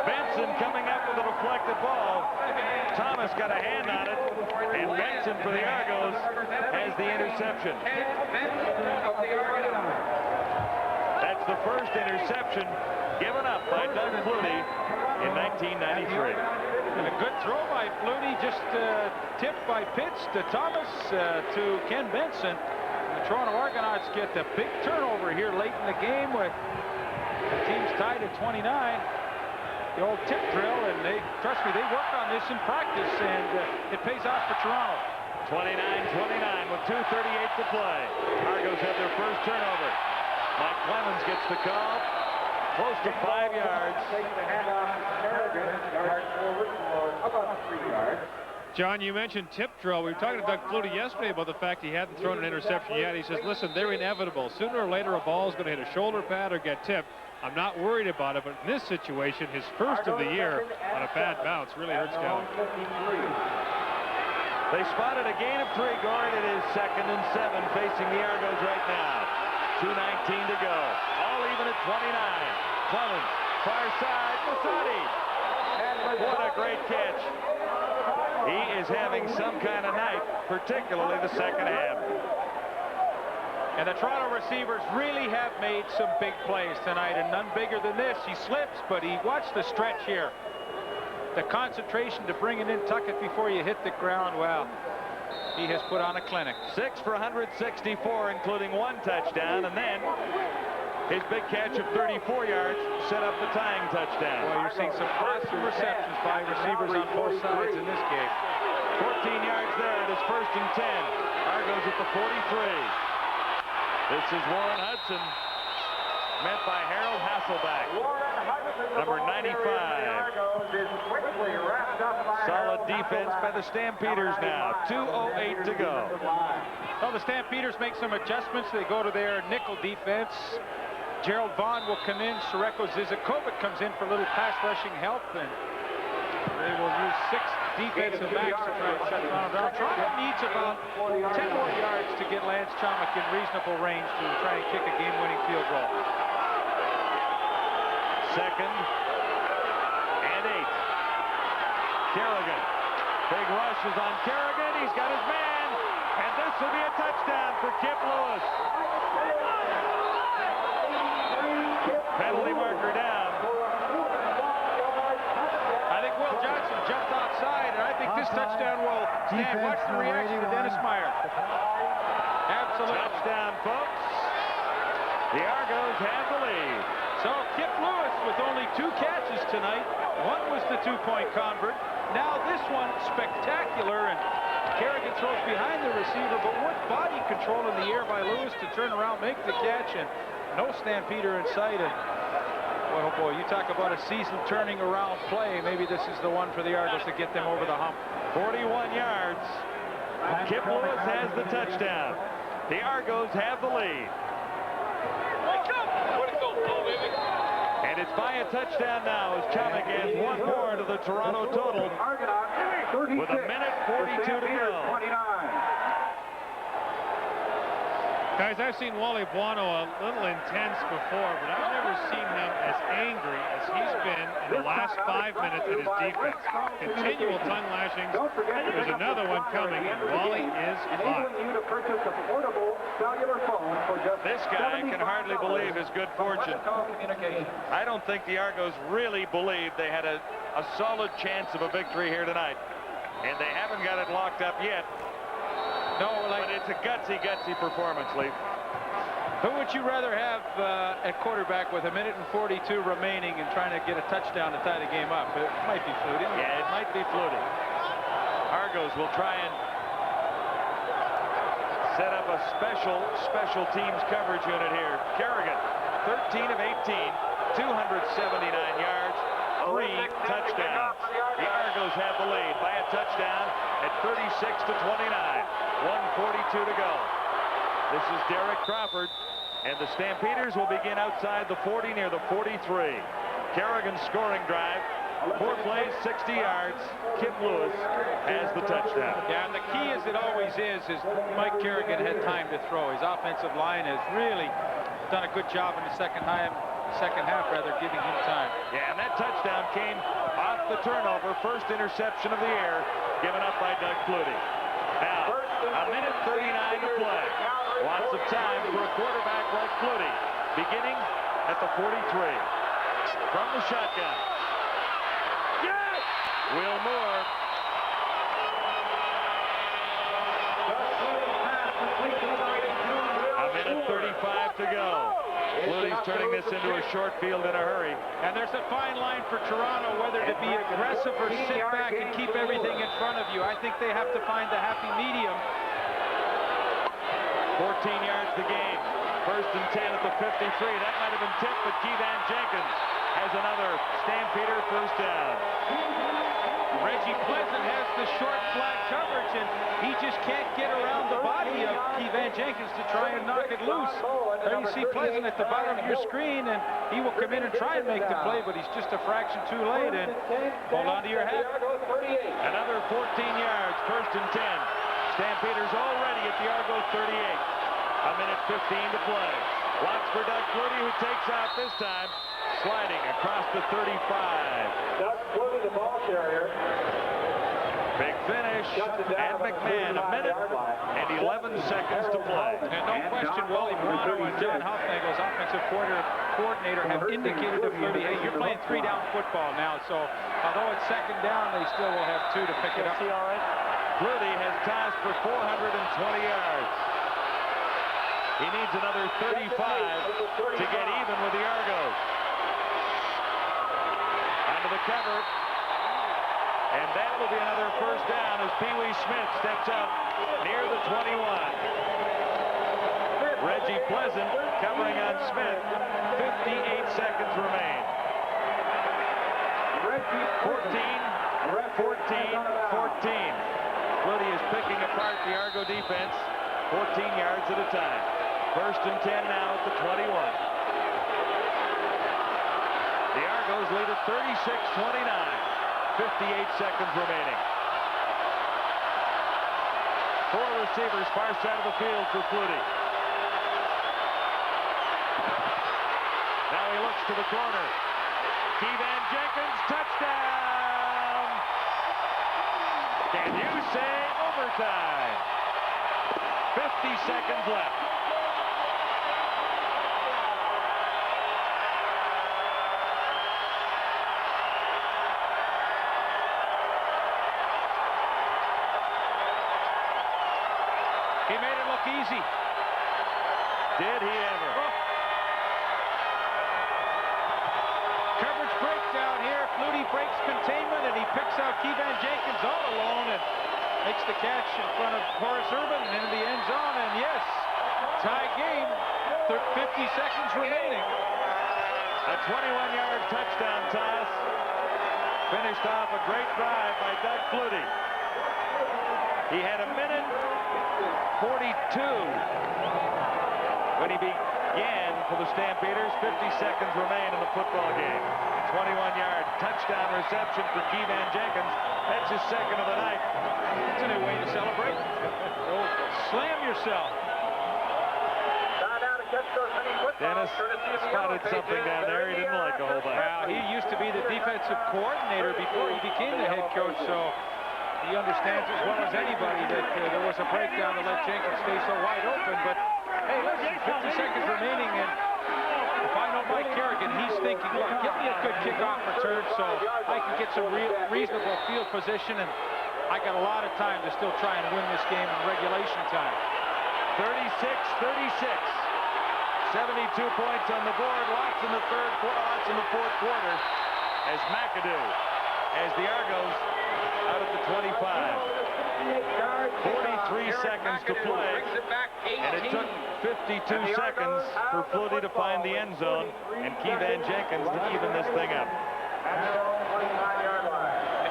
Benson coming up with a deflected ball. Thomas got a hand on it. And Benson for the Argos has the interception. That's the first interception given up by Doug Flutie in 1993. And a good throw by Flutie, just tipped by Pitts to Thomas to Ken Benson. And the Toronto Argonauts get the big turnover here late in the game with the team's tied at 29. The old tip drill, and trust me, they worked on this in practice, and it pays off for Toronto. 29-29 with 2:38 to play. Argos have their first turnover. Mike Clemens gets the call. Close to 5 yards. John, you mentioned tip drill. We were talking to Doug Flutie yesterday about the fact he hadn't thrown an interception yet. He says, listen, they're inevitable. Sooner or later, a ball is going to hit a shoulder pad or get tipped. I'm not worried about it, but in this situation, his first of the year on a bad bounce really hurts Calgary. They spotted a gain of 3, Gord. It is 2nd and 7 facing the Argos right now. 2:19 to go. All even at 29. Clemens, far side, Masati. What a great catch. He is having some kind of night, particularly the second half. And the Toronto receivers really have made some big plays tonight, and none bigger than this. He slips, but he watched the stretch here. The concentration to bring it in, tuck it before you hit the ground. Well, he has put on a clinic. 6 for 164, including 1 touchdown, and then his big catch of 34 yards set up the tying touchdown. Well, you're seeing some awesome receptions by receivers on both sides in this game. 14 yards there. It is 1st and 10. Argos at the 43. This is Warren Hudson, met by Harold Hasselback, number 95. Solid defense by the Stampeders now. 2:08 to go. Well, the Stampeders make some adjustments. They go to their nickel defense. Gerald Vaughn will come in. Sireko Zizakovic comes in for a little pass rushing help, and they will use 6 defensive backs to try and shut Toronto down. Toronto needs about 10 more yards to get Lance Chomick in reasonable range to try and kick a game-winning field goal. 2nd and 8. Kerrigan. Big rush is on Kerrigan. He's got his man. And this will be a touchdown for Kip Lewis. Penalty marker down. I think Will Johnson jumped outside, and I think this touchdown will stand. Watch the reaction to Dennis Meyer. Absolutely. Touchdown, folks. The Argos have the lead. So Kip Lewis with only 2 catches tonight. One was the 2-point convert. Now this one spectacular, and Kerrigan throws behind the receiver, but what body control in the air by Lewis to turn around, make the catch, and no Stampeder in sight. And oh boy, you talk about a season turning around play. Maybe this is the one for the Argos to get them over the hump. 41 yards. Kip Lewis has the touchdown. The Argos have the lead. And it's by a touchdown now as Chomick adds 1 more to the Toronto total with 1:42 to go. Guys, I've seen Wally Buono a little intense before, but I've never seen him as angry as he's been in the last 5 minutes at his defense. Continual tongue lashings. There's another one coming, and Wally is hot. This guy can hardly believe his good fortune. I don't think the Argos really believed they had a solid chance of a victory here tonight. And they haven't got it locked up yet. No, but it's a gutsy performance, Leaf. Who would you rather have at quarterback with 1 minute and 42 remaining and trying to get a touchdown to tie the game up? It might be Flutie. Yeah, it might be Flutie. Argos will try and set up a special teams coverage unit here. Kerrigan, 13 of 18, 279 yards, 3 touchdowns. The Argos have the lead by a touchdown at 36-29. 1:42 to go. This is Derek Crawford, and the Stampeders will begin outside the 40 near the 43. Kerrigan's scoring drive, 4 plays, 60 yards. Kip Lewis has the touchdown. Yeah, and the key, as it always is Mike Kerrigan had time to throw. His offensive line has really done a good job in the second half, giving him time. Yeah, and that touchdown came off the turnover. First interception of the year given up by Doug Flutie. Now, 1 minute 39 to play. Lots of time for a quarterback like Flutie. Beginning at the 43. From the shotgun. Yes! Will Moore. A minute 35 to go. Flutie's turning this into a short field in a hurry. And there's a fine line for Toronto whether to be aggressive or sit back and keep everything in front of you. I think they have to find the happy medium. 14 yards to gain. First and 10 at the 53. That might have been tipped, but Kevan Jenkins has another Stampeder first down. Reggie Pleasant has the short flat coverage, and he just can't get around the body of Kevan Jenkins to try and knock it loose. There you see Pleasant at the bottom of your screen, and he will come in and try and make the play, but he's just a fraction too late, and hold on to your hat. Another 14 yards, first and 10. Stampeders already at the Argo 38. 1 minute 15 to play. Watch for Doug Flutie, who takes out this time, sliding across the 35. Doug Flutie, the ball carrier. Big finish, and McMahon, 1 minute and 11 seconds to play. And no question, Wally Buono and John Hufnagel's offensive coordinator have indicated to Flutie, hey, you're playing 3-down football now, so although it's second down, they still will have 2 to pick it up. Flutie has tossed for 420 yards. He needs another 35 to get even with the Argos. Onto the cover. And that will be another first down as Pee Wee Smith steps up near the 21. Reggie Pleasant covering on Smith. 58 seconds remain. 14, 14, 14. Flutie is picking apart the Argo defense 14 yards at a time. First and 10 now at the 21. The Argos lead at 36-29. 58 seconds remaining. 4 receivers far side of the field for Flutie. Now he looks to the corner. Kevan Jenkins, touchdown! Can you say overtime? 50 seconds left. He made it look easy. Did he ever? Coverage breakdown here. Flutie breaks containment, and he picks out Kevan Jenkins all alone and makes the catch in front of Horace Urban and into the end zone. And yes, tie game. 50 seconds remaining. A 21-yard touchdown toss. Finished off a great drive by Doug Flutie. He had 1 minute 42 when he began for the Stampeders. 50 seconds remain in the football game. 21-yard touchdown reception for Kevan Jenkins. That's his second of the night. That's a new way to celebrate. Slam yourself. Dennis spotted something down there he didn't like a whole bunch. Well, he used to be the defensive coordinator before he became the head coach, so he understands as well as anybody that there was a breakdown to let Jenkins stay so wide open. But hey, listen, 50 seconds remaining, and if I know Mike Kerrigan, he's thinking, look, give me a good kickoff return so I can get some reasonable field position, and I got a lot of time to still try and win this game in regulation time. 36-36. 72 points on the board. Lots in the fourth quarter as McAdoo has the Argos out at the 25. 43 seconds to play, and it took 52 seconds for Flutie to find the end zone and Keevan Jenkins to even this thing up.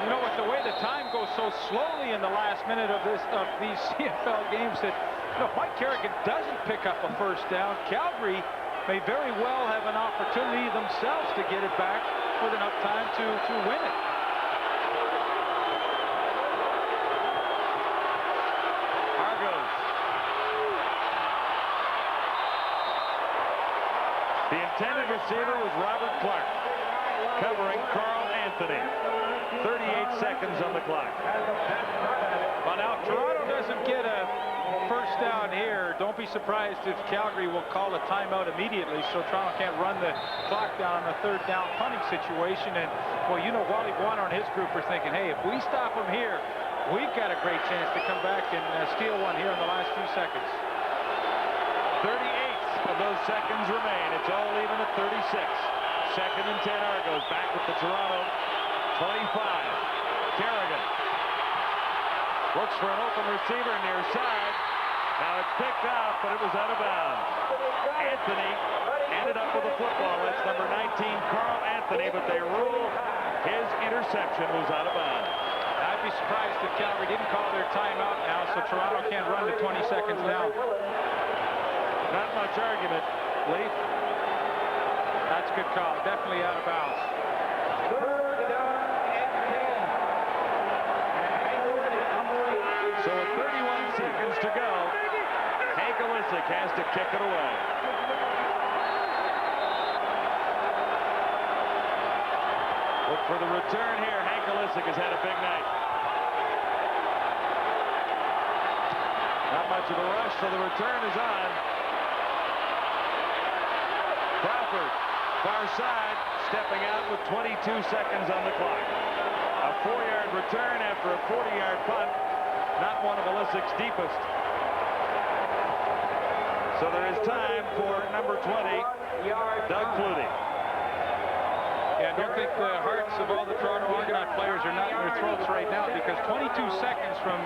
And you know what, the way the time goes so slowly in the last minute of these CFL games that if Mike Kerrigan doesn't pick up a first down, Calgary may very well have an opportunity themselves to get it back with enough time to win it. Argos. The intended receiver was Robert Clark, covering Carl Anthony. 38 seconds on the clock. Well, now, if Toronto doesn't get a first down here, don't be surprised if Calgary will call a timeout immediately so Toronto can't run the clock down on a third down punting situation. And, well, you know, Wally Buono and his group are thinking, hey, if we stop them here, we've got a great chance to come back and steal one here in the last few seconds. 38 of those seconds remain. It's all even at 36. Second and 10 Argos back with the Toronto 25. Kerrigan looks for an open receiver near side. Now it's picked up, but it was out of bounds. Anthony ended up with a football. That's number 19, Carl Anthony, but they rule his interception was out of bounds. I'd be surprised if Calgary didn't call their timeout now, so Toronto can't run to 20 seconds now. Not much argument, Leaf. That's a good call. Definitely out of bounds. So with 31 seconds to go, Hank Olisic has to kick it away. Look for the return here. Hank Olisic has had a big night. Not much of a rush, so the return is on. Crawford, far side, stepping out with 22 seconds on the clock. A 4-yard return after a 40-yard punt. Not one of Olisic's deepest. So there is time for number 20, Doug Flutie. Yeah, I don't think the hearts of all the Toronto Argonaut players are not in their throats right now, because 22 seconds from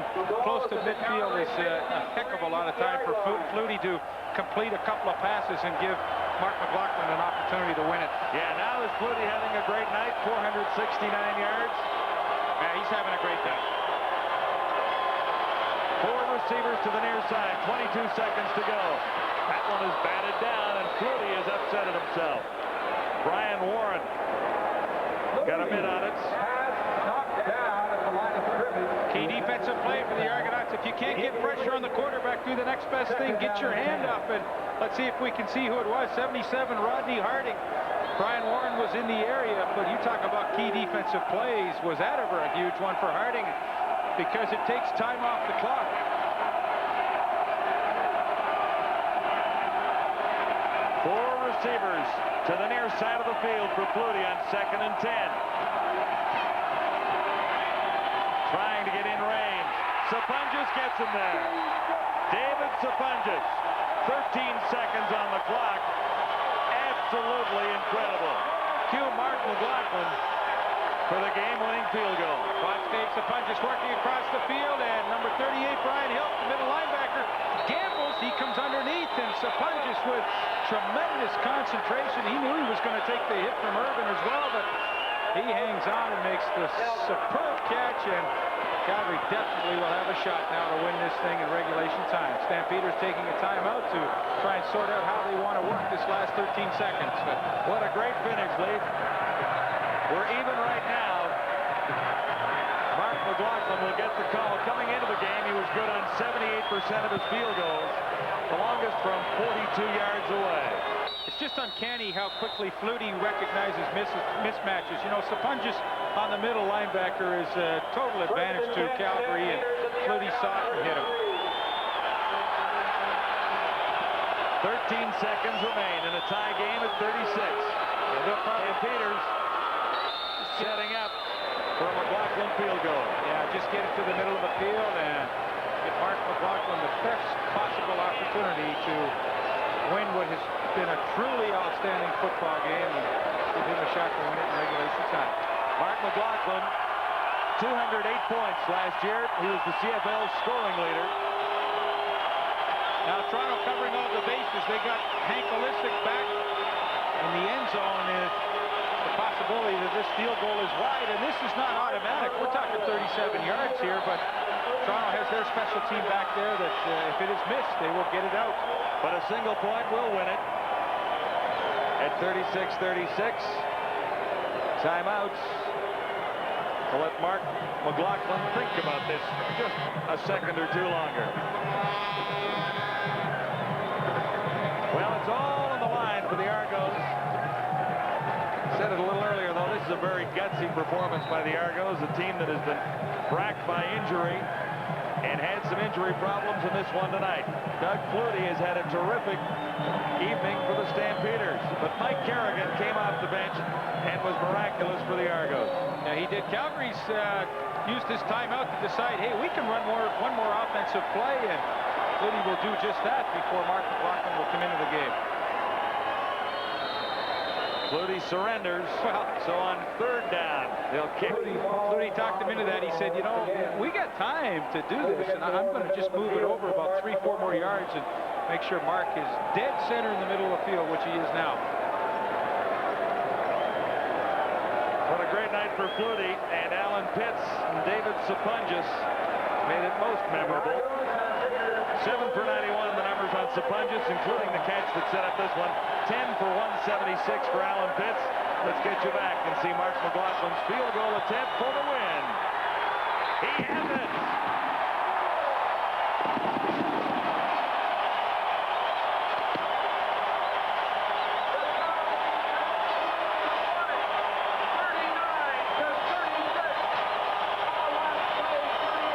close to midfield is a heck of a lot of time for Flutie to complete a couple of passes and give Mark McLaughlin an opportunity to win it. Yeah, now is Flutie having a great night, 469 yards. Yeah, he's having a great night. 4 receivers to the near side, 22 seconds to go. That one is batted down, and Flutie has upset it himself. Brian Warren got a mid on it. Key defensive play for the Argonauts. If you can't get pressure on the quarterback, do the next best thing. Get your hand up, and let's see if we can see who it was. 77, Rodney Harding. Brian Warren was in the area, but you talk about key defensive plays. Was that ever a huge one for Harding? Because it takes time off the clock. Four receivers to the near side of the field for Flutie on 2nd and 10. Trying to get in range. Sapunjas gets him there. David Sapunjas, 13 seconds on the clock. Absolutely incredible. Cue Mark McLaughlin for the game-winning field goal. Stage Sapunjas working across the field, and number 38, Brian Hill, the middle linebacker, gambles. He comes underneath, and Sapunjas with tremendous concentration. He knew he was going to take the hit from Irvin as well, but he hangs on and makes the superb catch, and Calgary definitely will have a shot now to win this thing in regulation time. Stampeders taking a timeout to try and sort out how they want to work this last 13 seconds. But what a great finish, Lee. We're even right now. Mark McLaughlin will get the call. Coming into the game, he was good on 78% of his field goals. the longest from 42 yards away. It's just uncanny how quickly Flutie recognizes mismatches. You know, Sapunjas on the middle linebacker is a total advantage to Calgary, and Flutie saw it and hit him. 13 seconds remain in a tie game at 36. Stampeders setting up for a McLaughlin field goal. Yeah, just get it to the middle of the field and give Mark McLaughlin the best possible opportunity to win what has been a truly outstanding football game and give him a shot to win it in regulation time. Mark McLaughlin, 208 points last year. He was the CFL scoring leader. Now Toronto covering all the bases. They got Hank Olisic back in the end zone, and the possibility that this field goal is wide, and this is not automatic. We're talking 37 yards here, but Toronto has their special team back there that if it is missed, they will get it out. But a single point will win it at 36-36. Timeouts to let Mark McLaughlin think about this just a second or two longer. Well, it's all on the line for the Argos. Said it a little earlier, though, this is a very gutsy performance by the Argos, a team that has been racked by injury and had some injury problems in this one tonight. Doug Flutie has had a terrific evening for the Stampeders, but Mike Kerrigan came off the bench and was miraculous for the Argos. Yeah, he did. Calgary's used his timeout to decide, hey, we can run one more offensive play, and Flutie will do just that before Mark McLaughlin will come into the game. Flutie surrenders. Well, so on third down, they'll kick. Flutie talked him into that. He said, you know, we got time to do this, and I'm going to just move it over about 3-4 more yards and make sure Mark is dead center in the middle of the field, which he is now. What a great night for Flutie, and Alan Pitts and David Sapunjas made it most memorable. 7 for 91 the numbers on Sapunjas, including the catch that set up this one. 10 for 176 for Alan Pitts. Let's get you back and see Mark McLaughlin's field goal attempt for the win. He has it.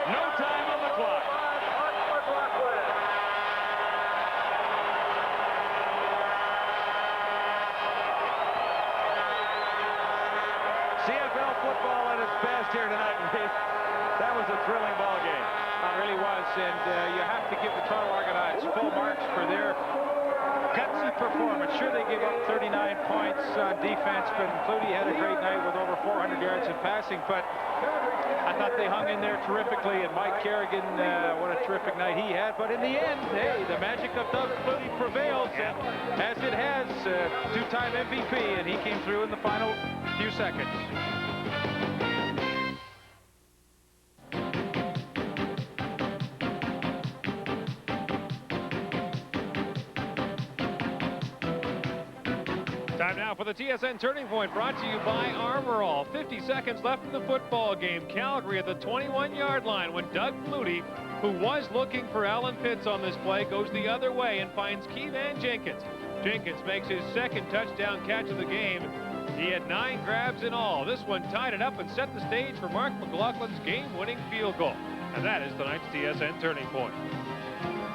No time on the clock. CFL football at its best here tonight. That was a thrilling ball game. It really was, and you have to give the Toronto Argonauts full marks for their gutsy performance. Sure, they gave up 39 points on defense, but Flutie had a great night with over 400 yards in passing, but I thought they hung in there terrifically, and Mike Kerrigan, what a terrific night he had. But in the end, hey, the magic of Doug Flutie prevails, and as it has, two-time MVP, and he came through in the final few seconds. Time now for the TSN Turning Point, brought to you by Armor All. 50 seconds left in the football game. Calgary at the 21-yard line when Doug Flutie, who was looking for Alan Pitts on this play, goes the other way and finds Keevan Jenkins. Jenkins makes his second touchdown catch of the game. He had 9 grabs in all. This one tied it up and set the stage for Mark McLaughlin's game-winning field goal. And that is tonight's TSN Turning Point.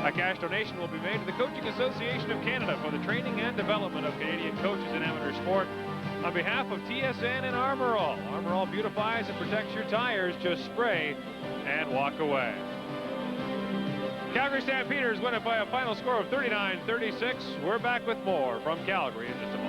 A cash donation will be made to the Coaching Association of Canada for the training and development of Canadian coaches in amateur sport. On behalf of TSN and Armor All, Armor All beautifies and protects your tires. Just spray and walk away. Calgary Stampeders win it by a final score of 39-36. We're back with more from Calgary in just a moment.